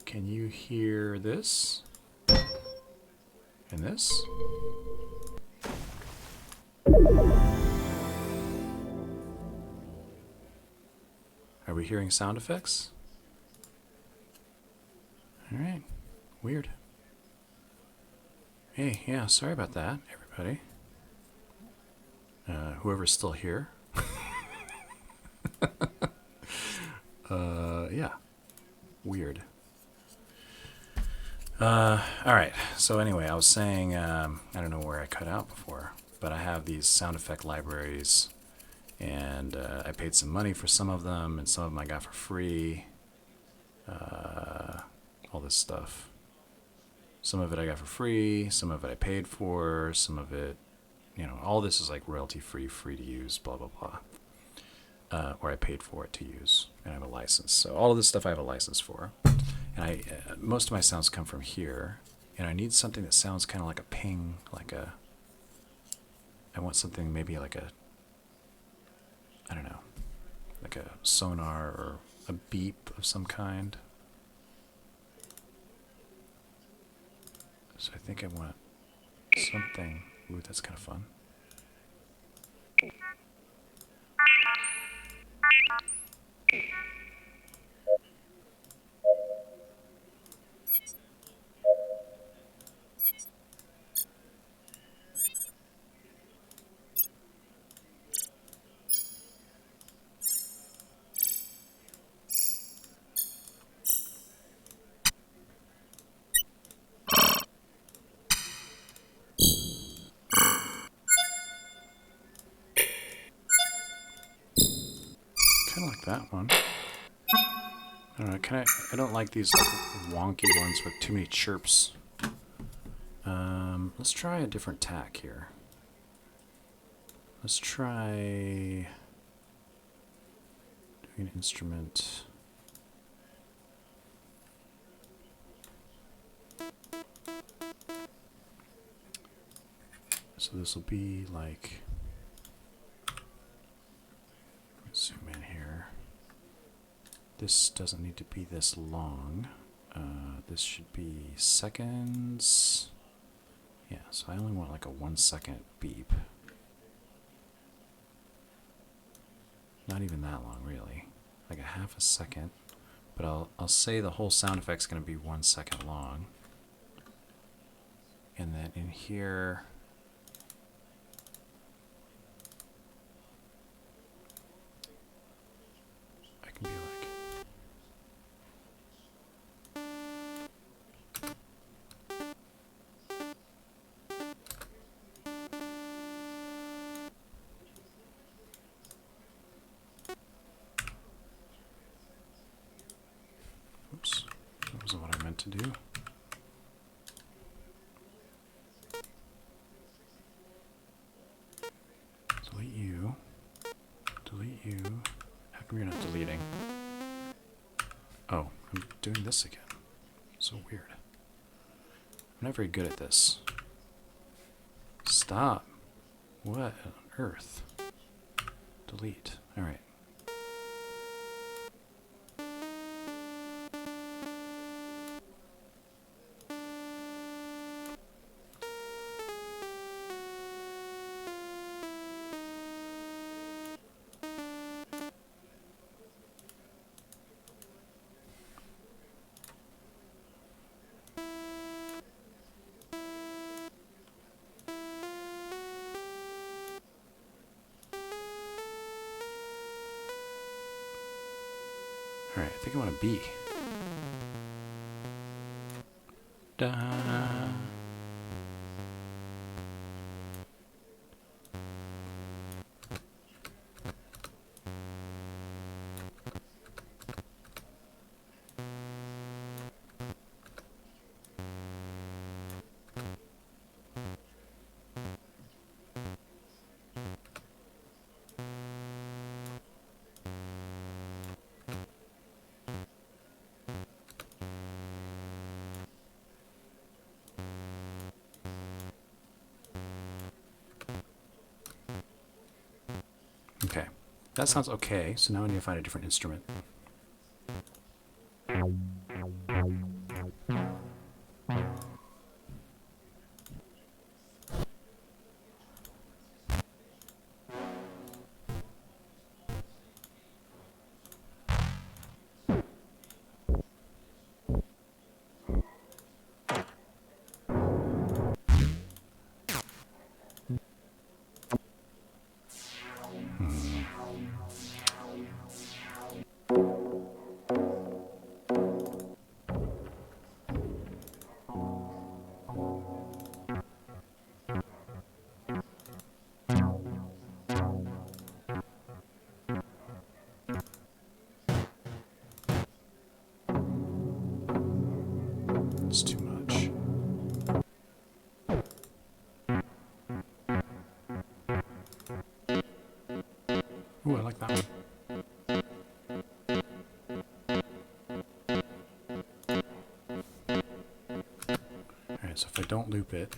Can you hear this? And this? Are we hearing sound effects? All right. Weird. Hey, yeah, sorry about that, everybody. Whoever's still here. Yeah. Weird. All right. So anyway, I was saying, I don't know where I cut out before, but I have these sound effect libraries, and I paid some money for some of them, and some of them I got for free. All this stuff. Some of it I got for free, some of it I paid for, some of it, all this is like royalty free, free to use, blah, blah, blah. Or I paid for it to use, and I have a license. So all of this stuff I have a license for. And most of my sounds come from here, and I need something that sounds kind of like a ping, I want something maybe like I don't know, like a sonar or a beep of some kind. So I think I want something. Ooh, that's kind of fun. Kind of like that one. I don't know. I don't like these wonky ones with too many chirps. Let's try a different tack here. Let's try doing an instrument. So this will be like, let's zoom in here. This doesn't need to be this long. This should be seconds. Yeah, so I only want like a 1 second beep. Not even that long, really. Like a half a second. But I'll say the whole sound effect's going to be 1 second long. And then in here, I can be like, oops, that wasn't what I meant to do. Delete you. Delete you. How come you're not deleting? Oh, I'm doing this again. So weird. I'm not very good at this. Stop. What on earth? Delete. All right. All right, I think I want a B. Da. That sounds okay. So now I need to find a different instrument. It's too much. Ooh, I like that one. Alright, so if I don't loop it,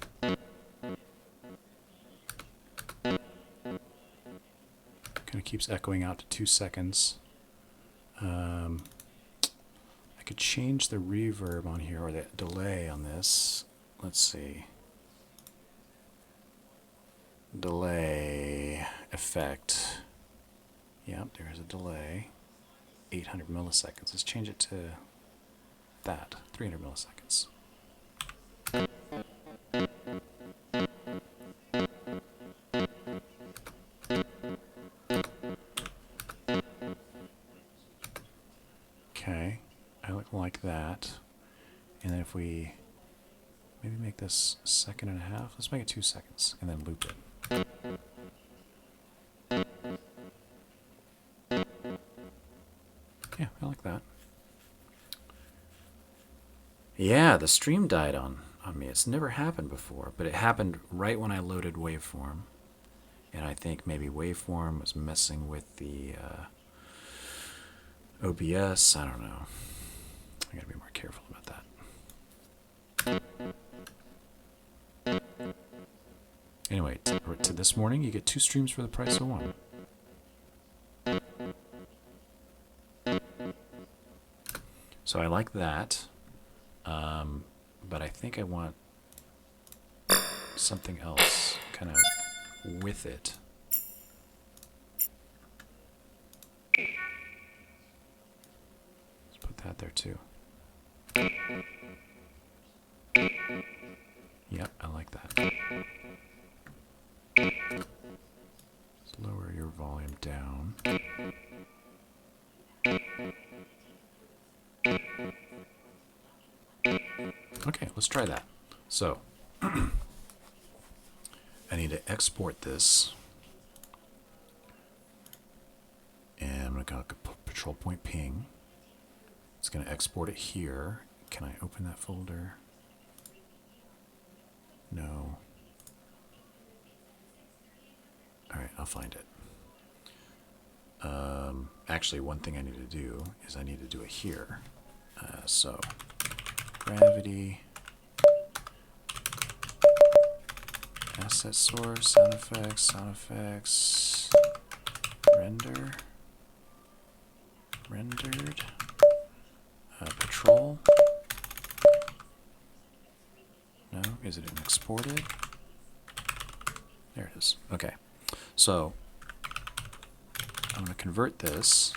kind of keeps echoing out to 2 seconds. I could change the reverb on here, or the delay on this. Let's see. Delay effect. Yep, there's a delay. 800 milliseconds. Let's change it to that. 300 milliseconds. Okay, I like that. And then if we maybe make this 1.5 seconds, let's make it 2 seconds, and then loop it. Yeah, I like that. Yeah, the stream died on me. It's never happened before, but it happened right when I loaded waveform. And I think maybe waveform was messing with the OBS. I don't know. I gotta be more careful about that. Anyway, to this morning, you get 2 streams for the price of 1. So I like that, but I think I want something else kind of with it. Let's put that there too. Yep, I like that. Let's lower your volume down. Okay, let's try that. So, I need to export this. And I'm going to go control point ping. It's going to export it here. Can I open that folder? No. Alright, I'll find it. Actually, one thing I need to do is I need to do it here. So, gravity, asset source, sound effects, render, rendered, patrol. No, is it exported? There it is. Okay, so I'm going to convert this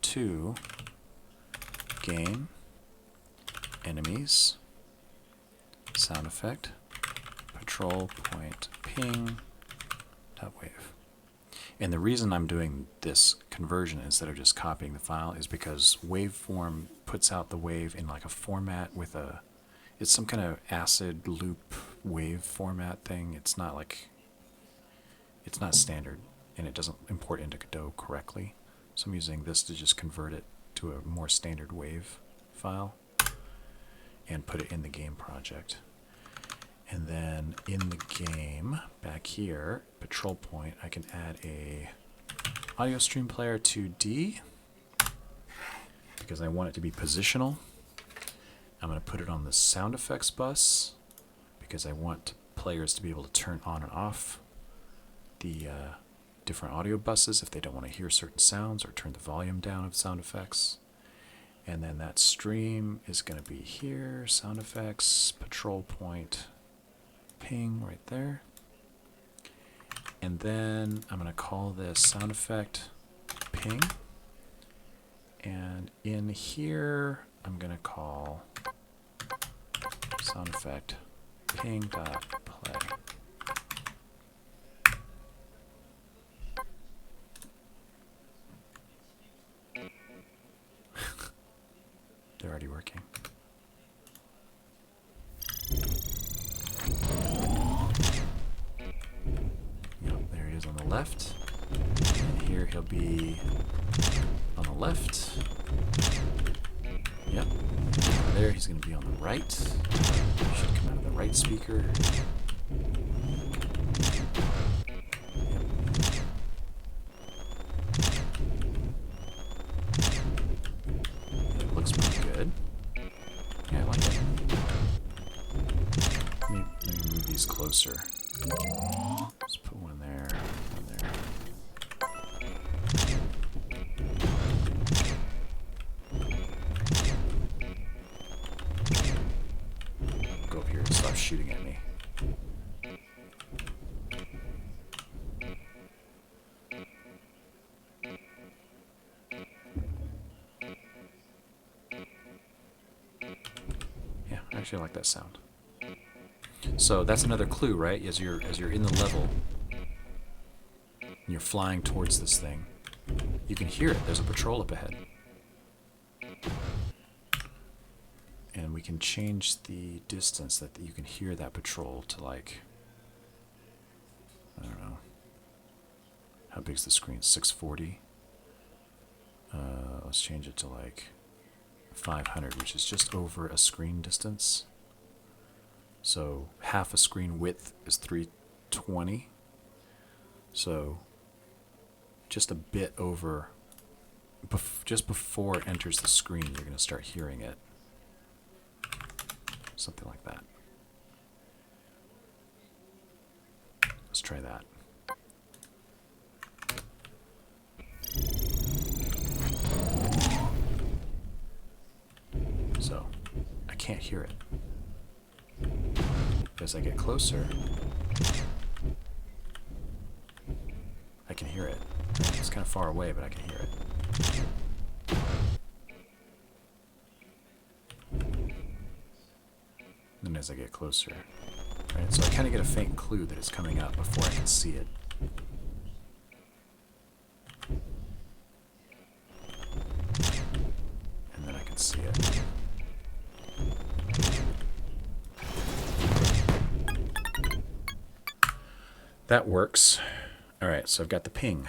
to game, enemies, sound effect, patrol point ping dot wave. And the reason I'm doing this conversion instead of just copying the file is because waveform puts out the wave in like a format with a, it's some kind of acid loop wave format thing. It's not like, it's not standard, and it doesn't import into Godot correctly. So I'm using this to just convert it to a more standard wave file and put it in the game project. And then in the game, back here, patrol point, I can add a audio stream player to D because I want it to be positional. I'm going to put it on the sound effects bus because I want players to be able to turn on and off the different audio buses if they don't want to hear certain sounds, or turn the volume down of sound effects. And then that stream is going to be here, sound effects, patrol point, ping right there. And then I'm going to call this sound effect ping. And in here, I'm going to call sound effect ping.play. They're already working. Yep, there he is on the left. And here he'll be on the left. Yep. There he's going to be on the right. Should come out of the right speaker. It looks pretty good. Yeah, I like it. Let me move these closer. Let's put one there, one there. Go up here and stop shooting at me. Yeah, I actually like that sound. So that's another clue, right? As you're in the level and you're flying towards this thing, you can hear it. There's a patrol up ahead. And we can change the distance that you can hear that patrol to, like, I don't know. How big's the screen? 640? Let's change it to like 500, which is just over a screen distance. So half a screen width is 320. So just a bit over, just before it enters the screen, you're going to start hearing it. Something like that. Let's try that. So, I can't hear it. As I get closer, I can hear it. It's kind of far away, but I can hear it. And as I get closer, right? So I kind of get a faint clue that it's coming up before I can see it. And then I can see it. That works. All right, so I've got the ping.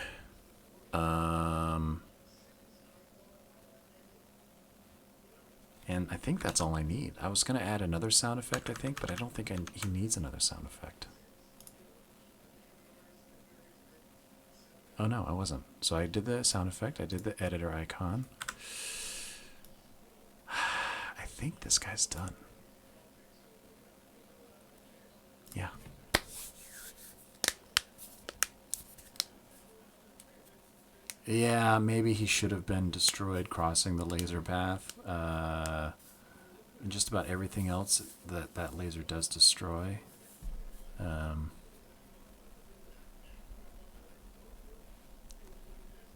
And I think that's all I need. I was going to add another sound effect, I think, but I don't think he needs another sound effect. Oh, no, I wasn't. So I did the sound effect. I did the editor icon. I think this guy's done. Yeah. Yeah, maybe he should have been destroyed crossing the laser path. Just about everything else that laser does destroy.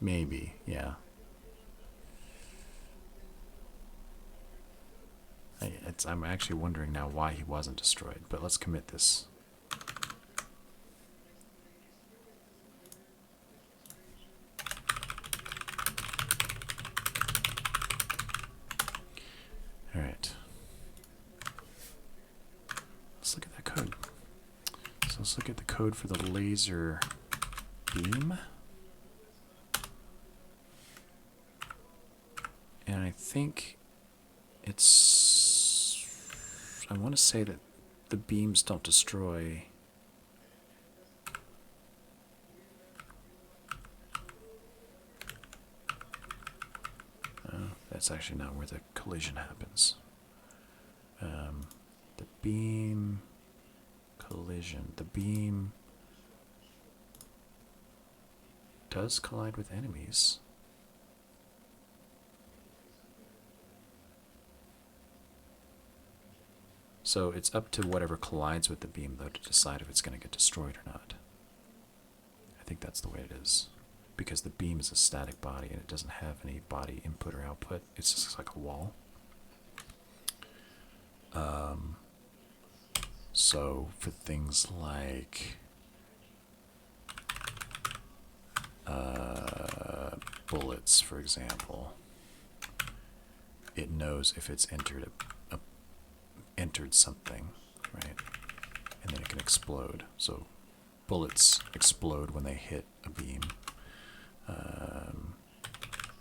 Maybe, yeah. I'm actually wondering now why he wasn't destroyed, but let's commit this. All right. Let's look at that code. So let's look at the code for the laser beam. And I think I want to say that the beams don't destroy. That's actually not where the collision happens. The beam collision. The beam does collide with enemies. So it's up to whatever collides with the beam, though, to decide if it's going to get destroyed or not. I think that's the way it is. Because the beam is a static body and it doesn't have any body input or output. It's just like a wall. So for things like bullets, for example, it knows if it's entered entered something, right? And then it can explode. So bullets explode when they hit a beam.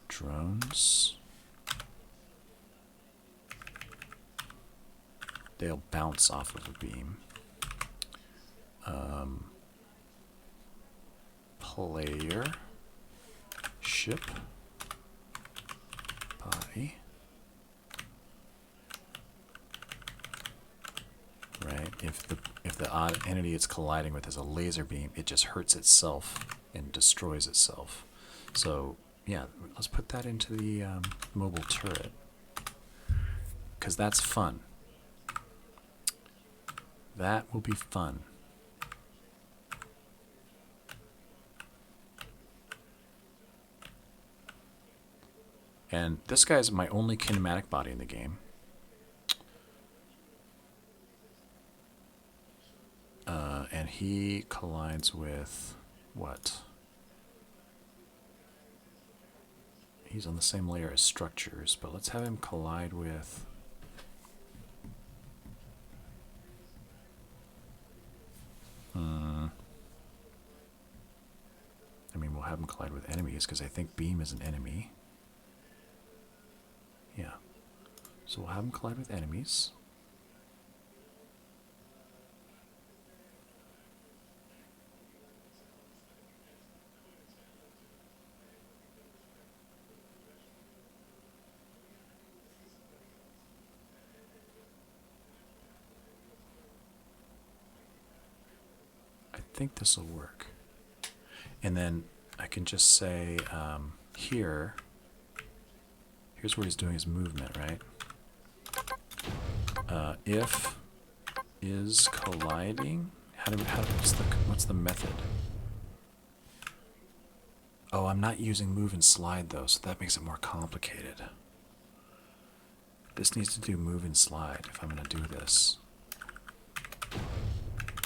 Drones, they'll bounce off of a beam. Player, ship, body, right? If the odd entity it's colliding with is a laser beam, it just hurts itself and destroys itself. So yeah, let's put that into the mobile turret, because that's fun. That will be fun. And this guy is my only kinematic body in the game. And he collides with what? He's on the same layer as structures, but let's have him collide with... I mean, we'll have him collide with enemies, because I think beam is an enemy. Yeah. So we'll have him collide with enemies. I think this will work. And then I can just say here's where he's doing his movement, right? If is colliding. What's the method? Oh, I'm not using move and slide though, so that makes it more complicated. This needs to do move and slide if I'm going to do this.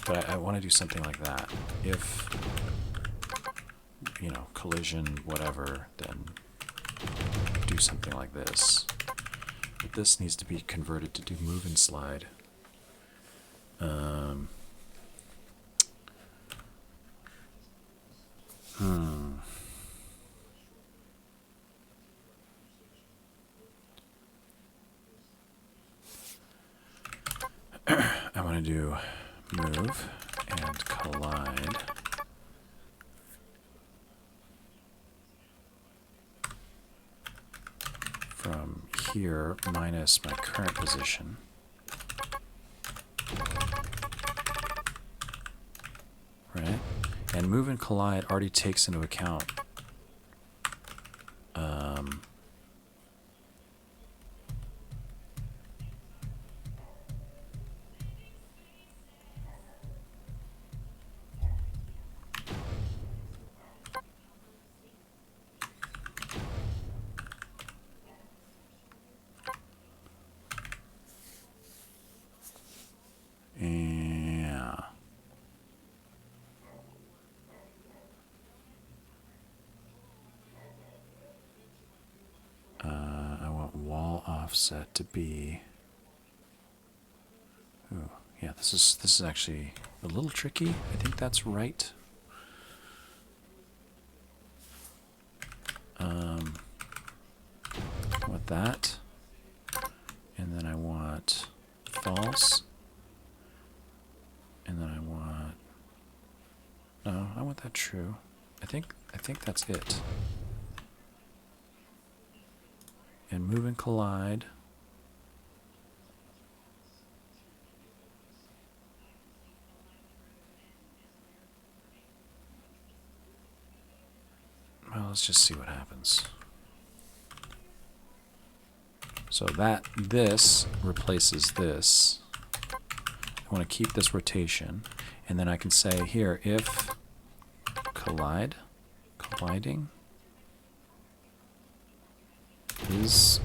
But I want to do something like that. If, you know, collision, whatever, then do something like this. But this needs to be converted to do move and slide. I want to do move and collide. From here minus my current position. Right? And move and collide already takes into account offset to be. Ooh, yeah, this is actually a little tricky. I think that's right. I want that, and then I want false, and then I want. No, I want that true. I think that's it. And move and collide. let's just see what happens. So this replaces this. I want to keep this rotation, and then I can say here, if colliding is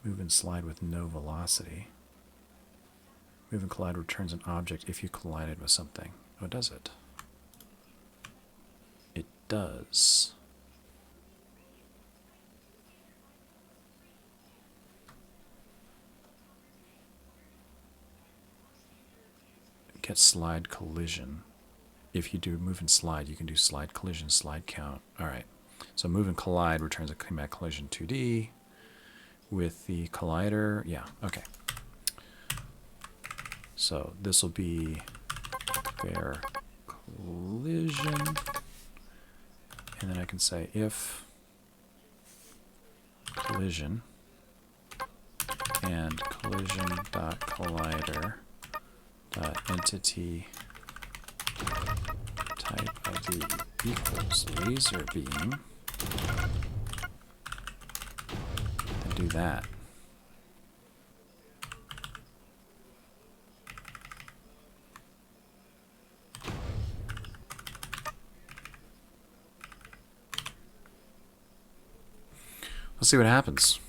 move and slide with no velocity. Move and collide returns an object if you collided with something. Oh, does it? It does. Get slide collision. If you do move and slide, you can do slide collision, slide count. All right. So move and collide returns a kinematic collision 2D. With the collider, yeah, okay. So this will be fair collision. And then I can say if collision and collision.collider entity type ID equals laser beam, then do that. Let's see what happens.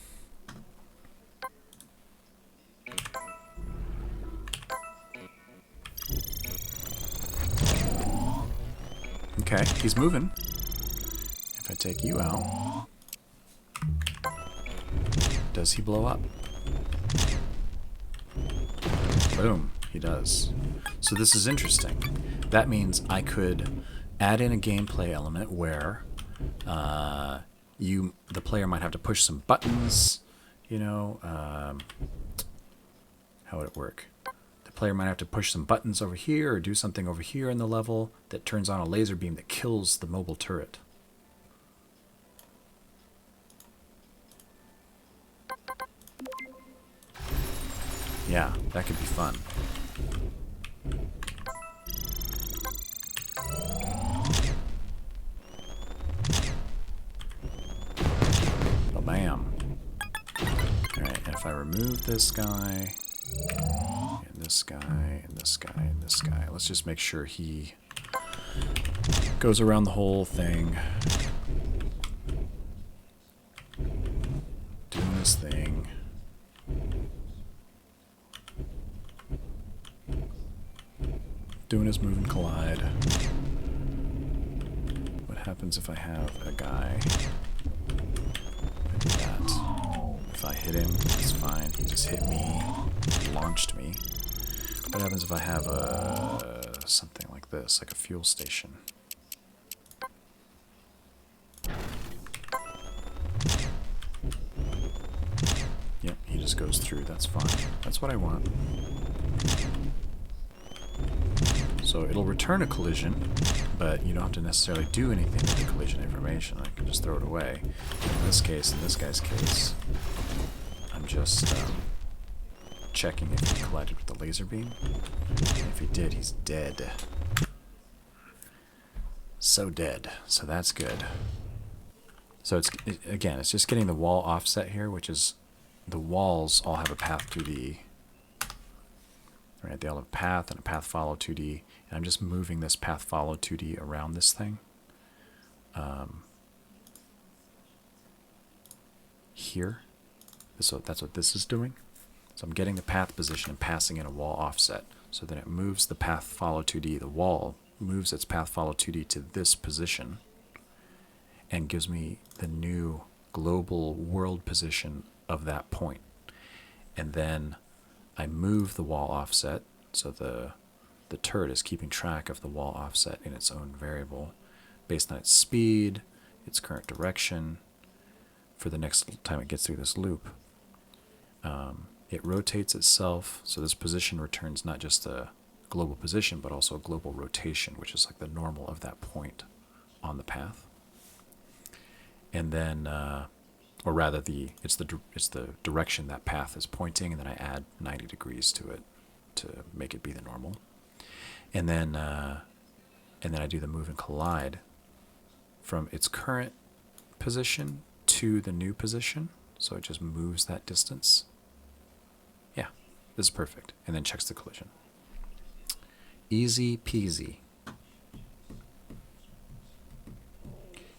Okay, he's moving. If I take you out, does he blow up? Boom, he does. So this is interesting. That means I could add in a gameplay element where the player might have to push some buttons, you know. How would it work? The player might have to push some buttons over here or do something over here in the level that turns on a laser beam that kills the mobile turret. Yeah, that could be fun. Oh, bam. Alright, and if I remove this guy, and this guy, and this guy, and this guy, let's just make sure he goes around the whole thing. Doing his thing. Doing his move and collide. What happens if I have a guy? I do that. If I hit him, it's fine. He just hit me, launched me. What happens if I have something like this, like a fuel station? Yep, he just goes through. That's fine. That's what I want. So it'll return a collision, but you don't have to necessarily do anything with the collision information. I can just throw it away. In this case, in this guy's case, I'm just checking if he collided with the laser beam. And if he did, he's dead. So dead. So that's good. So again, it's just getting the wall offset here, which is the walls all have a path 2D. Right, they all have a path and a path follow 2D, and I'm just moving this path follow 2D around this thing. Here, that's what this is doing. So I'm getting the path position and passing in a wall offset, so that it moves the path follow 2D. The wall moves its path follow 2D to this position, and gives me the new global world position of that point. And then I move the wall offset, so the turret is keeping track of the wall offset in its own variable based on its speed, its current direction. For the next time it gets through this loop, it rotates itself, so this position returns not just a global position, but also a global rotation, which is like the normal of that point on the path. And then or rather it's the direction that path is pointing, and then I add 90 degrees to it to make it be the normal. And then I do the move and collide from its current position to the new position. So it just moves that distance. Yeah, this is perfect. And then checks the collision. Easy peasy.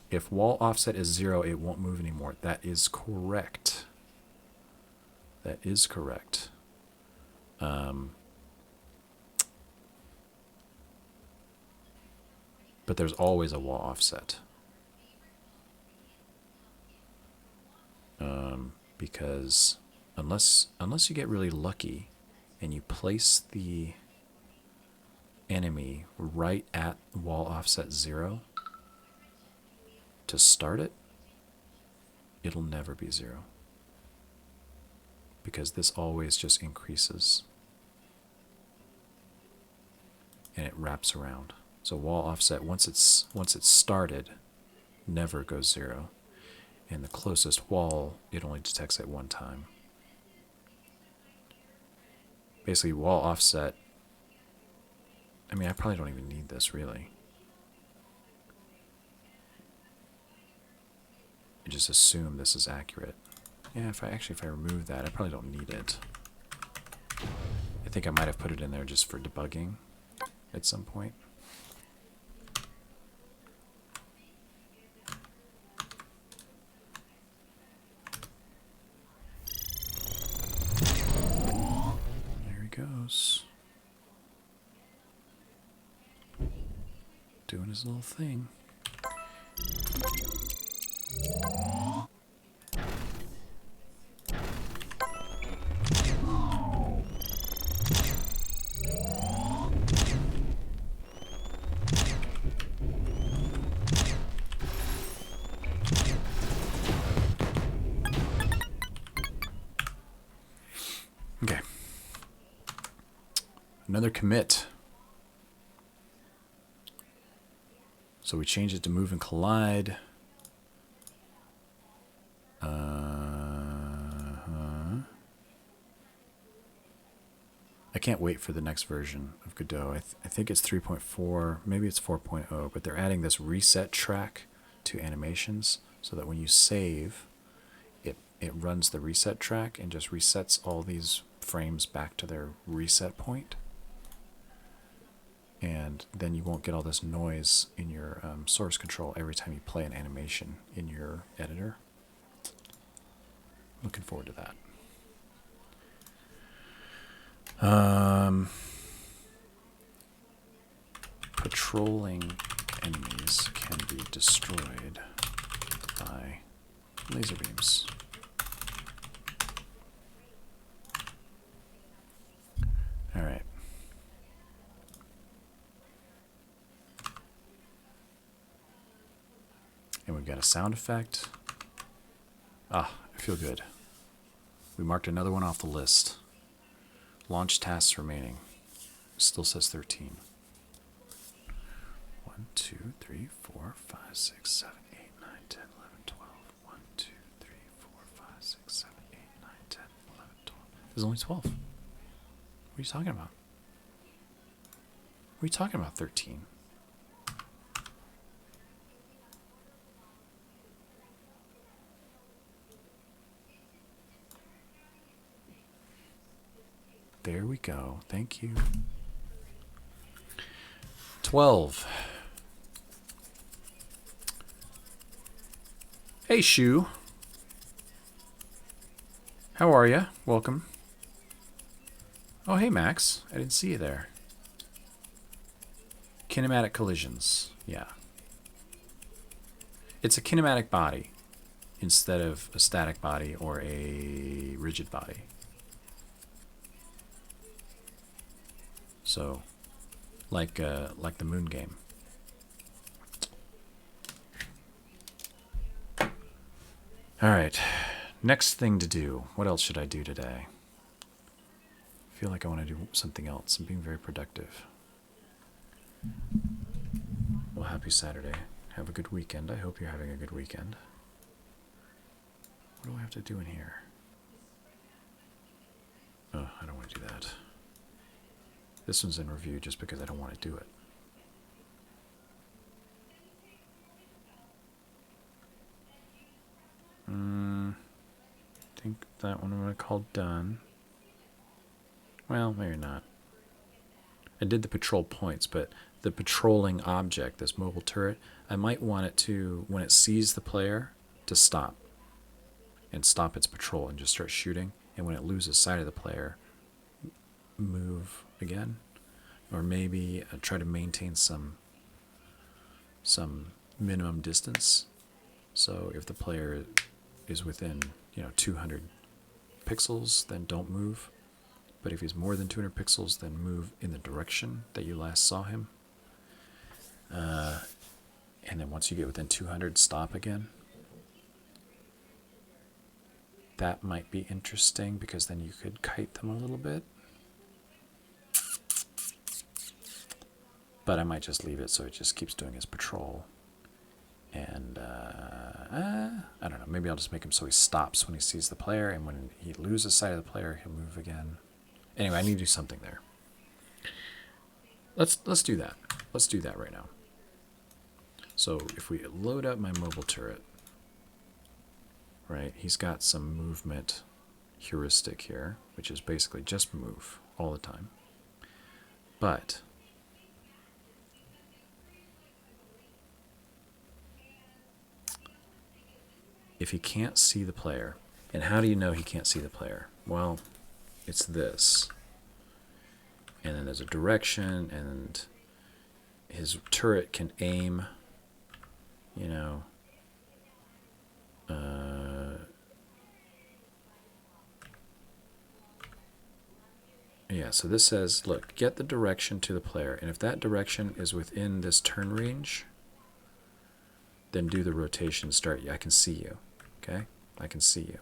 If wall offset is 0, it won't move anymore. That is correct. That is correct. But there's always a wall offset. Because unless you get really lucky and you place the enemy right at wall offset 0 to start it, it'll never be 0. Because this always just increases. And it wraps around. So wall offset, once it's started, never goes 0. And the closest wall, it only detects at one time. Basically, wall offset, I mean, I probably don't even need this, really. I just assume this is accurate. Yeah, if I remove that, I probably don't need it. I think I might have put it in there just for debugging at some point. There he goes. Doing his little thing. Okay. Another commit. So we change it to move and collide. I can't wait for the next version of Godot. I think it's 3.4, maybe it's 4.0, but they're adding this reset track to animations so that when you save, it runs the reset track and just resets all these frames back to their reset point. And then you won't get all this noise in your source control every time you play an animation in your editor. Looking forward to that. Patrolling enemies can be destroyed by laser beams. All right. And we've got a sound effect. Ah, I feel good. We marked another one off the list. Launch tasks remaining. Still says 13. 1, 2, 3, 4, 5, 6, 7, 8, 9, 10, 11, 12. 1, 2, 3, 4, 5, 6, 7, 8, 9, 10, 11, 12. There's only 12. What are you talking about? What are you talking about, 13? There we go. Thank you. 12. Hey, Shu. How are you? Welcome. Oh, hey, Max. I didn't see you there. Kinematic collisions. Yeah. It's a kinematic body instead of a static body or a rigid body. So, like the moon game. All right, next thing to do. What else should I do today? I feel like I want to do something else. I'm being very productive. Well, happy Saturday. Have a good weekend. I hope you're having a good weekend. What do I have to do in here? Oh, I don't want to do that. This one's in review just because I don't want to do it. I think that one I'm going to call done. Well, maybe not. I did the patrol points, but the patrolling object, this mobile turret, I might want it to, when it sees the player, to stop. And stop its patrol and just start shooting. And when it loses sight of the player, move again. Or maybe try to maintain some minimum distance. So if the player is within 200 pixels, then don't move. But if he's more than 200 pixels, then move in the direction that you last saw him. And then once you get within 200, stop again. That might be interesting because then you could kite them a little bit. But I might just leave it so it just keeps doing his patrol. And I don't know, maybe I'll just make him so he stops when he sees the player, and when he loses sight of the player, he'll move again. Anyway, I need to do something there. Let's do that. Let's do that right now. So if we load up my mobile turret, right, he's got some movement heuristic here, which is basically just move all the time. But if he can't see the player, and how do you know he can't see the player? Well, it's this. And then there's a direction, and his turret can aim, yeah, so this says, look, get the direction to the player, and if that direction is within this turn range, then do the rotation start. I can see you, okay? I can see you.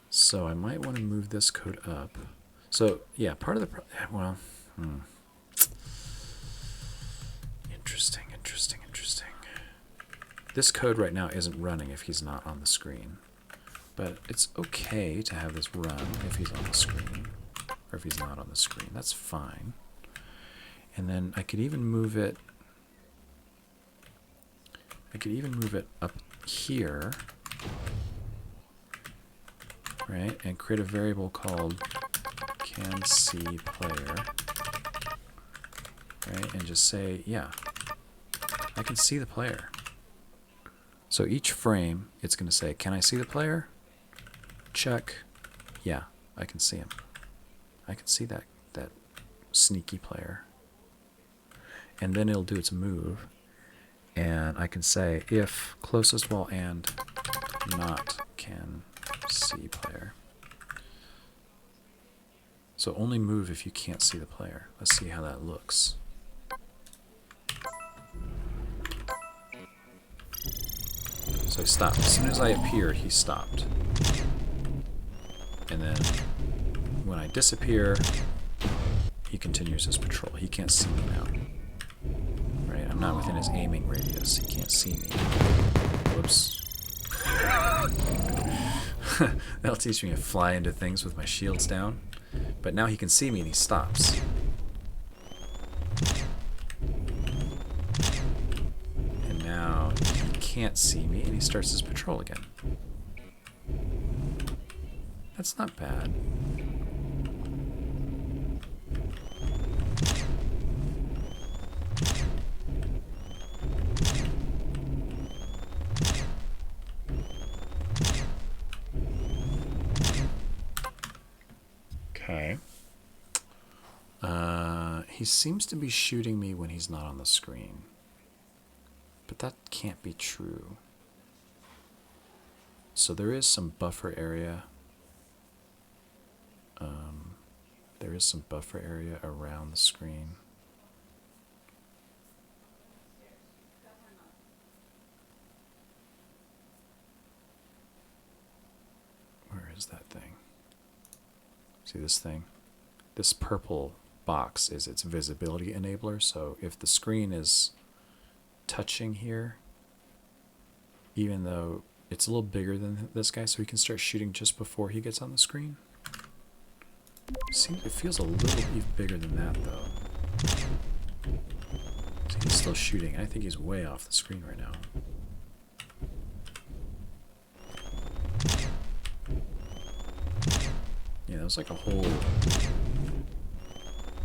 So I might want to move this code up. So yeah, part of the interesting. This code right now isn't running if he's not on the screen, but it's okay to have this run if he's on the screen, or if he's not on the screen. That's fine. And then I could even move it. Up here. Right, and create a variable called canSeePlayer, right, and just say, yeah, I can see the player. So each frame, it's going to say, can I see the player? Check. Yeah, I can see him. I can see that sneaky player. And then it'll do its move, and I can say, if closest while and not can see player. So only move if you can't see the player. Let's see how that looks. So he stopped. As soon as I appeared, he stopped. And then when I disappear, he continues his patrol. He can't see me now. Right? I'm not within his aiming radius. He can't see me. Whoops. That'll teach me to fly into things with my shields down. But now he can see me and he stops. And now he can't see me and he starts his patrol again. That's not bad. Okay. He seems to be shooting me when he's not on the screen. But that can't be true. So there is some buffer area. There is some buffer area around the screen. Where is that thing? See this thing? This purple box is its visibility enabler. So if the screen is touching here, even though it's a little bigger than this guy, so he can start shooting just before he gets on the screen. See, it feels a little even bigger than that, though. So he's still shooting. I think he's way off the screen right now. Yeah, that was like a whole...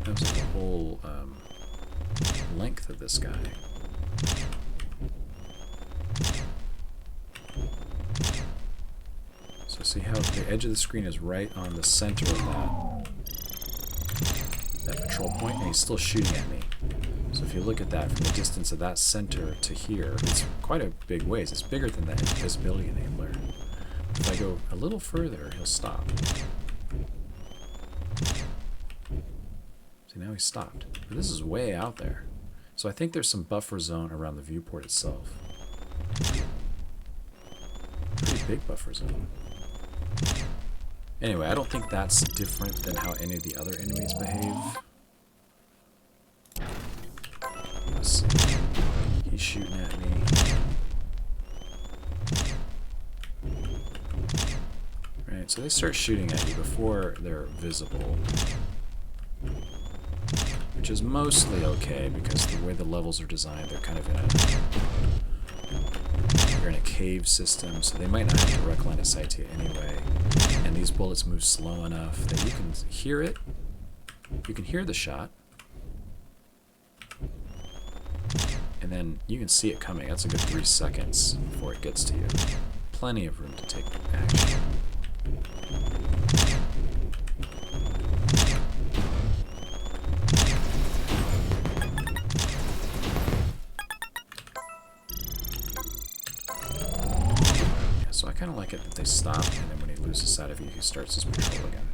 That was like a whole length of this guy. So see how the edge of the screen is right on the center of that control point, and he's still shooting at me. So if you look at that from the distance of that center to here, it's quite a big ways. It's bigger than the invisibility enabler. If I go a little further, he'll stop. See, now he stopped. But this is way out there. So I think there's some buffer zone around the viewport itself. Pretty big buffer zone. Anyway, I don't think that's different than how any of the other enemies behave. Let's see. He's shooting at me. Right, so they start shooting at you before they're visible. Which is mostly okay, because the way the levels are designed, they're kind of in a... You're in a cave system, so they might not have direct line of sight to you anyway. And these bullets move slow enough that you can hear it. You can hear the shot. And then you can see it coming. That's a good 3 seconds before it gets to you. Plenty of room to take action. So I kind of like it that they stop, and then when he loses sight of you, he starts his patrol again.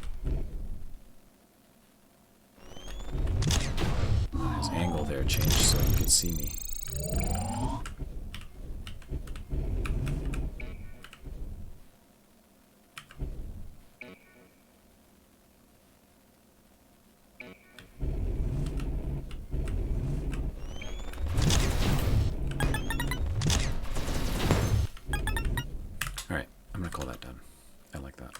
His angle there changed so he could see me. Alright, I'm going to call that done. I like that.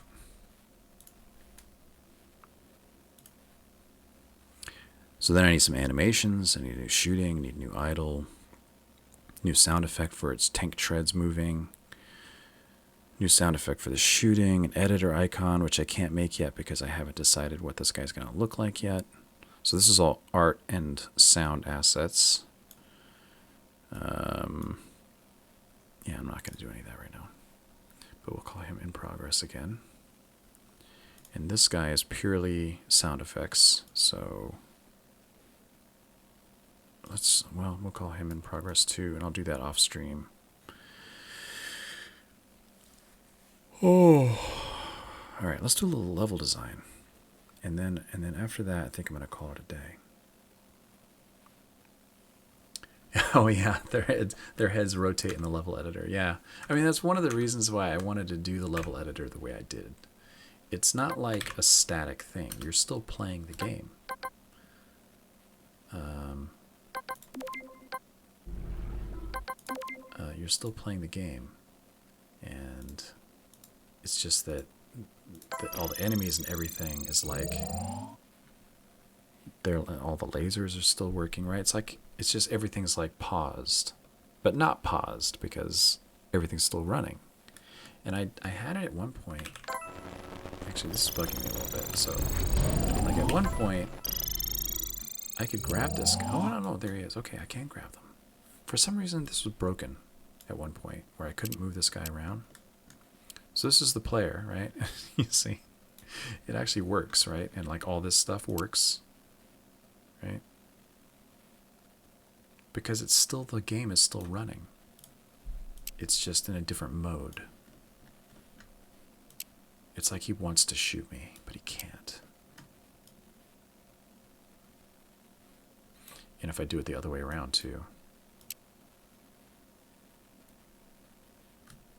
So then I need some animations, I need new shooting, I need new idle, new sound effect for its tank treads moving, new sound effect for the shooting, an editor icon, which I can't make yet because I haven't decided what this guy's going to look like yet. So this is all art and sound assets. Yeah, I'm not going to do any of that right now. But we'll call him in progress again. And this guy is purely sound effects, so... we'll call him in progress too, and I'll do that off stream. Oh, all right. Let's do a little level design, and then after that, I think I'm gonna call it a day. Oh yeah, their heads rotate in the level editor. Yeah, I mean that's one of the reasons why I wanted to do the level editor the way I did. It's not like a static thing. You're still playing the game. You're still playing the game, and it's just that all the enemies and everything is like all the lasers are still working, right? It's just everything's like paused, but not paused because everything's still running. And I had it at one point. Actually, this is bugging me a little bit. So, like at one point, I could grab this guy. Oh no, there he is. Okay, I can grab them. For some reason, this was broken at one point where I couldn't move this guy around. So this is the player, right? You see, it actually works, right? And like all this stuff works, right? Because it's still, the game is still running. It's just in a different mode. It's like he wants to shoot me, but he can't. And if I do it the other way around too,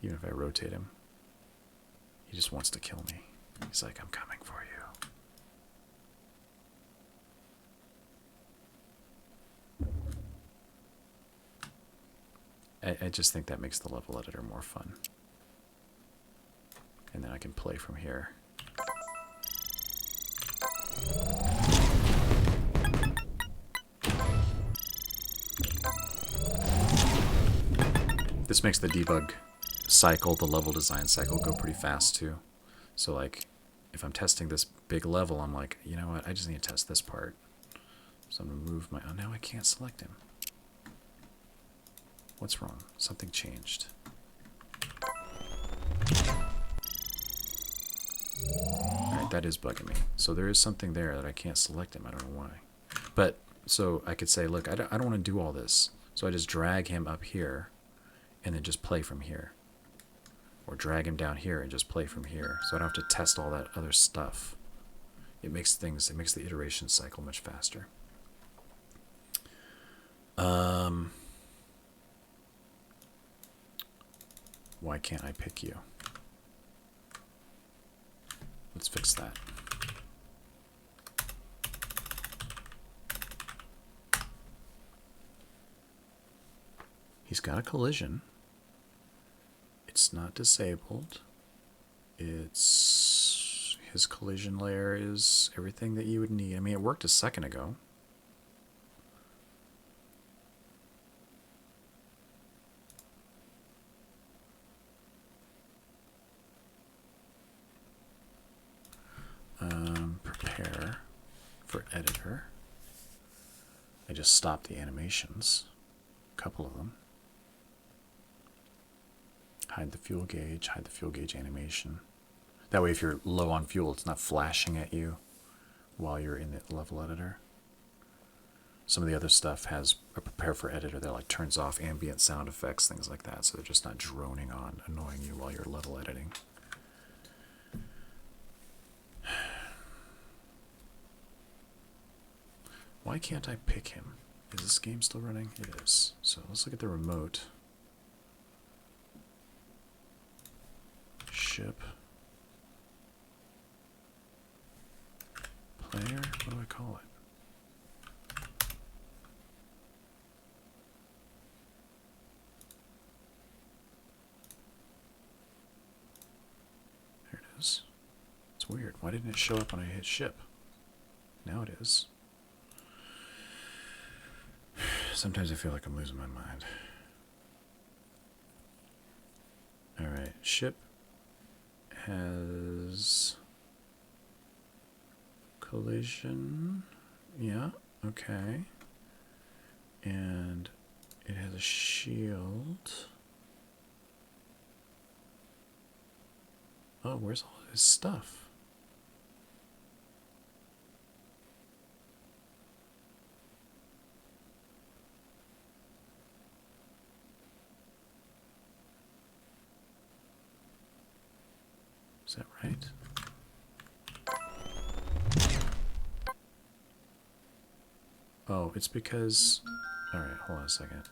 even if I rotate him, he just wants to kill me. He's like, I'm coming for you. I just think that makes the level editor more fun. And then I can play from here. This makes the debug cycle, the level design cycle, go pretty fast too. So like, if I'm testing this big level, I'm like, you know what, I just need to test this part. So I'm going to move my, oh, now I can't select him. What's wrong? Something changed. Alright, that is bugging me. So there is something there that I can't select him. I don't know why. But, so I could say, look, I don't want to do all this. So I just drag him up here and then just play from here. Or drag him down here and just play from here. So I don't have to test all that other stuff. It makes the iteration cycle much faster. Why can't I pick you? Let's fix that. He's got a collision. It's not disabled. It's his collision layer is everything that you would need. I mean, it worked a second ago. Prepare for editor. I just stopped the animations, a couple of them. Hide the fuel gauge animation. That way if you're low on fuel, it's not flashing at you while you're in the level editor. Some of the other stuff has a prepare for editor that like turns off ambient sound effects, things like that, so they're just not droning on, annoying you while you're level editing. Why can't I pick him? Is this game still running? It is. So let's look at the remote. Ship. Player? What do I call it? There it is. It's weird. Why didn't it show up when I hit ship? Now it is. Sometimes I feel like I'm losing my mind. Alright, ship has collision. Yeah, okay. And it has a shield. Oh, where's all this stuff? Is that right? Oh, it's because... Alright, hold on a second.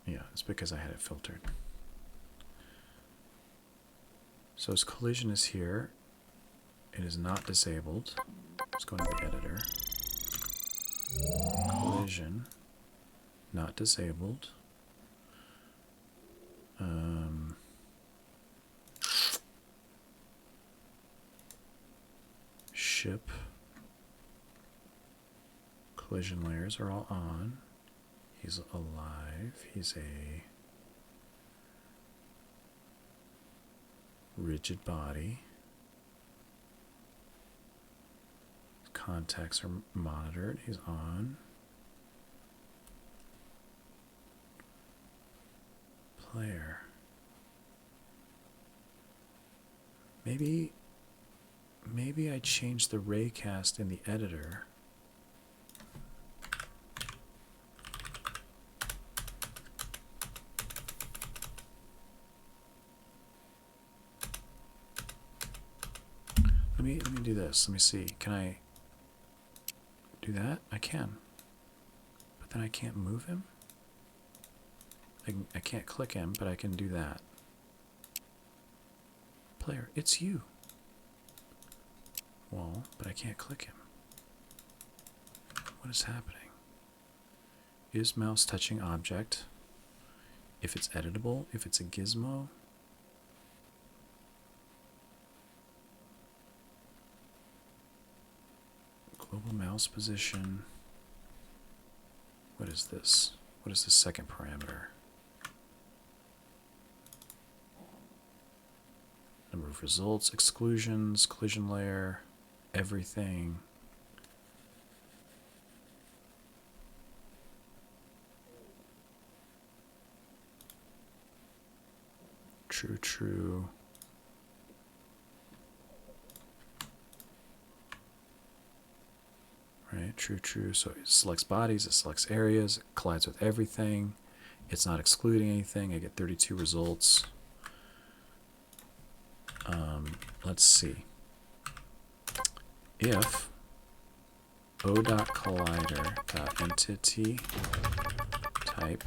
Yeah, it's because I had it filtered. So his collision is here. It is not disabled. Let's go into the editor. Collision. Not disabled. Ship. Collision layers are all on. He's alive. He's a rigid body. Contacts are monitored. He's on. Player. Maybe I changed the raycast in the editor. Let me do this. Let me see. Can I do that? I can. But then I can't move him? I can't click him, but I can do that. Player, it's you. Wall, but I can't click him. What is happening? Is mouse touching object? If it's editable, if it's a gizmo, global mouse position. What is this? What is the second parameter? Number of results, exclusions, collision layer, everything. True, true. Right, true, true. So it selects bodies, it selects areas, it collides with everything. It's not excluding anything. I get 32 results. Let's see. If o.collider.entity type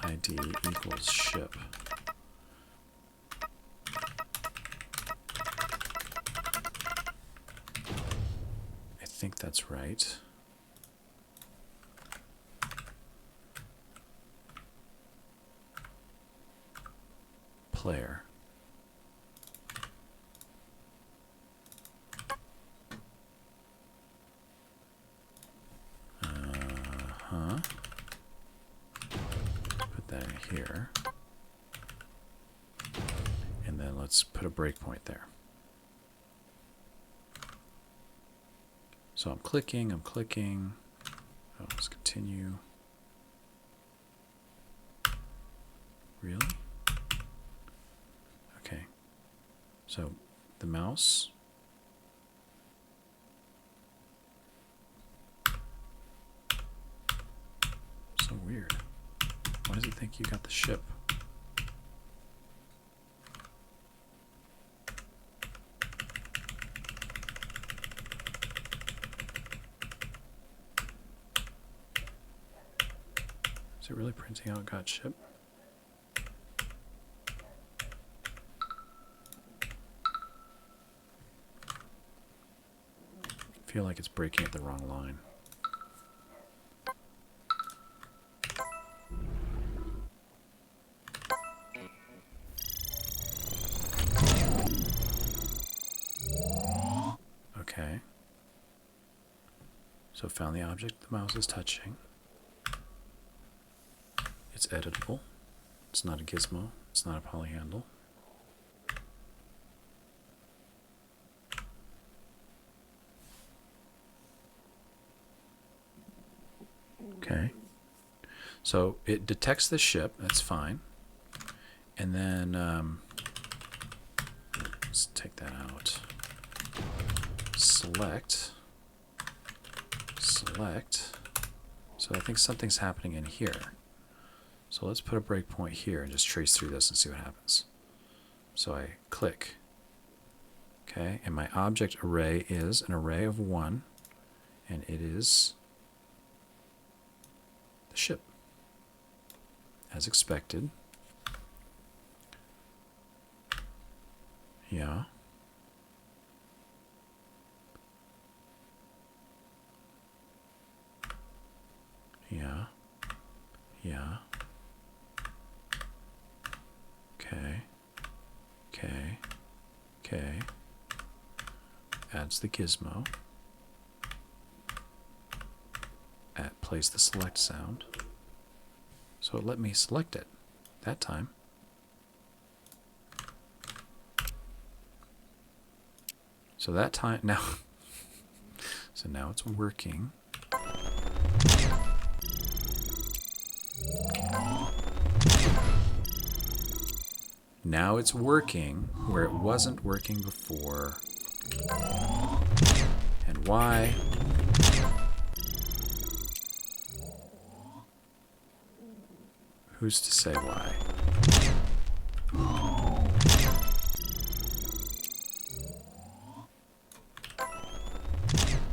ID equals ship. I think that's right. Player. Put that in here. And then let's put a breakpoint there. So I'm clicking. Oh, let's continue. Really? Okay. So the mouse. So weird. Why does it think you got the ship? Is it really printing out got ship? I feel like it's breaking at the wrong line. Okay. So found the object the mouse is touching. It's editable. It's not a gizmo. It's not a polyhandle. Okay. So it detects the ship. That's fine. And then let's take that out. Select. So I think something's happening in here. So let's put a breakpoint here and just trace through this and see what happens. So I click. Okay, and my object array is an array of 1, and it is the ship, as expected. Yeah. Yeah. Yeah. Okay. Adds the gizmo. Plays the select sound. So it let me select it that time. So that time now. So now it's working. Now it's working where it wasn't working before. And why? Who's to say why?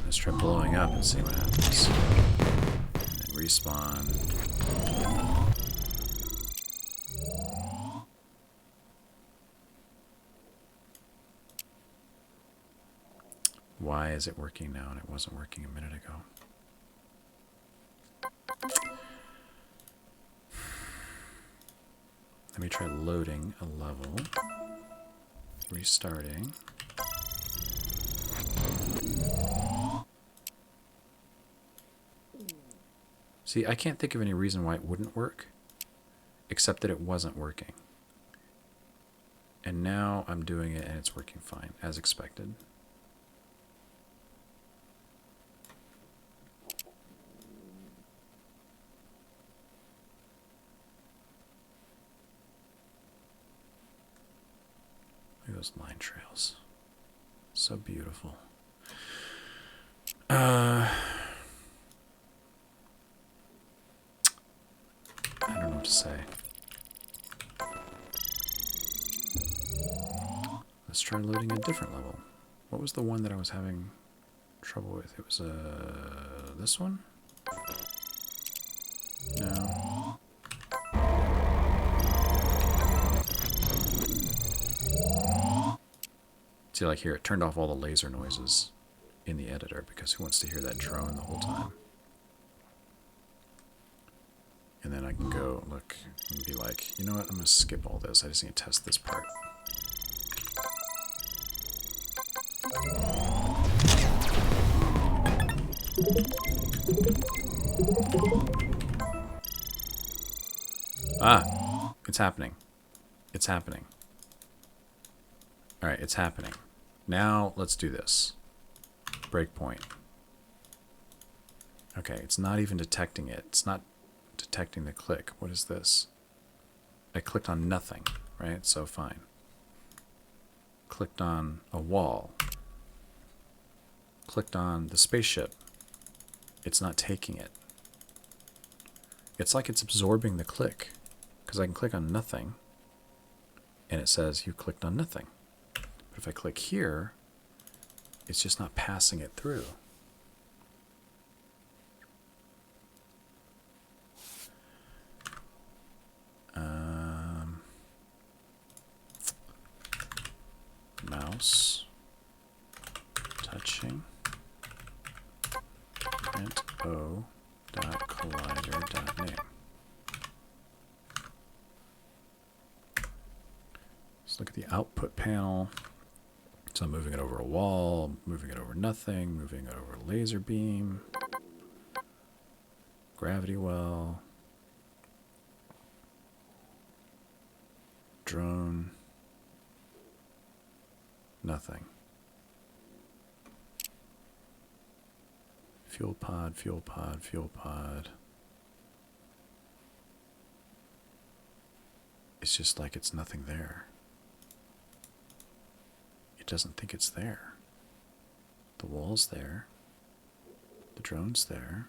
Let's try blowing up and see what happens. And respawn. Why is it working now and it wasn't working a minute ago? Let me try loading a level. Restarting. See, I can't think of any reason why it wouldn't work, except that it wasn't working. And now I'm doing it and it's working fine, as expected. Look at those line trails. So beautiful. I don't know what to say. Let's try loading a different level. What was the one that I was having trouble with? It was this one? No. See, like here, it turned off all the laser noises in the editor because who wants to hear that drone the whole time? And then I can go look and be like, you know what, I'm going to skip all this. I just need to test this part. Ah, it's happening. It's happening. All right, it's happening. Now let's do this. Breakpoint. Okay, it's not even detecting it. It's not detecting the click. What is this? I clicked on nothing, right? So fine. Clicked on a wall. Clicked on the spaceship. It's not taking it. It's like it's absorbing the click, because I can click on nothing and it says you clicked on nothing. But if I click here, it's just not passing it through. Mouse touching print o dot collider dot name. Let's look at the output panel. So I'm moving it over a wall, moving it over nothing, moving it over a laser beam, gravity well, drone, nothing. Fuel pod, fuel pod, fuel pod. It's just like it's nothing there. It doesn't think it's there. The wall's there. The drone's there.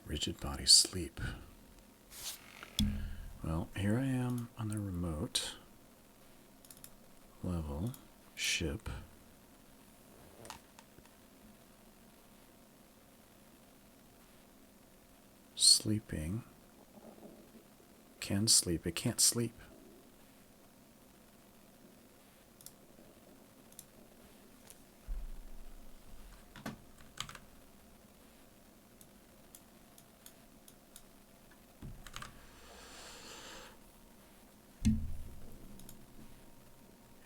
Rigid body sleep. Well, here I am on the remote. Level. Ship. Sleeping. Can sleep. It can't sleep.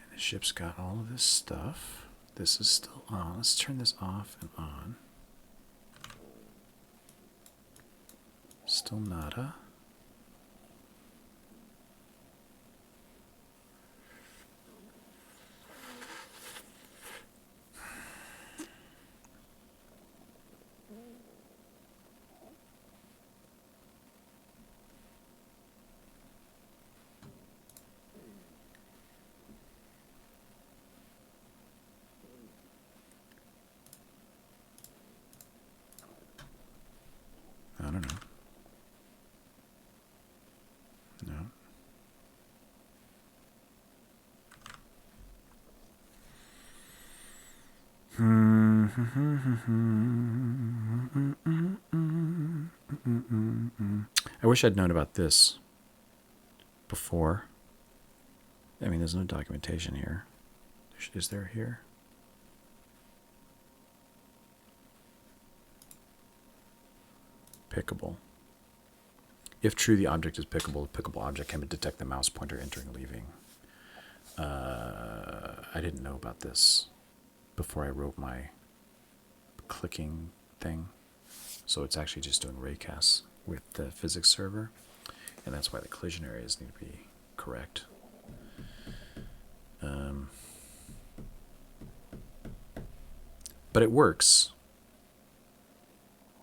The ship's got all of this stuff. This is still on. Let's turn this off and on. Still nada. I don't know. I wish I'd known about this before. I mean, there's no documentation here. Is there here? Pickable. If true, the object is pickable. The pickable object can detect the mouse pointer entering, leaving. I didn't know about this before I wrote my clicking thing. So it's actually just doing raycasts with the physics server. And that's why the collision areas need to be correct. But it works.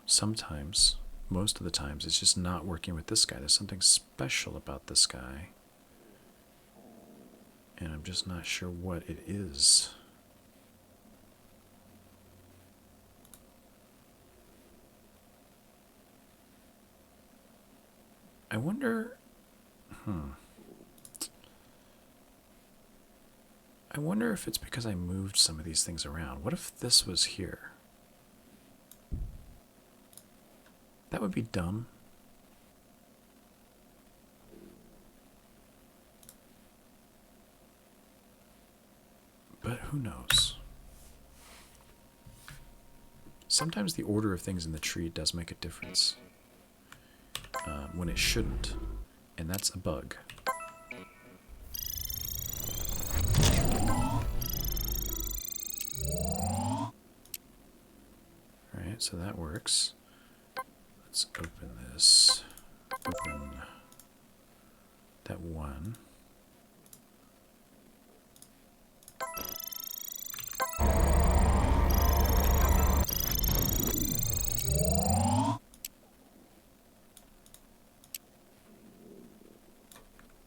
Sometimes, most of the times, it's just not working with this guy. There's something special about this guy. And I'm just not sure what it is. I wonder... I wonder if it's because I moved some of these things around. What if this was here? That would be dumb. But who knows? Sometimes the order of things in the tree does make a difference. When it shouldn't. And that's a bug. Alright, so that works. Let's open this. Open that one.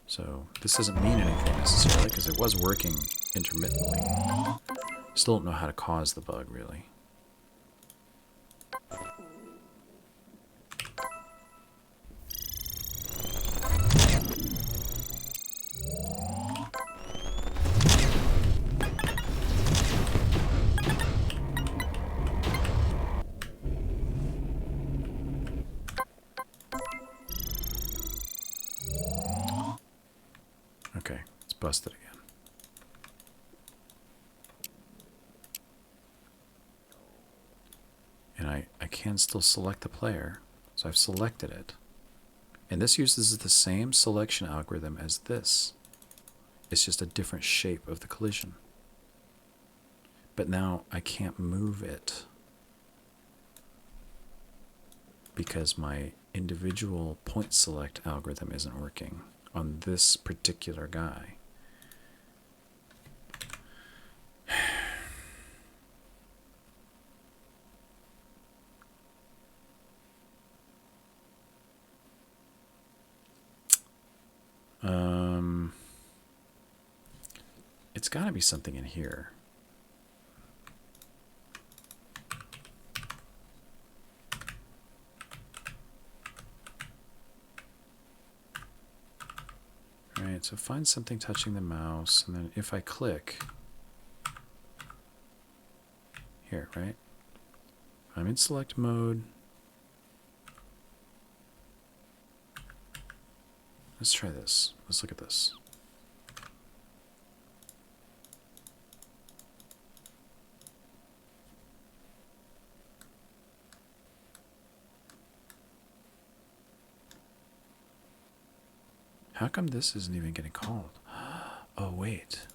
So this doesn't mean anything necessarily because it was working intermittently. Still don't know how to cause the bug really. Okay, it's busted again. And I can still select the player, so I've selected it. And this uses the same selection algorithm as this. It's just a different shape of the collision. But now I can't move it because my individual point select algorithm isn't working on this particular guy. It's got to be something in here. Alright, so find something touching the mouse, and then if I click, here, right? I'm in select mode. Let's try this. Let's look at this. How come this isn't even getting called? Oh, wait.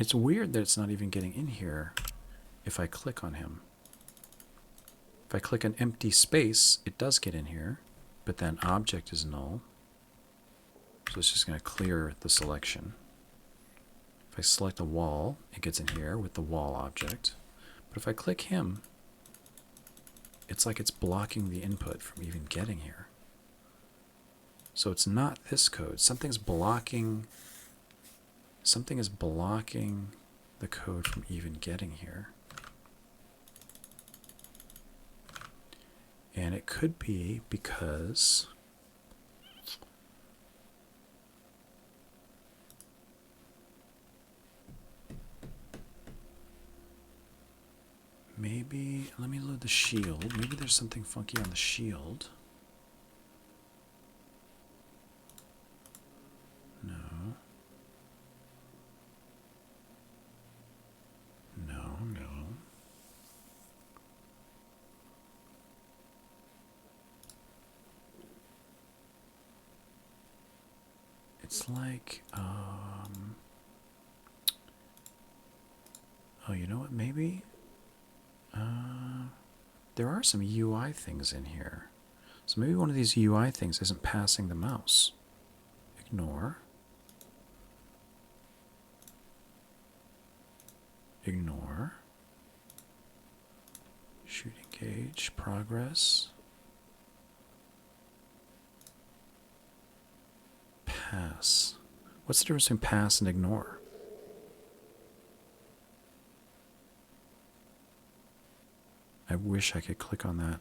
It's weird that it's not even getting in here if I click on him. If I click an empty space, it does get in here, but then object is null. So it's just going to clear the selection. If I select a wall, it gets in here with the wall object. But if I click him, it's like it's blocking the input from even getting here. So it's not this code. Something is blocking the code from even getting here. And it could be because maybe, let me load the shield. Maybe there's something funky on the shield. No. It's like, oh, you know what, maybe, there are some UI things in here. So maybe one of these UI things isn't passing the mouse. Ignore. Ignore. Shooting gauge, progress. Pass. What's the difference between pass and ignore? I wish I could click on that.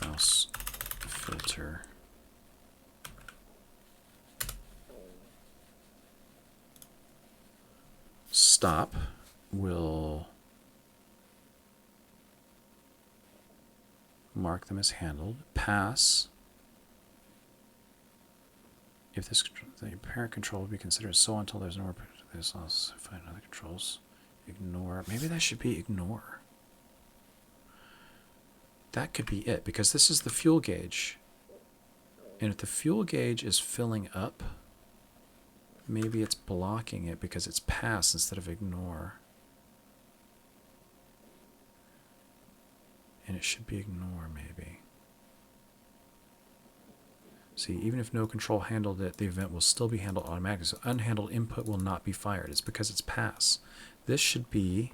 Mouse filter. Stop will mark them as handled. Pass, if this the parent control will be considered so until there's no more this, I'll find other controls. Ignore. Maybe that should be ignore. That could be it, because this is the fuel gauge. And if the fuel gauge is filling up, maybe it's blocking it because it's pass instead of ignore. And it should be ignore, maybe. See, even if no control handled it, the event will still be handled automatically. So unhandled input will not be fired. It's because it's pass. This should be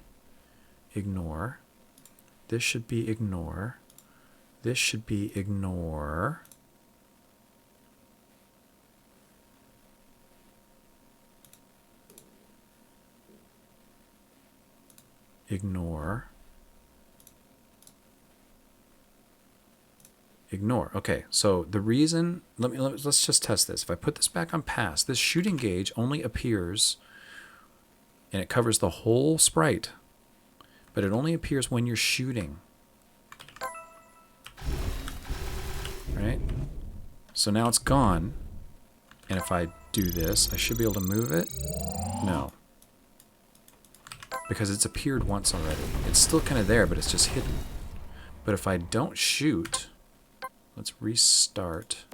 ignore. This should be ignore. This should be ignore. Ignore. Ignore. Okay, so the reason, let's just test this. If I put this back on pass, this shooting gauge only appears, and it covers the whole sprite, but it only appears when you're shooting. Right? So now it's gone, and if I do this, I should be able to move it. No. Because it's appeared once already. It's still kind of there, but it's just hidden. But if I don't shoot, let's restart.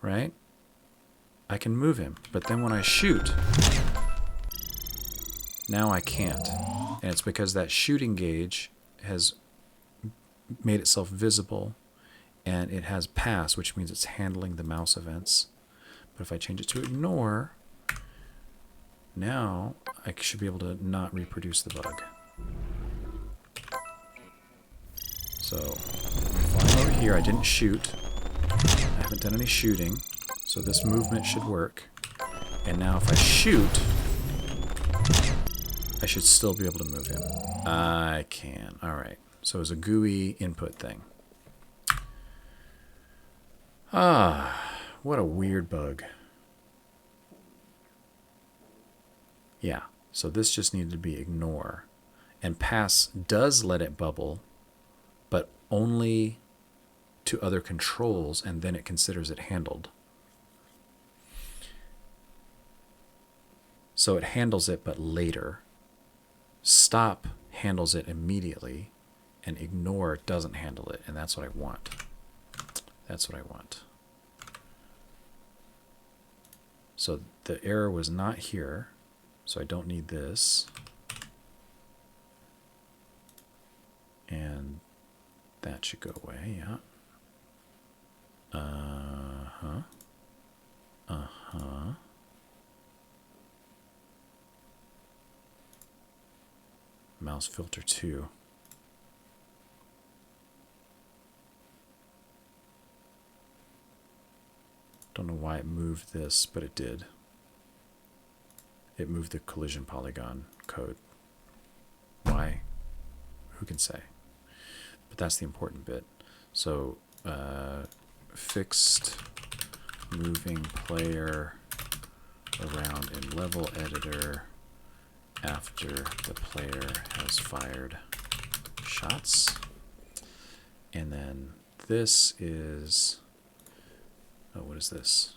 Right? I can move him, but then when I shoot, now I can't. And it's because that shooting gauge has made itself visible, and it has pass, which means it's handling the mouse events. But if I change it to ignore, now I should be able to not reproduce the bug. So flying over here, I didn't shoot. I haven't done any shooting, so this movement should work. And now if I shoot, I should still be able to move him. I can. All right. So it's a GUI input thing. Ah, what a weird bug. Yeah, so this just needed to be ignore. And pass does let it bubble, but only to other controls, and then it considers it handled. So it handles it, but later. Stop handles it immediately, and ignore doesn't handle it, and that's what I want. That's what I want. So the error was not here, so I don't need this. And that should go away, yeah. Uh-huh. Uh-huh. mouse filter too. Don't know why it moved this, but it did. It moved the collision polygon code. Why? Who can say? But that's the important bit. So fixed moving player around in level editor after the player has fired shots. And then this is, oh, what is this?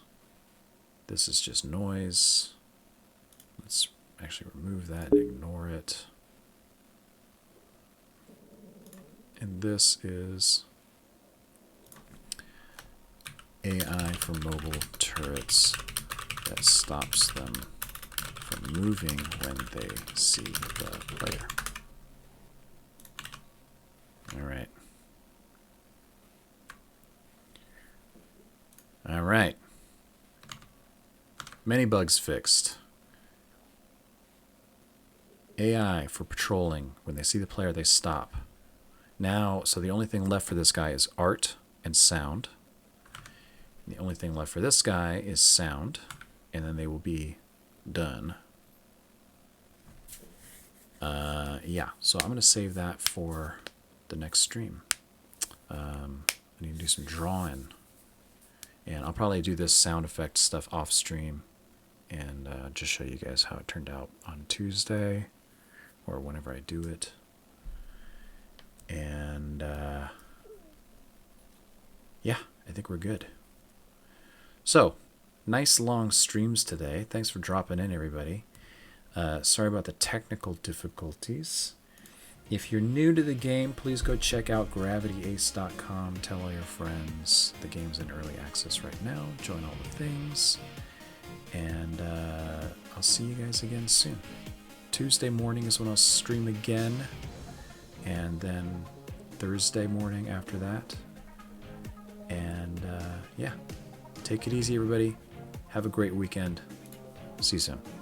This is just noise. Let's actually remove that and ignore it. And this is AI for mobile turrets that stops them from moving when they see the player. All right. All right. Many bugs fixed. AI for patrolling. When they see the player, they stop. Now, so the only thing left for this guy is art and sound. The only thing left for this guy is sound, and then they will be done. Yeah, so I'm going to save that for the next stream. I need to do some drawing. And I'll probably do this sound effect stuff off stream and just show you guys how it turned out on Tuesday or whenever I do it. And yeah, I think we're good. So, nice long streams today. Thanks for dropping in, everybody. Sorry about the technical difficulties. If you're new to the game, please go check out gravityace.com. Tell all your friends. The game's in early access right now. Join all the things. And I'll see you guys again soon. Tuesday morning is when I'll stream again. And then Thursday morning after that. And yeah, take it easy, everybody. Have a great weekend. See you soon.